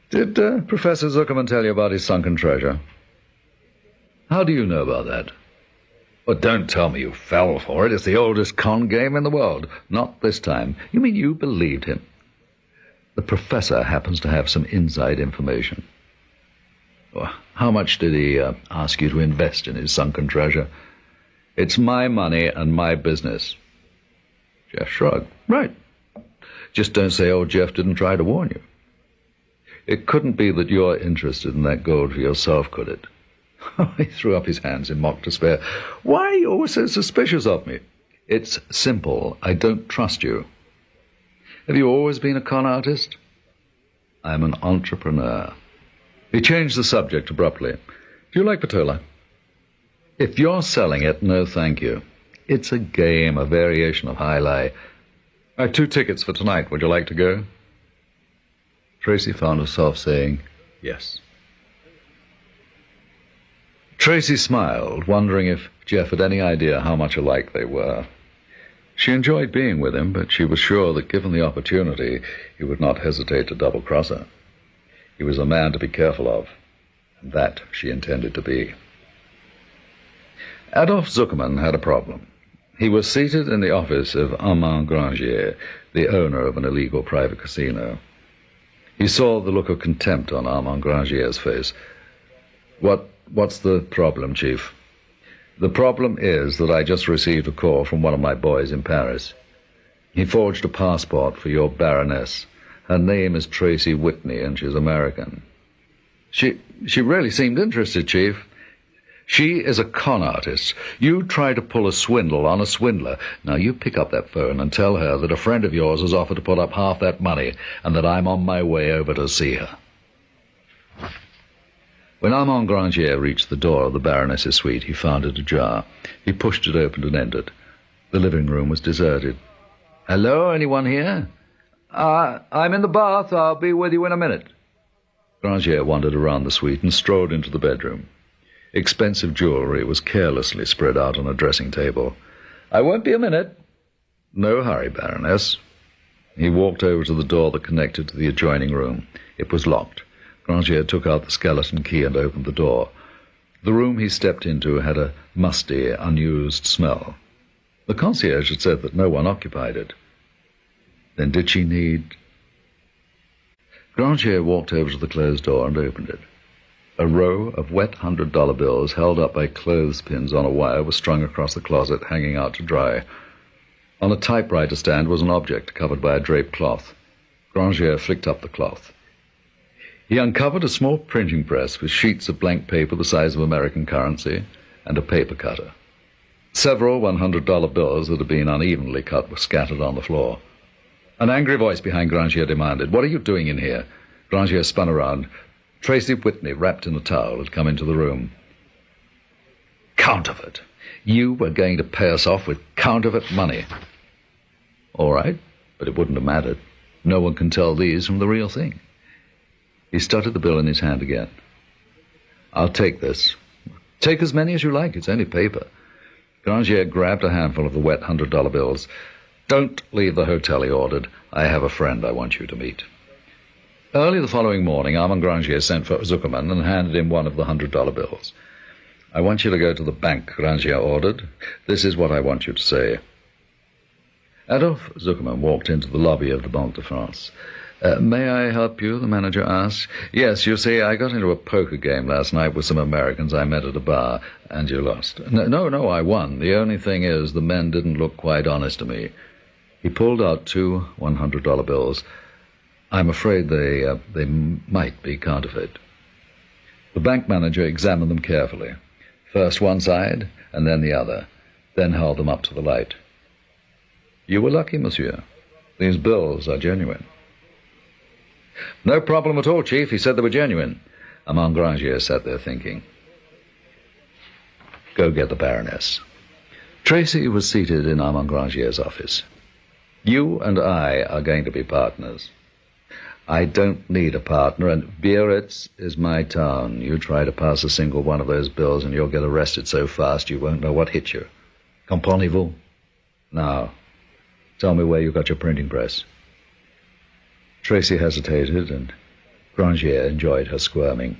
"Did Professor Zuckerman tell you about his sunken treasure?" "How do you know about that?" "Well, don't tell me you fell for it. It's the oldest con game in the world." "Not this time." "You mean you believed him?" "The professor happens to have some inside information." "Well, how much did he ask you to invest in his sunken treasure?" "It's my money and my business." Jeff shrugged. "Right. Just don't say old Jeff didn't try to warn you." "It couldn't be that you're interested in that gold for yourself, could it?" He threw up his hands in mock despair. "Why are you always so suspicious of me?" "It's simple. I don't trust you." "Have you always been a con artist?" "I'm an entrepreneur." He changed the subject abruptly. "Do you like Patola?" "If you're selling it, no thank you. It's a game, a variation of high-lie. I have 2 tickets for tonight. Would you like to go?" Tracy found herself saying yes. Tracy smiled, wondering if Jeff had any idea how much alike they were. She enjoyed being with him, but she was sure that given the opportunity, he would not hesitate to double-cross her. He was a man to be careful of, and that she intended to be. Adolphe Zuckerman had a problem. He was seated in the office of Armand Grangier, the owner of an illegal private casino. He saw the look of contempt on Armand Grangier's face. What's the problem, Chief? The problem is that I just received a call from one of my boys in Paris. He forged a passport for your Baroness. Her name is Tracy Whitney, and she's American. She really seemed interested, Chief. She is a con artist. You try to pull a swindle on a swindler. Now you pick up that phone and tell her that a friend of yours has offered to put up half that money and that I'm on my way over to see her. When Armand Grangier reached the door of the Baroness's suite, he found it ajar. He pushed it open and entered. The living room was deserted. Hello, anyone here? I'm in the bath. I'll be with you in a minute. Grangier wandered around the suite and strolled into the bedroom. Expensive jewelry was carelessly spread out on a dressing table. I won't be a minute. No hurry, Baroness. He walked over to the door that connected to the adjoining room. It was locked. Grangier took out the skeleton key and opened the door. The room he stepped into had a musty, unused smell. The concierge had said that no one occupied it. Then did she need... Grangier walked over to the closed door and opened it. A row of wet $100 bills held up by clothespins on a wire was strung across the closet, hanging out to dry. On a typewriter stand was an object covered by a draped cloth. Grangier flicked up the cloth. He uncovered a small printing press with sheets of blank paper the size of American currency and a paper cutter. Several $100 bills that had been unevenly cut were scattered on the floor. An angry voice behind Grangier demanded, "What are you doing in here?" Grangier spun around. Tracy Whitney, wrapped in a towel, had come into the room. Counterfeit. You were going to pay us off with counterfeit money. All right, but it wouldn't have mattered. No one can tell these from the real thing. He studied the bill in his hand again. I'll take this. Take as many as you like. It's only paper. Grangier grabbed a handful of the wet $100 bills. Don't leave the hotel, he ordered. I have a friend I want you to meet. Early the following morning, Armand Grangier sent for Zuckerman and handed him one of the $100 bills. I want you to go to the bank, Grangier ordered. This is what I want you to say. Adolphe Zuckerman walked into the lobby of the Banque de France. May I help you? The manager asked. Yes, you see, I got into a poker game last night with some Americans I met at a bar, and you lost. No, I won. The only thing is, the men didn't look quite honest to me. He pulled out two $100 bills. I'm afraid they might be counterfeit. The bank manager examined them carefully. First one side, and then the other, then held them up to the light. You were lucky, monsieur. These bills are genuine. No problem at all, Chief. He said they were genuine. Armand Grangier sat there thinking. Go get the Baroness. Tracy was seated in Armand Grangier's office. You and I are going to be partners. I don't need a partner, and Biarritz is my town. You try to pass a single one of those bills and you'll get arrested so fast you won't know what hit you. Comprenez-vous? Now, tell me where you got your printing press. Tracy hesitated, and Grangier enjoyed her squirming.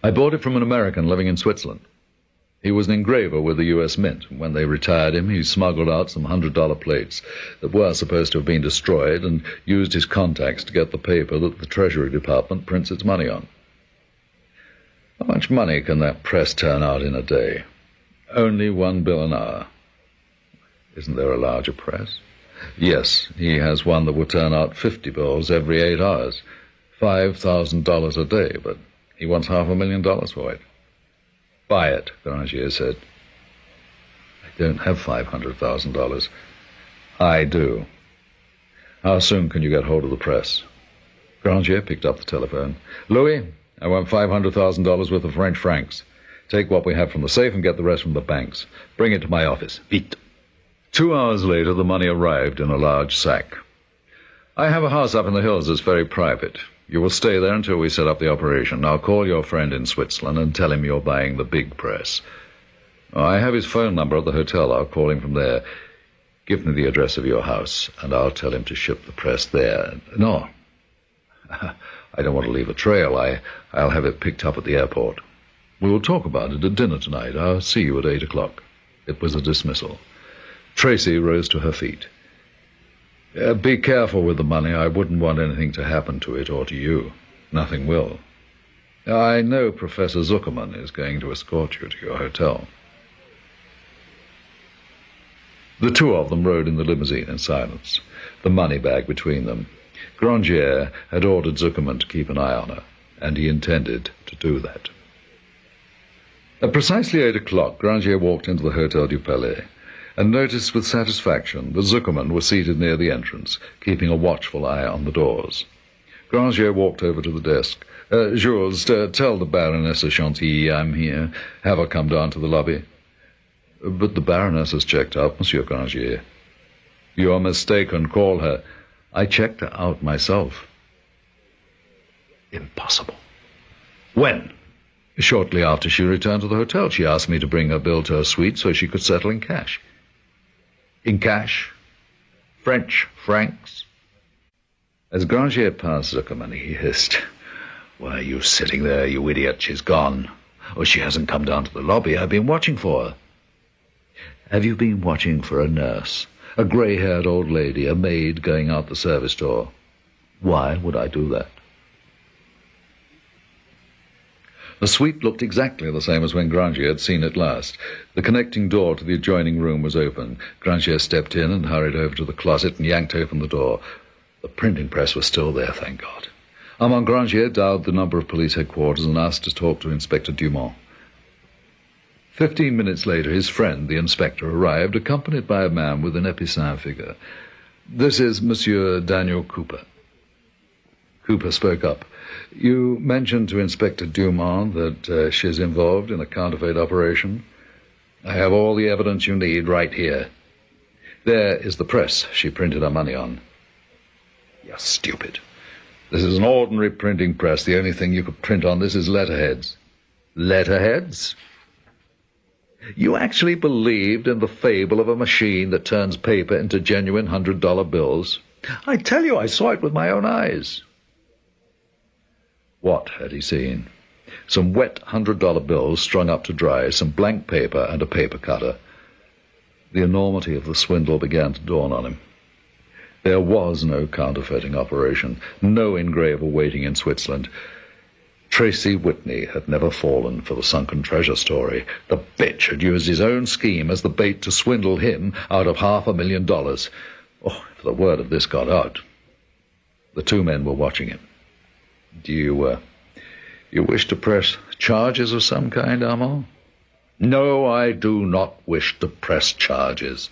I bought it from an American living in Switzerland. He was an engraver with the U.S. Mint, and when they retired him, he smuggled out some $100 plates that were supposed to have been destroyed and used his contacts to get the paper that the Treasury Department prints its money on. How much money can that press turn out in a day? Only $1 bill an hour. Isn't there a larger press? Yes, he has one that will turn out 50 bills every 8 hours, $5,000 a day, but he wants $500,000 for it. Buy it, Grangier said. I don't have $500,000. I do. How soon can you get hold of the press? Grangier picked up the telephone. Louis, I want $500,000 worth of French francs. Take what we have from the safe and get the rest from the banks. Bring it to my office. Vite. 2 hours later, the money arrived in a large sack. I have a house up in the hills that's very private. You will stay there until we set up the operation. Now call your friend in Switzerland and tell him you're buying the big press. I have his phone number at the hotel. I'll call him from there. Give me the address of your house, and I'll tell him to ship the press there. No, I don't want to leave a trail. I'll have it picked up at the airport. We will talk about it at dinner tonight. I'll see you at 8 o'clock. It was a dismissal. Tracy rose to her feet. Be careful with the money. I wouldn't want anything to happen to it or to you. Nothing will. I know Professor Zuckerman is going to escort you to your hotel. The two of them rode in the limousine in silence, the money bag between them. Grandier had ordered Zuckerman to keep an eye on her, and he intended to do that. At precisely 8 o'clock, Grandier walked into the Hotel du Palais, and noticed with satisfaction that Zuckerman was seated near the entrance, keeping a watchful eye on the doors. Grandier walked over to the desk. Jules, tell the Baroness of Chantilly I'm here. Have her come down to the lobby. But the Baroness has checked out, Monsieur Grandier. You are mistaken. Call her. I checked her out myself. Impossible. When? Shortly after she returned to the hotel, she asked me to bring her bill to her suite so she could settle in cash. In cash? French francs? As Grandier passed Zuckerman, he hissed, "Why are you sitting there, you idiot? She's gone. Or she hasn't come down to the lobby. I've been watching for her." "Have you been watching for a nurse, a grey-haired old lady, a maid going out the service door?" "Why would I do that?" The suite looked exactly the same as when Grandier had seen it last. The connecting door to the adjoining room was open. Grandier stepped in and hurried over to the closet and yanked open the door. The printing press was still there, thank God. Armand Grandier dialed the number of police headquarters and asked to talk to Inspector Dumont. 15 minutes later, his friend, the inspector, arrived, accompanied by a man with an épicin figure. "This is Monsieur Daniel Cooper." Cooper spoke up. "You mentioned to Inspector Dumont that she's involved in a counterfeit operation. I have all the evidence you need right here. There is the press she printed her money on." "You're stupid. This is an ordinary printing press. The only thing you could print on this is letterheads." "Letterheads? You actually believed in the fable of a machine that turns paper into genuine $100 bills? I tell you, I saw it with my own eyes." What had he seen? Some wet $100 bills strung up to dry, some blank paper, and a paper cutter. The enormity of the swindle began to dawn on him. There was no counterfeiting operation, no engraver waiting in Switzerland. Tracy Whitney had never fallen for the sunken treasure story. The bitch had used his own scheme as the bait to swindle him out of $500,000. Oh, if the word of this got out. The two men were watching him. "Do you wish to press charges of some kind, Armand?" "No, I do not wish to press charges."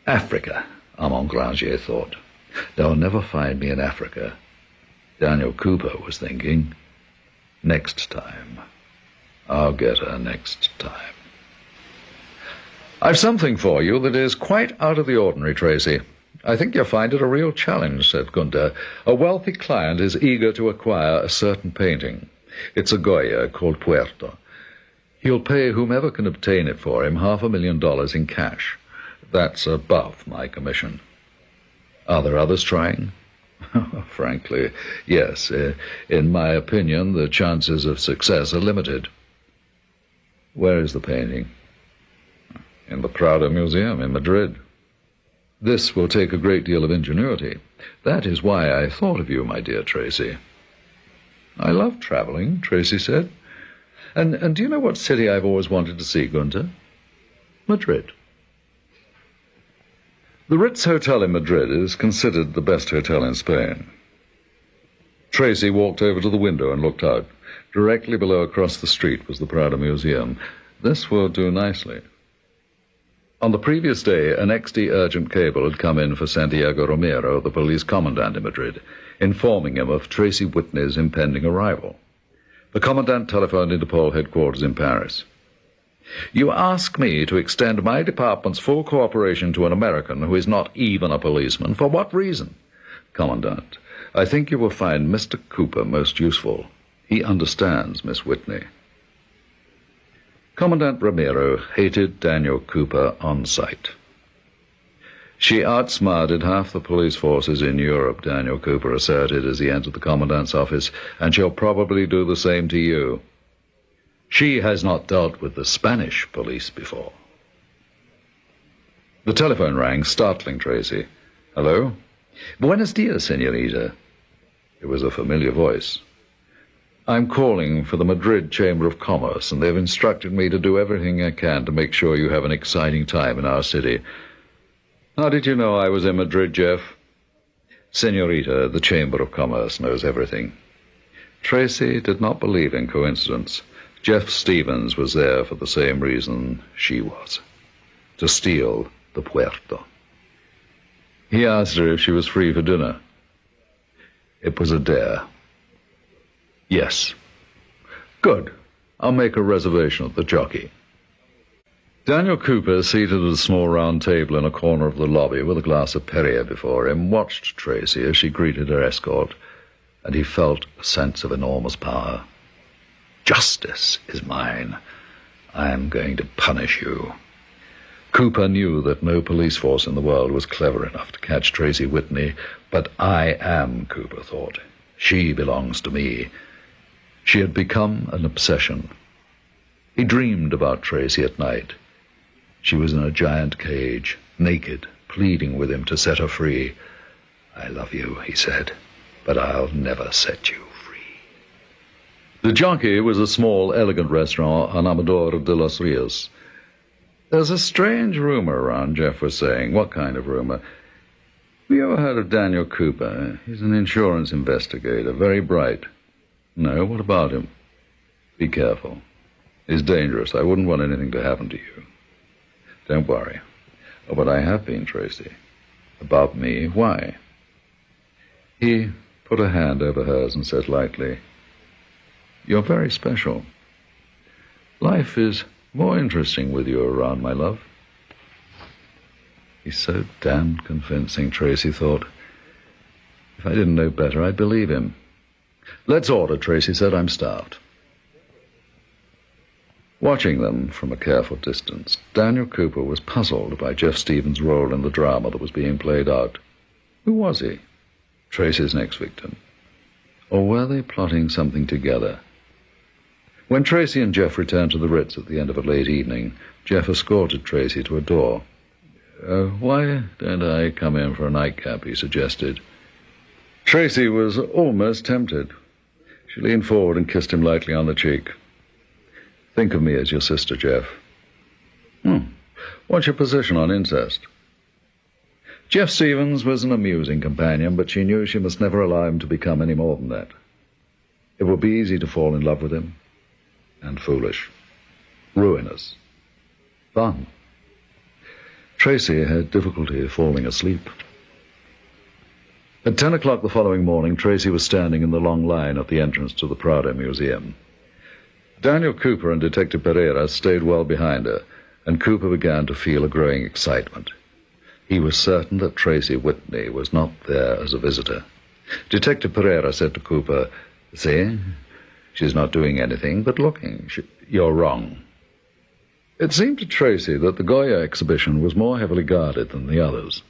Africa, Armand Grandier thought. "They'll never find me in Africa." Daniel Cooper was thinking, "Next time. I'll get her next time." "I've something for you that is quite out of the ordinary, Tracy. I think you'll find it a real challenge," said Gunther. "A wealthy client is eager to acquire a certain painting. It's a Goya called Puerto. He'll pay whomever can obtain it for him $500,000 in cash. That's above my commission. Are there others trying?" "Frankly, yes. In my opinion, the chances of success are limited." "Where is the painting?" "In the Prado Museum in Madrid." "This will take a great deal of ingenuity. That is why I thought of you, my dear Tracy." "I love traveling," Tracy said. And do you know what city I've always wanted to see, Gunther?" "Madrid." The Ritz Hotel in Madrid is considered the best hotel in Spain. Tracy walked over to the window and looked out. Directly below, across the street, was the Prado Museum. This will do nicely. On the previous day, an XD urgent cable had come in for Santiago Romero, the police commandant in Madrid, informing him of Tracy Whitney's impending arrival. The commandant telephoned Interpol headquarters in Paris. "You ask me to extend my department's full cooperation to an American who is not even a policeman. For what reason?" "Commandant, I think you will find Mr. Cooper most useful. He understands Miss Whitney." Commandant Romero hated Daniel Cooper on sight. "She outsmarted half the police forces in Europe," Daniel Cooper asserted as he entered the commandant's office, "and she'll probably do the same to you." She has not dealt with the Spanish police before. The telephone rang, startling Tracy. Hello? Buenos dias, señorita. It was a familiar voice. I'm calling for the Madrid Chamber of Commerce, and they've instructed me to do everything I can to make sure you have an exciting time in our city. How did you know I was in Madrid, Jeff? Señorita, the Chamber of Commerce knows everything. Tracy did not believe in coincidence. Jeff Stevens was there for the same reason she was, to steal the puerto. He asked her if she was free for dinner. It was a dare. Yes. Good. I'll make a reservation at the Jockey. Daniel Cooper, seated at a small round table in a corner of the lobby with a glass of Perrier before him, watched Tracy as she greeted her escort, and he felt a sense of enormous power. Justice is mine. I am going to punish you. Cooper knew that no police force in the world was clever enough to catch Tracy Whitney, but I am, Cooper thought. She belongs to me. She had become an obsession. He dreamed about Tracy at night. She was in a giant cage, naked, pleading with him to set her free. I love you, he said, but I'll never set you free. The Jockey was a small, elegant restaurant on Amador de los Rios. There's a strange rumor around, Jeff was saying. What kind of rumor? Have you ever heard of Daniel Cooper? He's an insurance investigator, very bright. No, what about him? Be careful. He's dangerous. I wouldn't want anything to happen to you. Don't worry. Oh, but I have been, Tracy. About me, why? He put a hand over hers and said lightly, You're very special. Life is more interesting with you around, my love. He's so damned convincing, Tracy thought. If I didn't know better, I'd believe him. Let's order, Tracy said. I'm starved. Watching them from a careful distance, Daniel Cooper was puzzled by Jeff Stevens' role in the drama that was being played out. Who was he? Tracy's next victim. Or were they plotting something together? When Tracy and Jeff returned to the Ritz at the end of a late evening, Jeff escorted Tracy to a door. Why don't I come in for a nightcap, he suggested. Tracy was almost tempted. She leaned forward and kissed him lightly on the cheek. Think of me as your sister, Jeff. What's your position on incest? Jeff Stevens was an amusing companion, but she knew she must never allow him to become any more than that. It would be easy to fall in love with him. And foolish. Ruinous. Fun. Tracy had difficulty falling asleep. At 10 o'clock the following morning, Tracy was standing in the long line at the entrance to the Prado Museum. Daniel Cooper and Detective Pereira stayed well behind her, and Cooper began to feel a growing excitement. He was certain that Tracy Whitney was not there as a visitor. Detective Pereira said to Cooper, See, she's not doing anything but looking. You're wrong. It seemed to Tracy that the Goya exhibition was more heavily guarded than the others.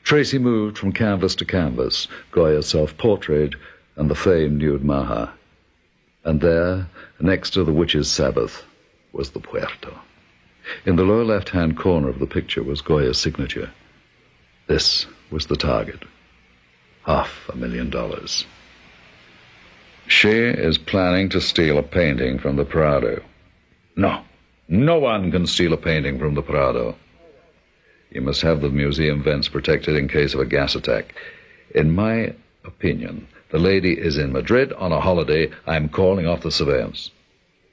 Tracy moved from canvas to canvas, Goya's self-portrait and the famed nude Maha. And there, next to the witch's Sabbath, was the puerto. In the lower left-hand corner of the picture was Goya's signature. This was the target. $500,000. She is planning to steal a painting from the Prado. No, no one can steal a painting from the Prado. You must have the museum vents protected in case of a gas attack. In my opinion, the lady is in Madrid on a holiday. I'm calling off the surveillance.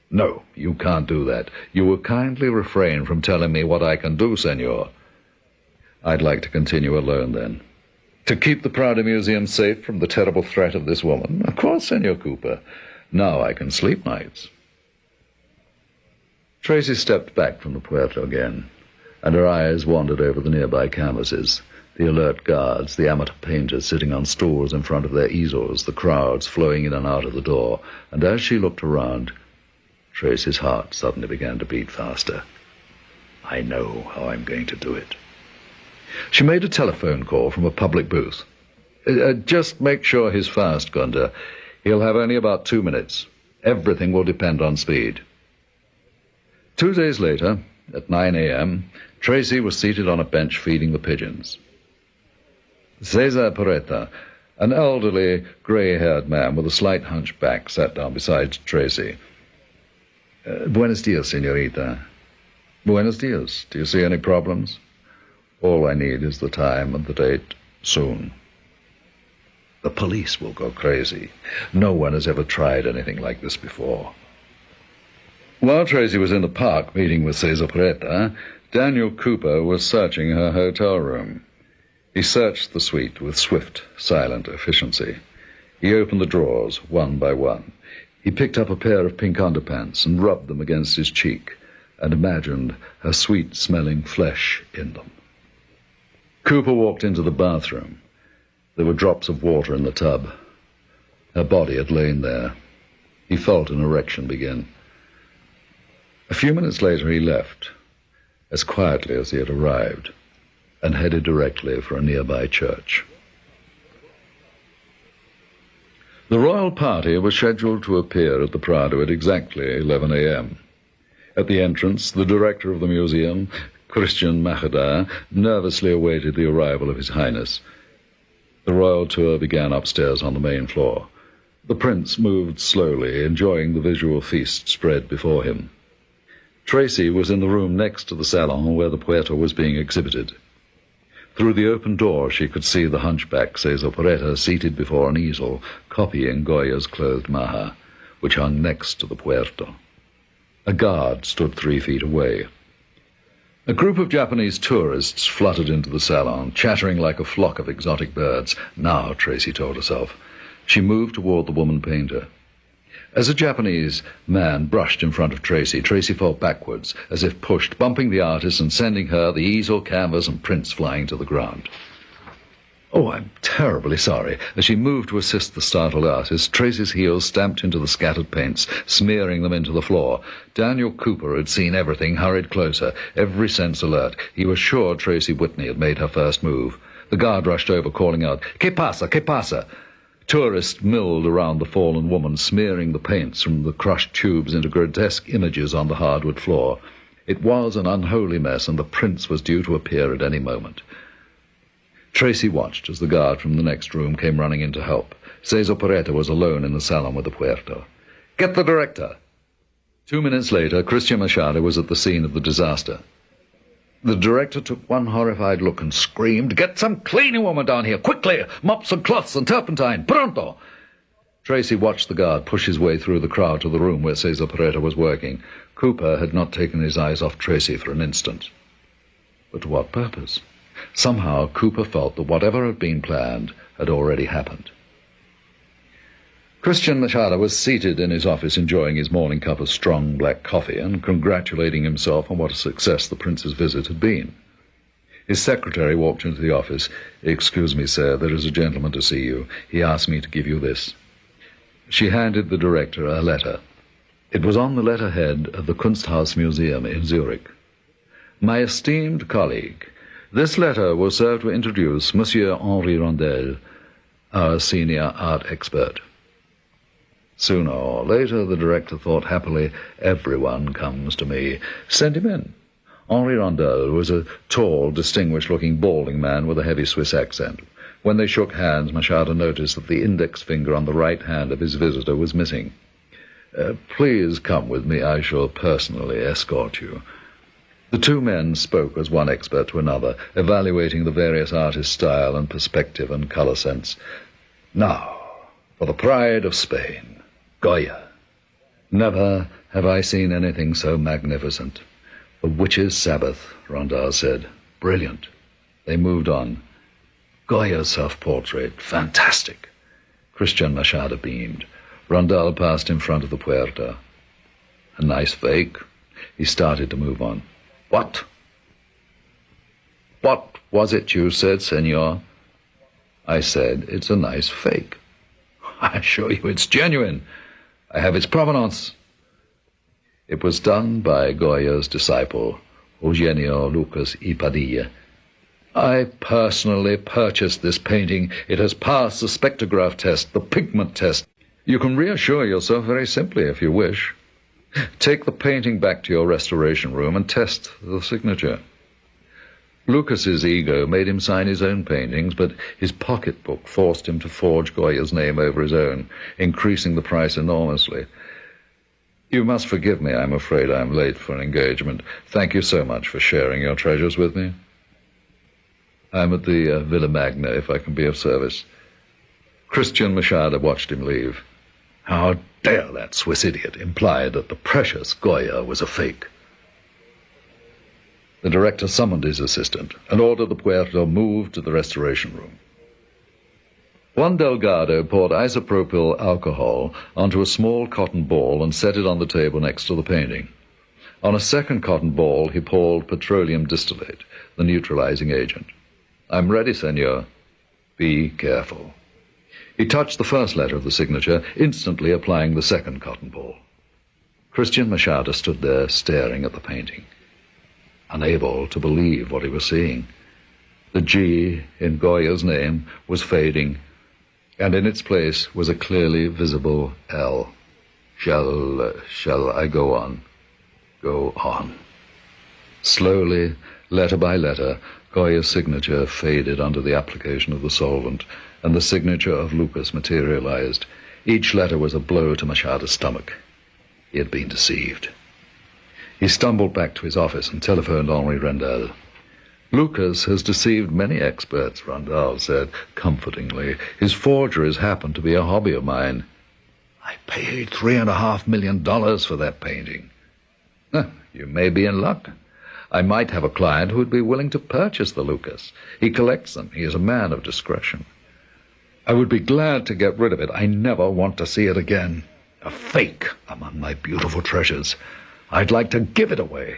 No, you can't do that. You will kindly refrain from telling me what I can do, senor. I'd like to continue alone, then. To keep the Prado Museum safe from the terrible threat of this woman? Of course, Senor Cooper. Now I can sleep nights. Tracy stepped back from the puerto again, and her eyes wandered over the nearby canvases, the alert guards, the amateur painters sitting on stools in front of their easels, the crowds flowing in and out of the door, and as she looked around, Tracy's heart suddenly began to beat faster. I know how I'm going to do it. She made a telephone call from a public booth. Just make sure he's fast, Gunther. He'll have only about 2 minutes. Everything will depend on speed. 2 days later, at 9 a.m., Tracy was seated on a bench feeding the pigeons. Cesar Porretta, an elderly, grey-haired man with a slight hunchback, sat down beside Tracy. Buenos dias, señorita. Buenos dias. Do you see any problems? All I need is the time and the date. Soon. The police will go crazy. No one has ever tried anything like this before. While Tracy was in the park meeting with Cesar Porretta, Daniel Cooper was searching her hotel room. He searched the suite with swift, silent efficiency. He opened the drawers one by one. He picked up a pair of pink underpants and rubbed them against his cheek and imagined her sweet-smelling flesh in them. Cooper walked into the bathroom. There were drops of water in the tub. Her body had lain there. He felt an erection begin. A few minutes later he left, as quietly as he had arrived, and headed directly for a nearby church. The royal party was scheduled to appear at the Prado at exactly 11 a.m. At the entrance, the director of the museum, Christian Machada, nervously awaited the arrival of His Highness. The royal tour began upstairs on the main floor. The prince moved slowly, enjoying the visual feast spread before him. Tracy was in the room next to the salon where the Puerto was being exhibited. Through the open door she could see the hunchback Cesar Porretta seated before an easel, copying Goya's clothed maja, which hung next to the Puerto. A guard stood 3 feet away. A group of Japanese tourists fluttered into the salon, chattering like a flock of exotic birds. Now, Tracy told herself. She moved toward the woman painter. As a Japanese man brushed in front of Tracy, Tracy fell backwards, as if pushed, bumping the artist and sending her, the easel, canvas, and prints flying to the ground. "Oh, I'm terribly sorry." As she moved to assist the startled artist, Tracy's heels stamped into the scattered paints, smearing them into the floor. Daniel Cooper had seen everything, hurried closer, every sense alert. He was sure Tracy Whitney had made her first move. The guard rushed over, calling out, "Que pasa? Que pasa?" Tourists milled around the fallen woman, smearing the paints from the crushed tubes into grotesque images on the hardwood floor. It was an unholy mess, and the prince was due to appear at any moment. Tracy watched as the guard from the next room came running in to help. Cesar Porretta was alone in the salon with the Puerto. "Get the director!" 2 minutes later, Christian Machado was at the scene of the disaster. The director took one horrified look and screamed, "Get some cleaning woman down here, quickly! Mops and cloths and turpentine, pronto!" Tracy watched the guard push his way through the crowd to the room where Cesar Porretta was working. Cooper had not taken his eyes off Tracy for an instant. But to what purpose? Somehow Cooper felt that whatever had been planned had already happened. Christian Machado was seated in his office enjoying his morning cup of strong black coffee and congratulating himself on what a success the prince's visit had been. His secretary walked into the office. "Excuse me, sir, there is a gentleman to see you. He asked me to give you this." She handed the director a letter. It was on the letterhead of the Kunsthaus Museum in Zurich. "My esteemed colleague, this letter will serve to introduce Monsieur Henri Rondel, our senior art expert." Sooner or later, the director thought happily, everyone comes to me. Send him in. Henri Rondel was a tall, distinguished-looking, balding man with a heavy Swiss accent. When they shook hands, Machado noticed that the index finger on the right hand of his visitor was missing. Please come with me. I shall personally escort you." The two men spoke as one expert to another, evaluating the various artists' style and perspective and color sense. "Now, for the pride of Spain, Goya." "Never have I seen anything so magnificent." "A Witch's Sabbath," Rondel said. "Brilliant." They moved on. "Goya's self-portrait, fantastic." Christian Machado beamed. Rondel passed in front of the Puerta. "A nice fake." He started to move on. "What? What was it you said, senor?" "I said it's a nice fake." "I assure you it's genuine. I have its provenance." "It was done by Goya's disciple, Eugenio Lucas y Padilla. I personally purchased this painting. It has passed the spectrograph test, the pigment test. You can reassure yourself very simply if you wish." Take the painting back to your restoration room and test the signature. Lucas's ego made him sign his own paintings, but his pocketbook forced him to forge Goya's name over his own, increasing the price enormously. You must forgive me, I'm afraid I'm late for an engagement. Thank you so much for sharing your treasures with me. I'm at the Villa Magna, if I can be of service. Christian Machado watched him leave. How dare that Swiss idiot imply that the precious Goya was a fake? The director summoned his assistant and ordered the Puerto moved to the restoration room. Juan Delgado poured isopropyl alcohol onto a small cotton ball and set it on the table next to the painting. On a second cotton ball, he poured petroleum distillate, the neutralizing agent. I'm ready, senor. Be careful. He touched the first letter of the signature, instantly applying the second cotton ball. Christian Machado stood there staring at the painting, unable to believe what he was seeing. The G in Goya's name was fading, and in its place was a clearly visible L. Shall I go on? Go on. Slowly, letter by letter, Goya's signature faded under the application of the solvent, and the signature of Lucas materialized. Each letter was a blow to Machado's stomach. He had been deceived. He stumbled back to his office and telephoned Henri Randall. Lucas has deceived many experts, Randall said comfortingly. His forgeries happen to be a hobby of mine. I paid $3.5 million for that painting. You may be in luck. I might have a client who would be willing to purchase the Lucas. He collects them. He is a man of discretion. I would be glad to get rid of it. I never want to see it again. A fake among my beautiful treasures. I'd like to give it away.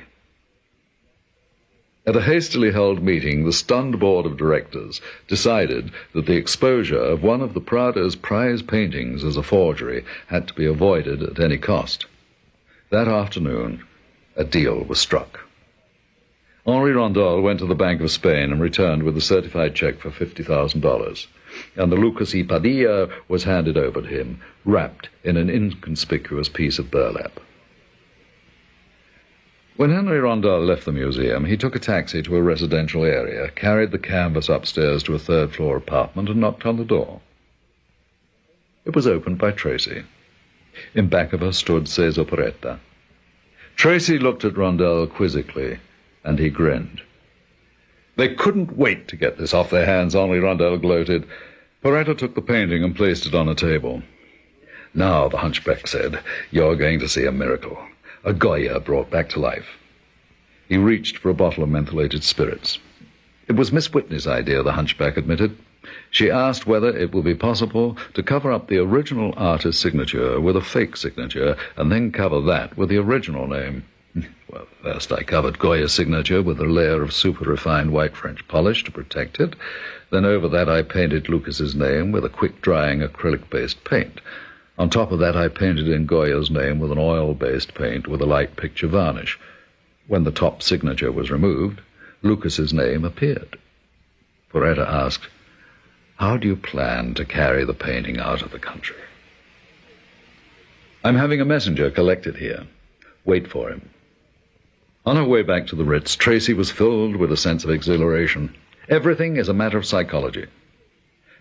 At a hastily held meeting, the stunned board of directors decided that the exposure of one of the Prado's prize paintings as a forgery had to be avoided at any cost. That afternoon, a deal was struck. Henri Randall went to the Bank of Spain and returned with a certified check for $50,000, and the Lucas y Padilla was handed over to him, wrapped in an inconspicuous piece of burlap. When Henri Randall left the museum, he took a taxi to a residential area, carried the canvas upstairs to a third-floor apartment, and knocked on the door. It was opened by Tracy. In back of her stood Cesar Porretta. Tracy looked at Randall quizzically, and he grinned. They couldn't wait to get this off their hands, Henri Randall gloated. Porretta took the painting and placed it on a table. Now, the hunchback said, you're going to see a miracle. A Goya brought back to life. He reached for a bottle of mentholated spirits. It was Miss Whitney's idea, the hunchback admitted. She asked whether it would be possible to cover up the original artist's signature with a fake signature and then cover that with the original name. Well, first I covered Goya's signature with a layer of super-refined white French polish to protect it. Then over that I painted Lucas's name with a quick-drying acrylic-based paint. On top of that, I painted in Goya's name with an oil-based paint with a light picture varnish. When the top signature was removed, Lucas's name appeared. Porretta asked, how do you plan to carry the painting out of the country? I'm having a messenger collected here. Wait for him. On her way back to the Ritz, Tracy was filled with a sense of exhilaration. Everything is a matter of psychology.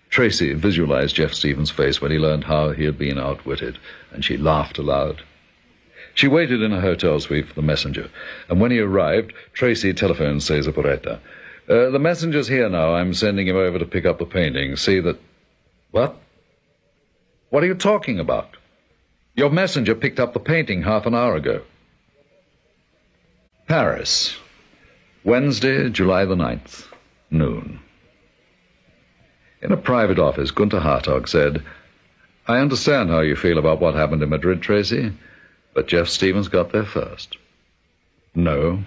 Tracy visualized Jeff Stevens' face when he learned how he had been outwitted, and she laughed aloud. She waited in a hotel suite for the messenger, and when he arrived, Tracy telephoned Cesar Porretta. The messenger's here now. I'm sending him over to pick up the painting. See that... What? What are you talking about? Your messenger picked up the painting half an hour ago. Paris, Wednesday, July the 9th, noon. In a private office, Gunther Hartog said, I understand how you feel about what happened in Madrid, Tracy, but Jeff Stevens got there first. No,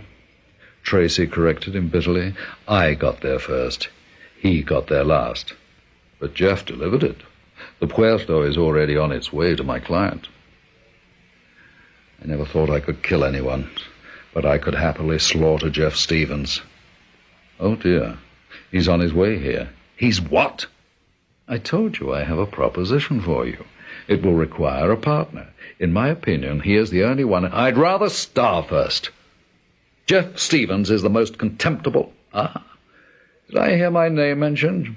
Tracy corrected him bitterly. I got there first. He got there last. But Jeff delivered it. The Puerto is already on its way to my client. I never thought I could kill anyone, but I could happily slaughter Jeff Stevens. Oh, dear, he's on his way here. He's what? I told you I have a proposition for you. It will require a partner. In my opinion, he is the only one. I'd rather starve first. Jeff Stevens is the most contemptible. Ah, did I hear my name mentioned?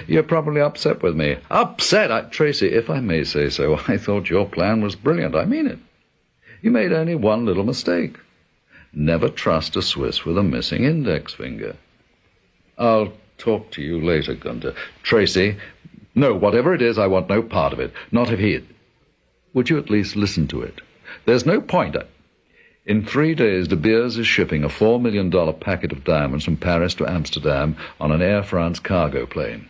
You're probably upset with me. Upset? Tracy, if I may say so, I thought your plan was brilliant. I mean it. You made only one little mistake. Never trust a Swiss with a missing index finger. I'll talk to you later, Gunter. Tracy, no, whatever it is, I want no part of it. Not if he... Would you at least listen to it? There's no point. In 3 days, De Beers is shipping a $4 million packet of diamonds from Paris to Amsterdam on an Air France cargo plane.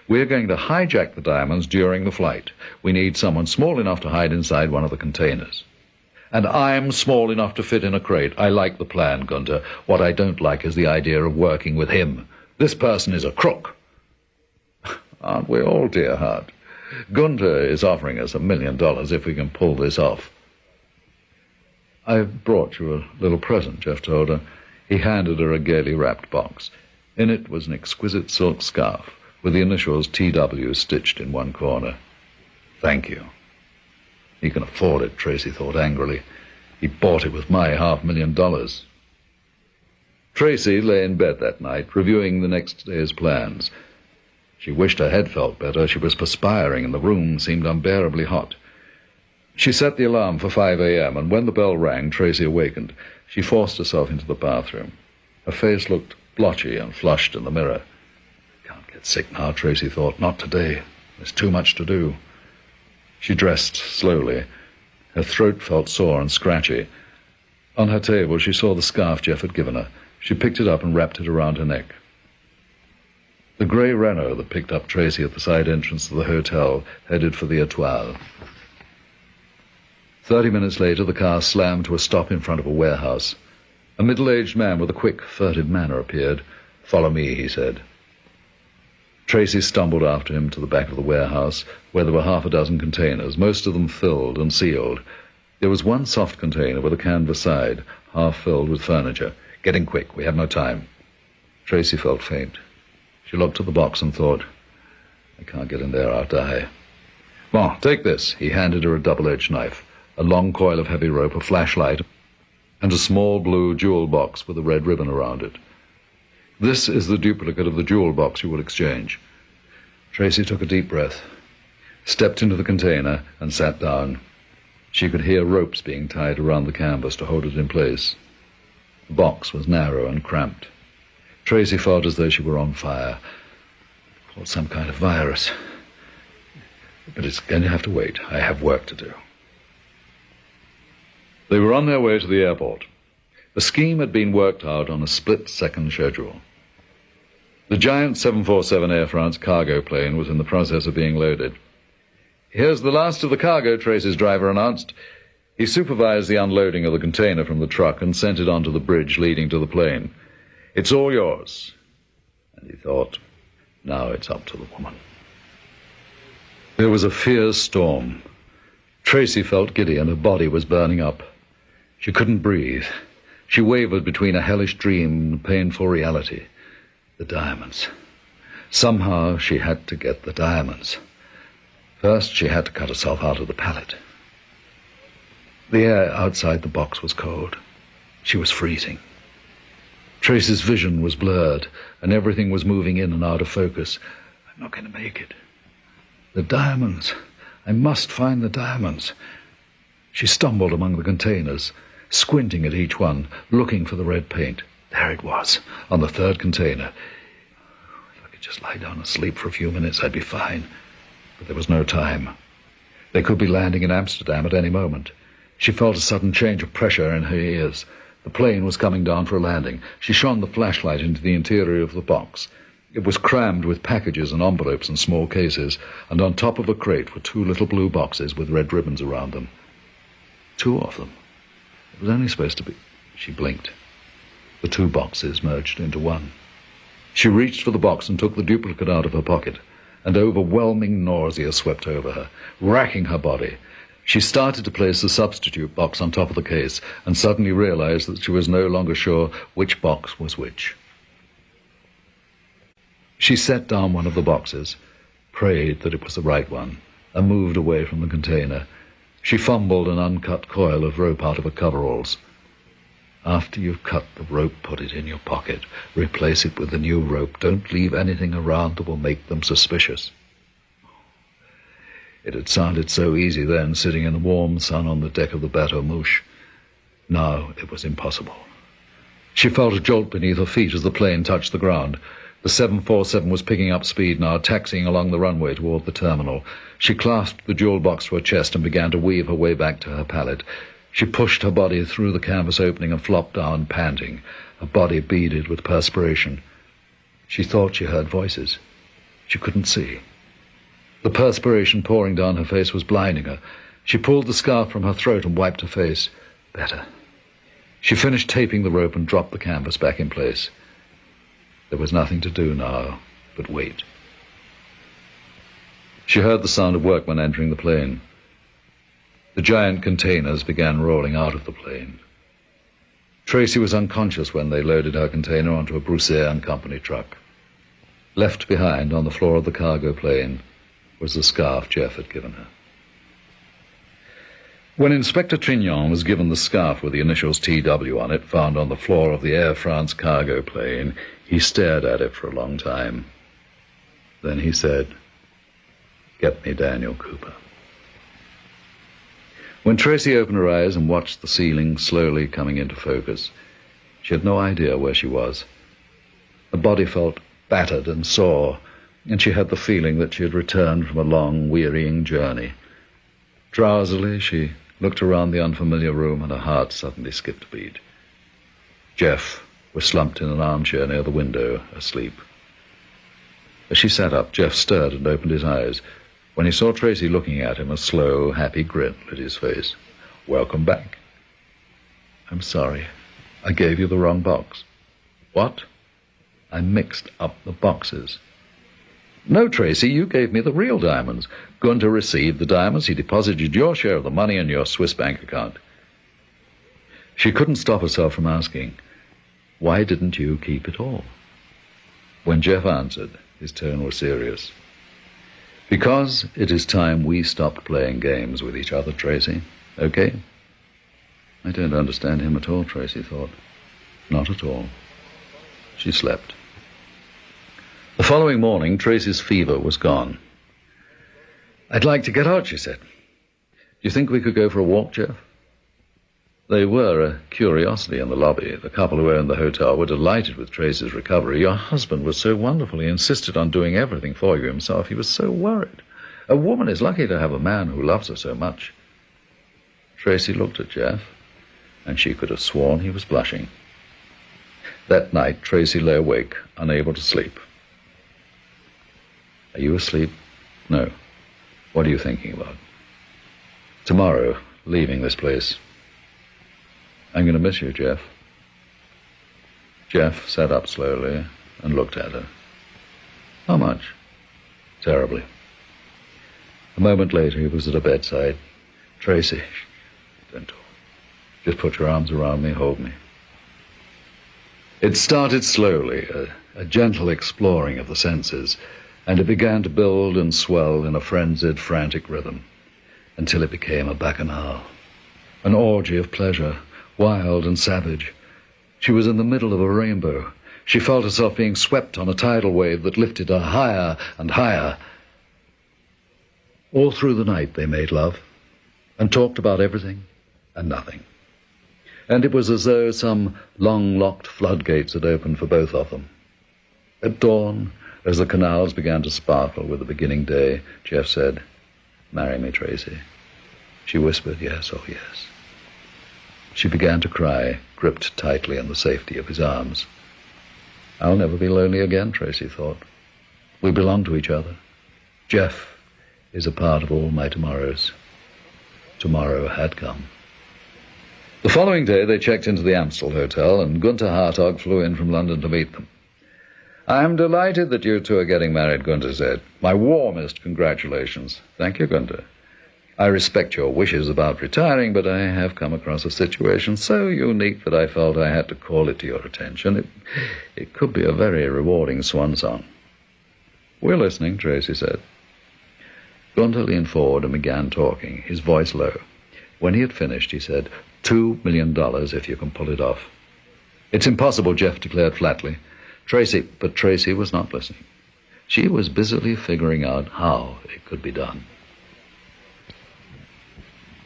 We're going to hijack the diamonds during the flight. We need someone small enough to hide inside one of the containers. And I'm small enough to fit in a crate. I like the plan, Gunter. What I don't like is the idea of working with him. This person is a crook. Aren't we all, dear heart? Gunter is offering us $1 million if we can pull this off. I've brought you a little present, Jeff told her. He handed her a gaily wrapped box. In it was an exquisite silk scarf with the initials TW stitched in one corner. Thank you. He can afford it, Tracy thought angrily. He bought it with my $500,000. Tracy lay in bed that night, reviewing the next day's plans. She wished her head felt better. She was perspiring, and the room seemed unbearably hot. She set the alarm for 5 a.m., and when the bell rang, Tracy awakened. She forced herself into the bathroom. Her face looked blotchy and flushed in the mirror. Can't get sick now, Tracy thought. Not today. There's too much to do. She dressed slowly. Her throat felt sore and scratchy. On her table, she saw the scarf Jeff had given her. She picked it up and wrapped it around her neck. The grey Renault that picked up Tracy at the side entrance to the hotel headed for the Étoile. 30 minutes later, the car slammed to a stop in front of a warehouse. A middle-aged man with a quick, furtive manner appeared. "Follow me," he said. Tracy stumbled after him to the back of the warehouse, where there were half a dozen containers, most of them filled and sealed. There was one soft container with a canvas side, half filled with furniture. "Get in quick, we have no time." Tracy felt faint. She looked at the box and thought, I can't get in there, I'll die. "Bon, take this." He handed her a double-edged knife, a long coil of heavy rope, a flashlight, and a small blue jewel box with a red ribbon around it. "This is the duplicate of the jewel box you will exchange." Tracy took a deep breath, stepped into the container, and sat down. She could hear ropes being tied around the canvas to hold it in place. The box was narrow and cramped. Tracy felt as though she were on fire. Caught some kind of virus. But it's going to have to wait. I have work to do. They were on their way to the airport. The scheme had been worked out on a split-second schedule. The giant 747 Air France cargo plane was in the process of being loaded. "Here's the last of the cargo," Tracy's driver announced. He supervised the unloading of the container from the truck and sent it onto the bridge leading to the plane. "It's all yours." And he thought, now it's up to the woman. There was a fierce storm. Tracy felt giddy and her body was burning up. She couldn't breathe. She wavered between a hellish dream and painful reality. The diamonds. Somehow she had to get the diamonds. First, she had to cut herself out of the pallet. The air outside the box was cold. She was freezing. Tracy's vision was blurred, and everything was moving in and out of focus. I'm not going to make it. The diamonds. I must find the diamonds. She stumbled among the containers, squinting at each one, looking for the red paint. There it was, on the third container. If I could just lie down and sleep for a few minutes, I'd be fine. But there was no time. They could be landing in Amsterdam at any moment. She felt a sudden change of pressure in her ears. The plane was coming down for a landing. She shone the flashlight into the interior of the box. It was crammed with packages and envelopes and small cases, and on top of a crate were 2 little blue boxes with red ribbons around them. 2 of them. It was only supposed to be... She blinked. The 2 boxes merged into one. She reached for the box and took the duplicate out of her pocket, and overwhelming nausea swept over her, racking her body. She started to place the substitute box on top of the case, and suddenly realized that she was no longer sure which box was which. She set down one of the boxes, prayed that it was the right one, and moved away from the container. She fumbled an uncut coil of rope out of her coveralls. After you've cut the rope, put it in your pocket. Replace it with the new rope. Don't leave anything around that will make them suspicious. It had sounded so easy then, sitting in the warm sun on the deck of the Bateau Mouche. Now it was impossible. She felt a jolt beneath her feet as the plane touched the ground. The 747 was picking up speed now, taxiing along the runway toward the terminal. She clasped the jewel box to her chest and began to weave her way back to her pallet. She pushed her body through the canvas opening and flopped down, panting, her body beaded with perspiration. She thought she heard voices. She couldn't see. The perspiration pouring down her face was blinding her. She pulled the scarf from her throat and wiped her face. Better. She finished taping the rope and dropped the canvas back in place. There was nothing to do now but wait. She heard the sound of workmen entering the plane. The giant containers began rolling out of the plane. Tracy was unconscious when they loaded her container onto a Brousset & Company truck. Left behind on the floor of the cargo plane was the scarf Jeff had given her. When Inspector Trignon was given the scarf with the initials TW on it, found on the floor of the Air France cargo plane, he stared at it for a long time. Then he said, "Get me Daniel Cooper." When Tracy opened her eyes and watched the ceiling slowly coming into focus, she had no idea where she was. Her body felt battered and sore, and she had the feeling that she had returned from a long, wearying journey. Drowsily, she looked around the unfamiliar room, and her heart suddenly skipped a beat. Jeff was slumped in an armchair near the window, asleep. As she sat up, Jeff stirred and opened his eyes. When he saw Tracy looking at him, a slow, happy grin lit his face. "Welcome back." "I'm sorry. I gave you the wrong box." "What?" "I mixed up the boxes." "No, Tracy, you gave me the real diamonds. Gunter received the diamonds. He deposited your share of the money in your Swiss bank account." She couldn't stop herself from asking, "Why didn't you keep it all?" When Jeff answered, his tone was serious. "Because it is time we stopped playing games with each other, Tracy. Okay?" I don't understand him at all, Tracy thought. Not at all. She slept. The following morning, Tracy's fever was gone. "I'd like to get out," she said. "Do you think we could go for a walk, Jeff?" They were a curiosity in the lobby. The couple who owned the hotel were delighted with Tracy's recovery. "Your husband was so wonderful. He insisted on doing everything for you himself. He was so worried. A woman is lucky to have a man who loves her so much." Tracy looked at Jeff, and she could have sworn he was blushing. That night, Tracy lay awake, unable to sleep. "Are you asleep?" "No. What are you thinking about?" "Tomorrow, leaving this place." "I'm going to miss you, Jeff." Jeff sat up slowly and looked at her. "How much?" "Terribly." A moment later, he was at her bedside. "Tracy, don't talk. Just put your arms around me, hold me." It started slowly, a gentle exploring of the senses, and it began to build and swell in a frenzied, frantic rhythm, until it became a bacchanal, an orgy of pleasure, wild and savage. She was in the middle of a rainbow. She felt herself being swept on a tidal wave that lifted her higher and higher. All through the night they made love, and talked about everything and nothing. And it was as though some long-locked floodgates had opened for both of them. At dawn, as the canals began to sparkle with the beginning day, Jeff said, "Marry me, Tracy." She whispered, "Yes, oh yes." She began to cry, gripped tightly in the safety of his arms. "I'll never be lonely again," Tracy thought. "We belong to each other. Jeff is a part of all my tomorrows." Tomorrow had come. The following day they checked into the Amstel Hotel, and Gunther Hartog flew in from London to meet them. "I'm delighted that you two are getting married," Gunther said. "My warmest congratulations." "Thank you, Gunther. I respect your wishes about retiring, but I have come across a situation so unique that I felt I had to call it to your attention. It could be a very rewarding swan song." "We're listening," Tracy said. Gunter leaned forward and began talking, his voice low. When he had finished, he said, $2 million if you can pull it off. It's impossible, Jeff declared flatly. But Tracy was not listening. She was busily figuring out how it could be done.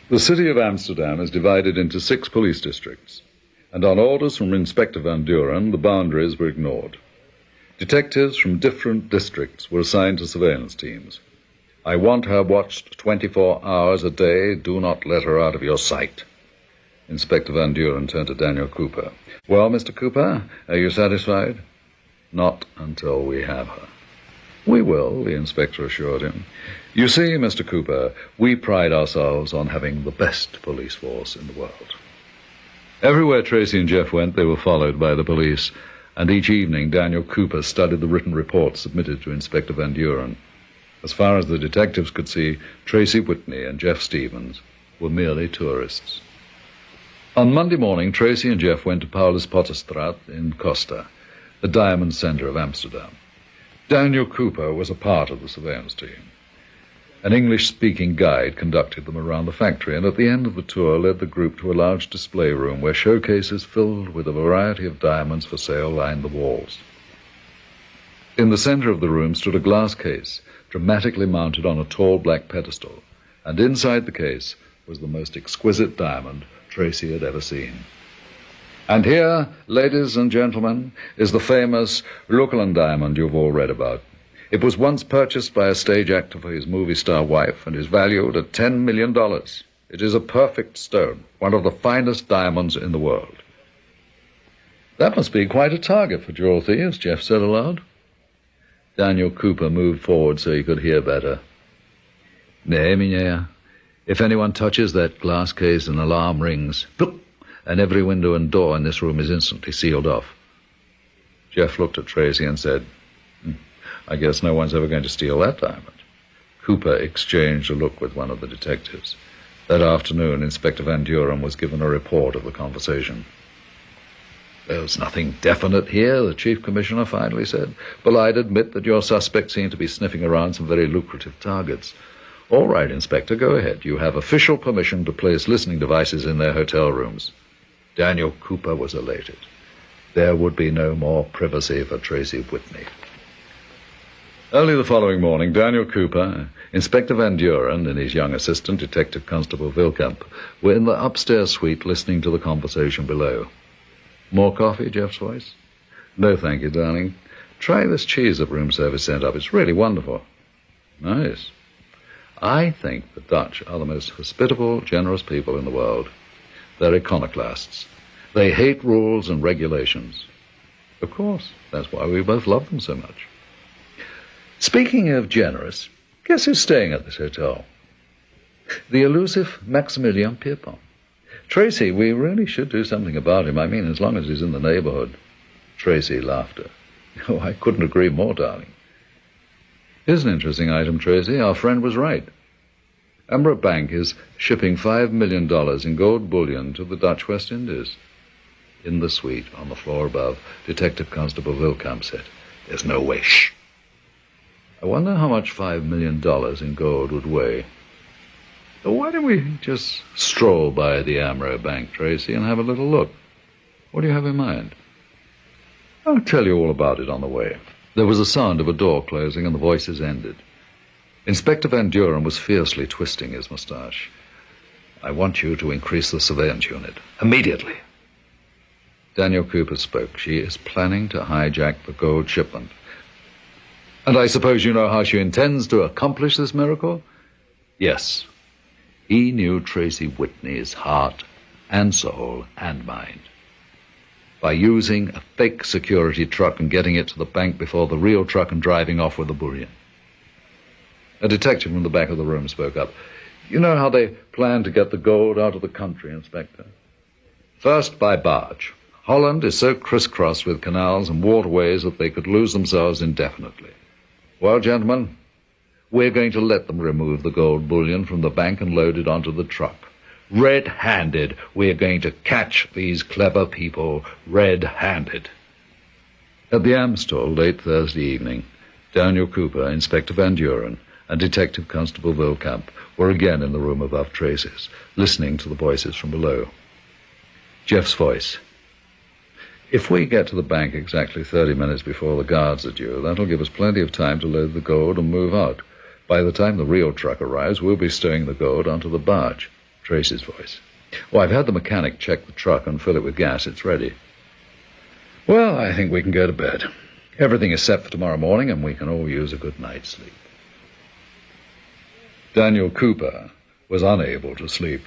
The city of Amsterdam is divided into 6 police districts, and on orders from Inspector Van Duren, the boundaries were ignored. Detectives from different districts were assigned to surveillance teams. I want her watched 24 hours a day. Do not let her out of your sight. Inspector Van Duren turned to Daniel Cooper. Well, Mr. Cooper, are you satisfied? Not until we have her. We will, the inspector assured him. You see, Mr. Cooper, we pride ourselves on having the best police force in the world. Everywhere Tracy and Jeff went, they were followed by the police, and each evening Daniel Cooper studied the written reports submitted to Inspector Van Duren. As far as the detectives could see, Tracy Whitney and Jeff Stevens were merely tourists. On Monday morning, Tracy and Jeff went to Paulus Potterstraat in Costa, the diamond center of Amsterdam. Daniel Cooper was a part of the surveillance team. An English-speaking guide conducted them around the factory, and at the end of the tour led the group to a large display room where showcases filled with a variety of diamonds for sale lined the walls. In the center of the room stood a glass case, dramatically mounted on a tall black pedestal, and inside the case was the most exquisite diamond Tracy had ever seen. And here, ladies and gentlemen, is the famous Luckelen diamond you've all read about. It was once purchased by a stage actor for his movie star wife and is valued at $10 million. It is a perfect stone, one of the finest diamonds in the world. That must be quite a target for jewel thieves, Jeff said aloud. Daniel Cooper moved forward so he could hear better. Nee, meneer. If anyone touches that glass case, an alarm rings. Look! And every window and door in this room is instantly sealed off. Jeff looked at Tracy and said, I guess no one's ever going to steal that diamond. Cooper exchanged a look with one of the detectives. That afternoon, Inspector Van Duren was given a report of the conversation. There's nothing definite here, the Chief Commissioner finally said, but I'd admit that your suspects seem to be sniffing around some very lucrative targets. All right, Inspector, go ahead. You have official permission to place listening devices in their hotel rooms. Daniel Cooper was elated. There would be no more privacy for Tracy Whitney. Early the following morning, Daniel Cooper, Inspector Van Duren, and his young assistant, Detective Constable Wilkamp, were in the upstairs suite listening to the conversation below. More coffee, Jeff's voice? No, thank you, darling. Try this cheese that room service sent up. It's really wonderful. Nice. I think the Dutch are the most hospitable, generous people in the world. They're iconoclasts. They hate rules and regulations. Of course, that's why we both love them so much. Speaking of generous, guess who's staying at this hotel? The elusive Maximilian Pierpont. Tracy, we really should do something about him. I mean, as long as he's in the neighborhood. Tracy laughed. Oh, I couldn't agree more, darling. Here's an interesting item, Tracy. Our friend was right. Emerald Bank is shipping $5 million in gold bullion to the Dutch West Indies. In the suite, on the floor above, Detective Constable Wilkamp said, There's no way. Shh! I wonder how much $5 million in gold would weigh. So why don't we just stroll by the Emerald Bank, Tracy, and have a little look? What do you have in mind? I'll tell you all about it on the way. There was a sound of a door closing, and the voices ended. Inspector Van Duren was fiercely twisting his mustache. I want you to increase the surveillance unit. Immediately. Daniel Cooper spoke. She is planning to hijack the gold shipment. And I suppose you know how she intends to accomplish this miracle? Yes. He knew Tracy Whitney's heart and soul and mind. By using a fake security truck and getting it to the bank before the real truck and driving off with the bullion. A detective from the back of the room spoke up. You know how they plan to get the gold out of the country, Inspector? First, by barge. Holland is so crisscrossed with canals and waterways that they could lose themselves indefinitely. Well, gentlemen, we're going to let them remove the gold bullion from the bank and load it onto the truck. Red-handed. We're going to catch these clever people red-handed. At the Amstel, late Thursday evening, Daniel Cooper, Inspector Van Duren, and Detective Constable Vilkamp were again in the room above Tracy's, listening to the voices from below. Jeff's voice. "If we get to the bank exactly 30 minutes before the guards are due, that'll give us plenty of time to load the gold and move out. By the time the real truck arrives, we'll be stowing the gold onto the barge." Tracy's voice. "Oh, I've had the mechanic check the truck and fill it with gas. It's ready." "Well, I think we can go to bed. Everything is set for tomorrow morning, and we can all use a good night's sleep." Daniel Cooper was unable to sleep.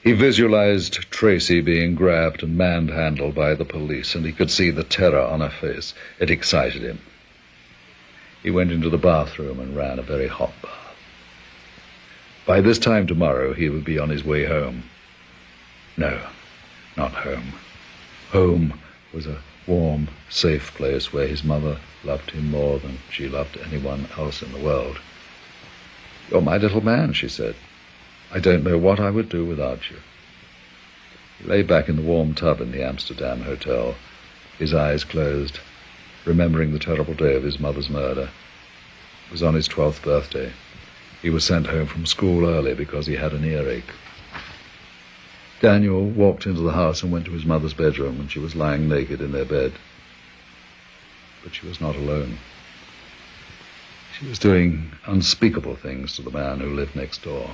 He visualized Tracy being grabbed and manhandled by the police, and he could see the terror on her face. It excited him. He went into the bathroom and ran a very hot bath. By this time tomorrow, he would be on his way home. No, not home. Home was a warm, safe place where his mother loved him more than she loved anyone else in the world. "You're my little man," she said. "I don't know what I would do without you." He lay back in the warm tub in the Amsterdam hotel, his eyes closed, remembering the terrible day of his mother's murder. It was on his 12th birthday. He was sent home from school early because he had an earache. Daniel walked into the house and went to his mother's bedroom, and she was lying naked in their bed. But she was not alone. She was doing unspeakable things to the man who lived next door.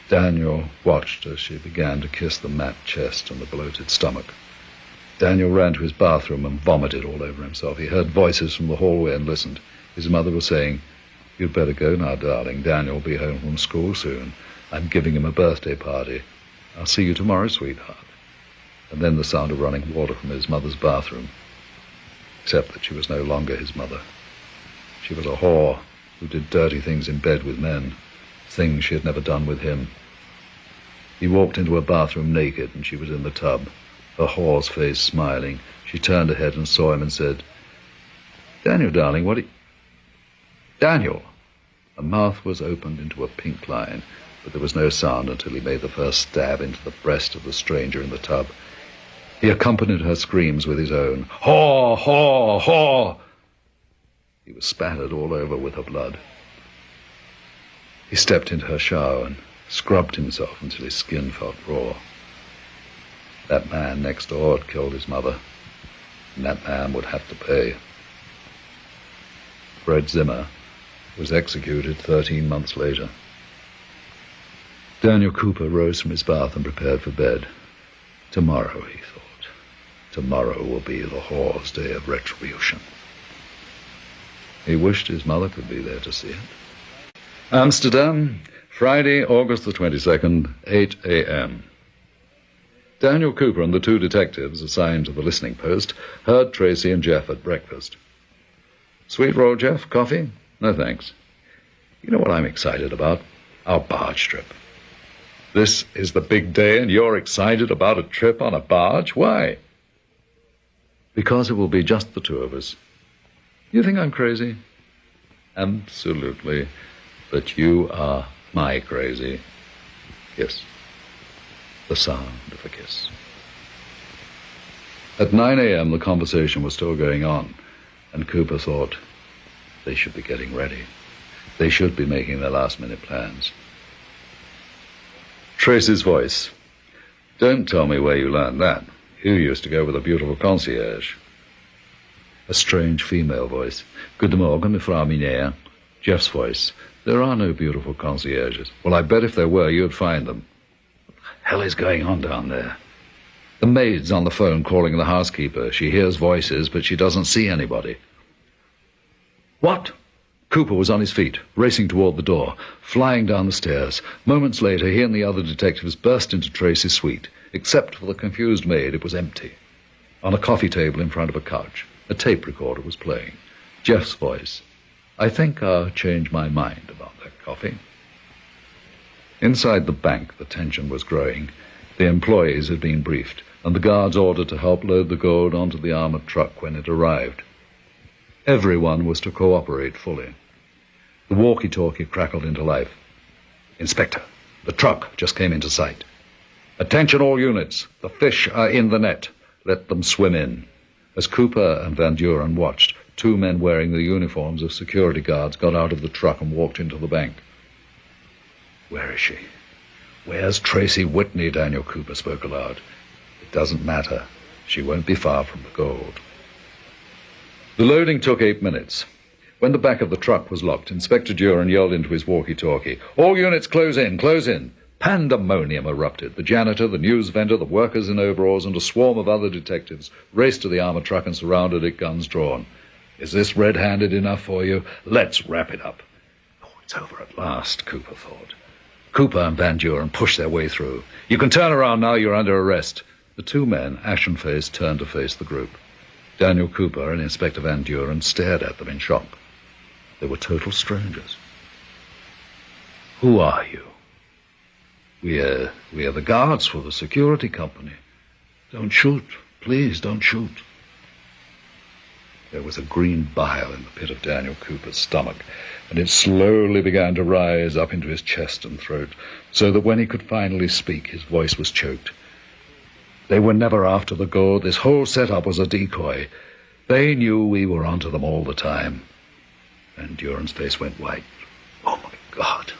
Daniel watched as she began to kiss the matte chest and the bloated stomach. Daniel ran to his bathroom and vomited all over himself. He heard voices from the hallway and listened. His mother was saying, "You'd better go now, darling. Daniel will be home from school soon. I'm giving him a birthday party. I'll see you tomorrow, sweetheart." And then the sound of running water from his mother's bathroom, except that she was no longer his mother. She was a whore who did dirty things in bed with men, things she had never done with him. He walked into her bathroom naked, and she was in the tub, her whore's face smiling. She turned her head and saw him and said, "Daniel, darling, what are you—" "Daniel!" Her mouth was opened into a pink line, but there was no sound until he made the first stab into the breast of the stranger in the tub. He accompanied her screams with his own. "Whore! Whore! Whore!" He was spattered all over with her blood. He stepped into her shower and scrubbed himself until his skin felt raw. That man next door had killed his mother, and that man would have to pay. Fred Zimmer was executed 13 months later. Daniel Cooper rose from his bath and prepared for bed. Tomorrow, he thought. Tomorrow will be the whore's day of retribution. He wished his mother could be there to see it. Amsterdam, Friday, August the 22nd, 8 a.m. Daniel Cooper and the two detectives assigned to the listening post heard Tracy and Jeff at breakfast. "Sweet roll, Jeff? Coffee?" "No, thanks." "You know what I'm excited about? Our barge trip." "This is the big day, and you're excited about a trip on a barge? Why?" "Because it will be just the two of us." "You think I'm crazy?" "Absolutely. But you are my crazy." Kiss. The sound of a kiss. At 9 a.m. the conversation was still going on, and Cooper thought, they should be getting ready. They should be making their last-minute plans. Tracy's voice. "Don't tell me where you learned that. You used to go with a beautiful concierge." A strange female voice. "Guten Morgen, Mevrouw Meneer." Jeff's voice. "There are no beautiful concierges." "Well, I bet if there were, you'd find them." What the hell is going on down there? The maid's on the phone calling the housekeeper. She hears voices, but she doesn't see anybody. What? Cooper was on his feet, racing toward the door, flying down the stairs. Moments later, he and the other detectives burst into Tracy's suite. Except for the confused maid, it was empty. On a coffee table in front of a couch, a tape recorder was playing. Jeff's voice. "I think I'll change my mind about that coffee." Inside the bank, the tension was growing. The employees had been briefed, and the guards ordered to help load the gold onto the armored truck when it arrived. Everyone was to cooperate fully. The walkie-talkie crackled into life. "Inspector, the truck just came into sight. Attention all units. The fish are in the net. Let them swim in." As Cooper and Van Duren watched, 2 men wearing the uniforms of security guards got out of the truck and walked into the bank. "Where is she? Where's Tracy Whitney?" Daniel Cooper spoke aloud. "It doesn't matter. She won't be far from the gold." The loading took 8 minutes. When the back of the truck was locked, Inspector Duran yelled into his walkie-talkie, "All units close in, close in." Pandemonium erupted. The janitor, the news vendor, the workers in overalls, and a swarm of other detectives raced to the armored truck and surrounded it, guns drawn. "Is this red-handed enough for you? Let's wrap it up." "Oh, it's over at last," Cooper thought. Cooper and Van Duren pushed their way through. "You can turn around now, you're under arrest." The 2 men, ashen-faced, turned to face the group. Daniel Cooper and Inspector Van Duren stared at them in shock. They were total strangers. "Who are you?" We are the guards for the security company. Don't shoot. Please, don't shoot." There was a green bile in the pit of Daniel Cooper's stomach, and it slowly began to rise up into his chest and throat, so that when he could finally speak, his voice was choked. "They were never after the gold. This whole setup was a decoy. They knew we were onto them all the time." And Duran's face went white. "Oh, my God.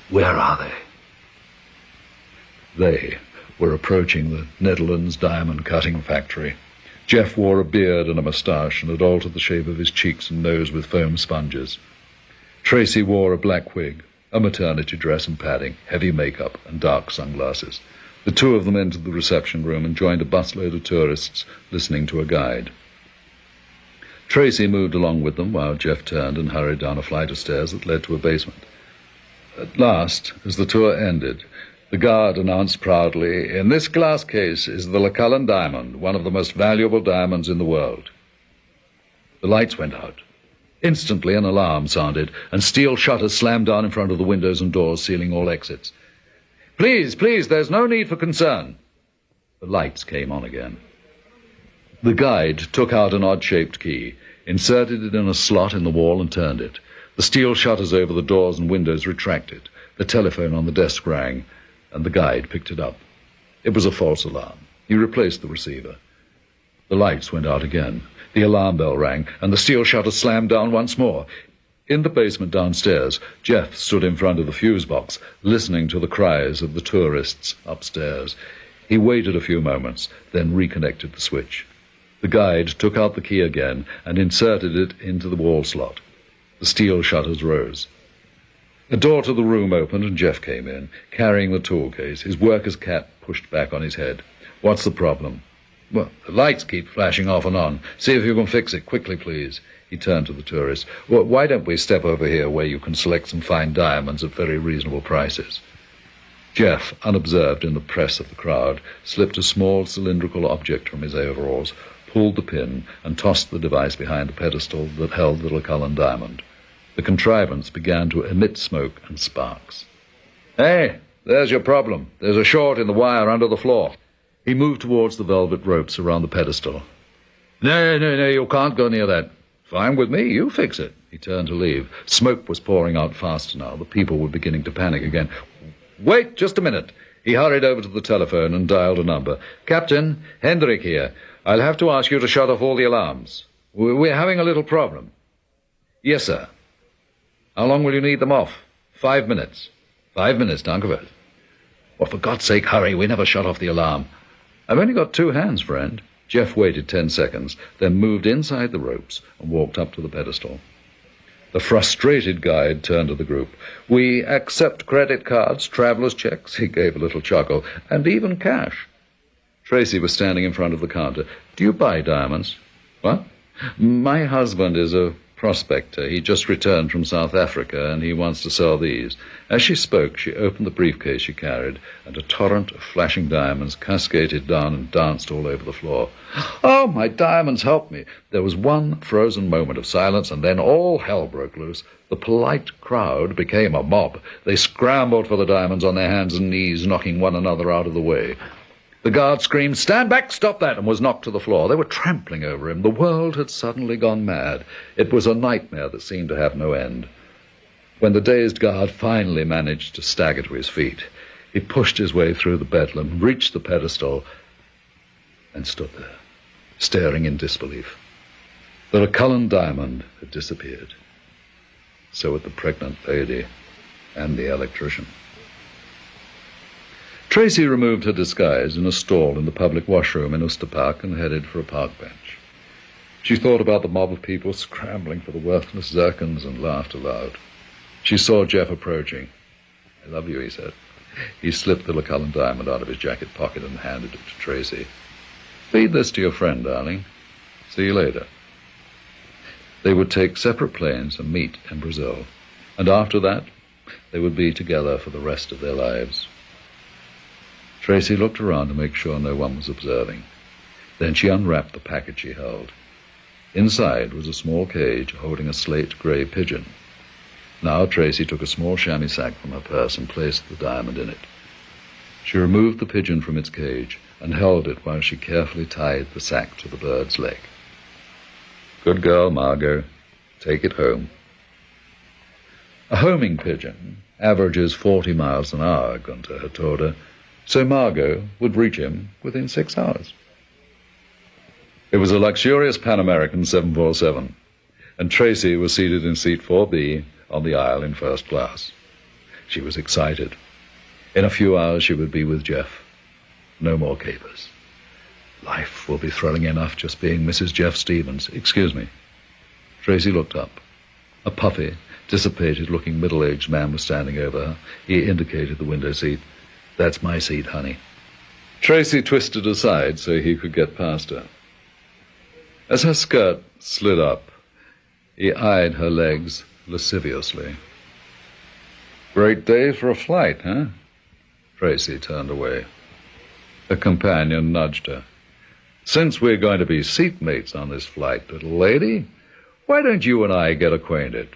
Where are they?" They were approaching the Netherlands diamond-cutting factory. Jeff wore a beard and a moustache and had altered the shape of his cheeks and nose with foam sponges. Tracy wore a black wig, a maternity dress and padding, heavy makeup, and dark sunglasses. The 2 of them entered the reception room and joined a busload of tourists listening to a guide. Tracy moved along with them while Jeff turned and hurried down a flight of stairs that led to a basement. At last, as the tour ended, the guard announced proudly, "In this glass case is the Lucullan diamond, one of the most valuable diamonds in the world." The lights went out. Instantly an alarm sounded, and steel shutters slammed down in front of the windows and doors, sealing all exits. Please, there's no need for concern." The lights came on again. The guide took out an odd-shaped key, inserted it in a slot in the wall, and turned it. The steel shutters over the doors and windows retracted. The telephone on the desk rang, and the guide picked it up. It was a false alarm. He replaced the receiver. The lights went out again. The alarm bell rang, and the steel shutters slammed down once more. In the basement downstairs, Jeff stood in front of the fuse box, listening to the cries of the tourists upstairs. He waited a few moments, then reconnected the switch. The guide took out the key again and inserted it into the wall slot. The steel shutters rose. A door to the room opened and Jeff came in, carrying the tool case, his worker's cap pushed back on his head. "What's the problem?" "Well, the lights keep flashing off and on. See if you can fix it. Quickly, please." He turned to the tourist. "Well, why don't we step over here where you can select some fine diamonds at very reasonable prices?" Jeff, unobserved in the press of the crowd, slipped a small cylindrical object from his overalls, pulled the pin, and tossed the device behind the pedestal that held the Lucullan diamond. The contrivance began to emit smoke and sparks. "Hey, there's your problem. There's a short in the wire under the floor." He moved towards the velvet ropes around the pedestal. No, you can't go near that." "Fine with me. You fix it." He turned to leave. Smoke was pouring out faster now. The people were beginning to panic again. "Wait just a minute." He hurried over to the telephone and dialed a number. "Captain, Hendrik here. I'll have to ask you to shut off all the alarms. We're having a little problem." "Yes, sir." "How long will you need them off?" 5 minutes. 5 minutes, Dankerveld. "Well, for God's sake, hurry. We never shut off the alarm." "I've only got 2 hands, friend." Jeff waited 10 seconds, then moved inside the ropes and walked up to the pedestal. The frustrated guide turned to the group. "We accept credit cards, traveler's checks," he gave a little chuckle, "and even cash." Tracy was standing in front of the counter. "Do you buy diamonds?" "What?" "My husband is a prospector. He just returned from South Africa, and he wants to sell these." As she spoke, she opened the briefcase she carried, and a torrent of flashing diamonds cascaded down and danced all over the floor. "Oh, my diamonds, help me!" There was one frozen moment of silence, and then all hell broke loose. The polite crowd became a mob. They scrambled for the diamonds on their hands and knees, knocking one another out of the way. The guard screamed, "Stand back, stop that," and was knocked to the floor. They were trampling over him. The world had suddenly gone mad. It was a nightmare that seemed to have no end. When the dazed guard finally managed to stagger to his feet, he pushed his way through the bedlam, reached the pedestal, and stood there, staring in disbelief. The Lucullan diamond had disappeared. So had the pregnant lady and the electrician. Tracy removed her disguise in a stall in the public washroom in Worcester Park and headed for a park bench. She thought about the mob of people scrambling for the worthless zircons and laughed aloud. She saw Jeff approaching. "I love you," he said. He slipped the Lucullan diamond out of his jacket pocket and handed it to Tracy. "Feed this to your friend, darling. See you later." They would take separate planes and meet in Brazil, and after that, they would be together for the rest of their lives. Tracy looked around to make sure no one was observing. Then she unwrapped the package she held. Inside was a small cage holding a slate-gray pigeon. Now Tracy took a small chamois sack from her purse and placed the diamond in it. She removed the pigeon from its cage and held it while she carefully tied the sack to the bird's leg. "Good girl, Margot. Take it home." A homing pigeon averages 40 miles an hour, Gunther had told her, so Margot would reach him within 6 hours. It was a luxurious Pan American 747, and Tracy was seated in seat 4B on the aisle in first class. She was excited. In a few hours she would be with Jeff. No more capers. Life will be thrilling enough just being Mrs. Jeff Stevens. "Excuse me." Tracy looked up. A puffy, dissipated-looking middle-aged man was standing over her. He indicated the window seat. "That's my seat, honey." Tracy twisted aside so he could get past her. As her skirt slid up, he eyed her legs lasciviously. "Great day for a flight, huh?" Tracy turned away. Her companion nudged her. "Since we're going to be seatmates on this flight, little lady, why don't you and I get acquainted?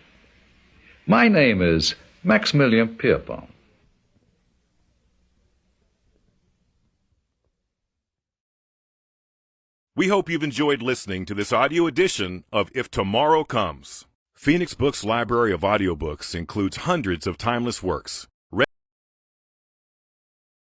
My name is Maximilian Pierpont." We hope you've enjoyed listening to this audio edition of If Tomorrow Comes. Phoenix Books' library of audiobooks includes hundreds of timeless works,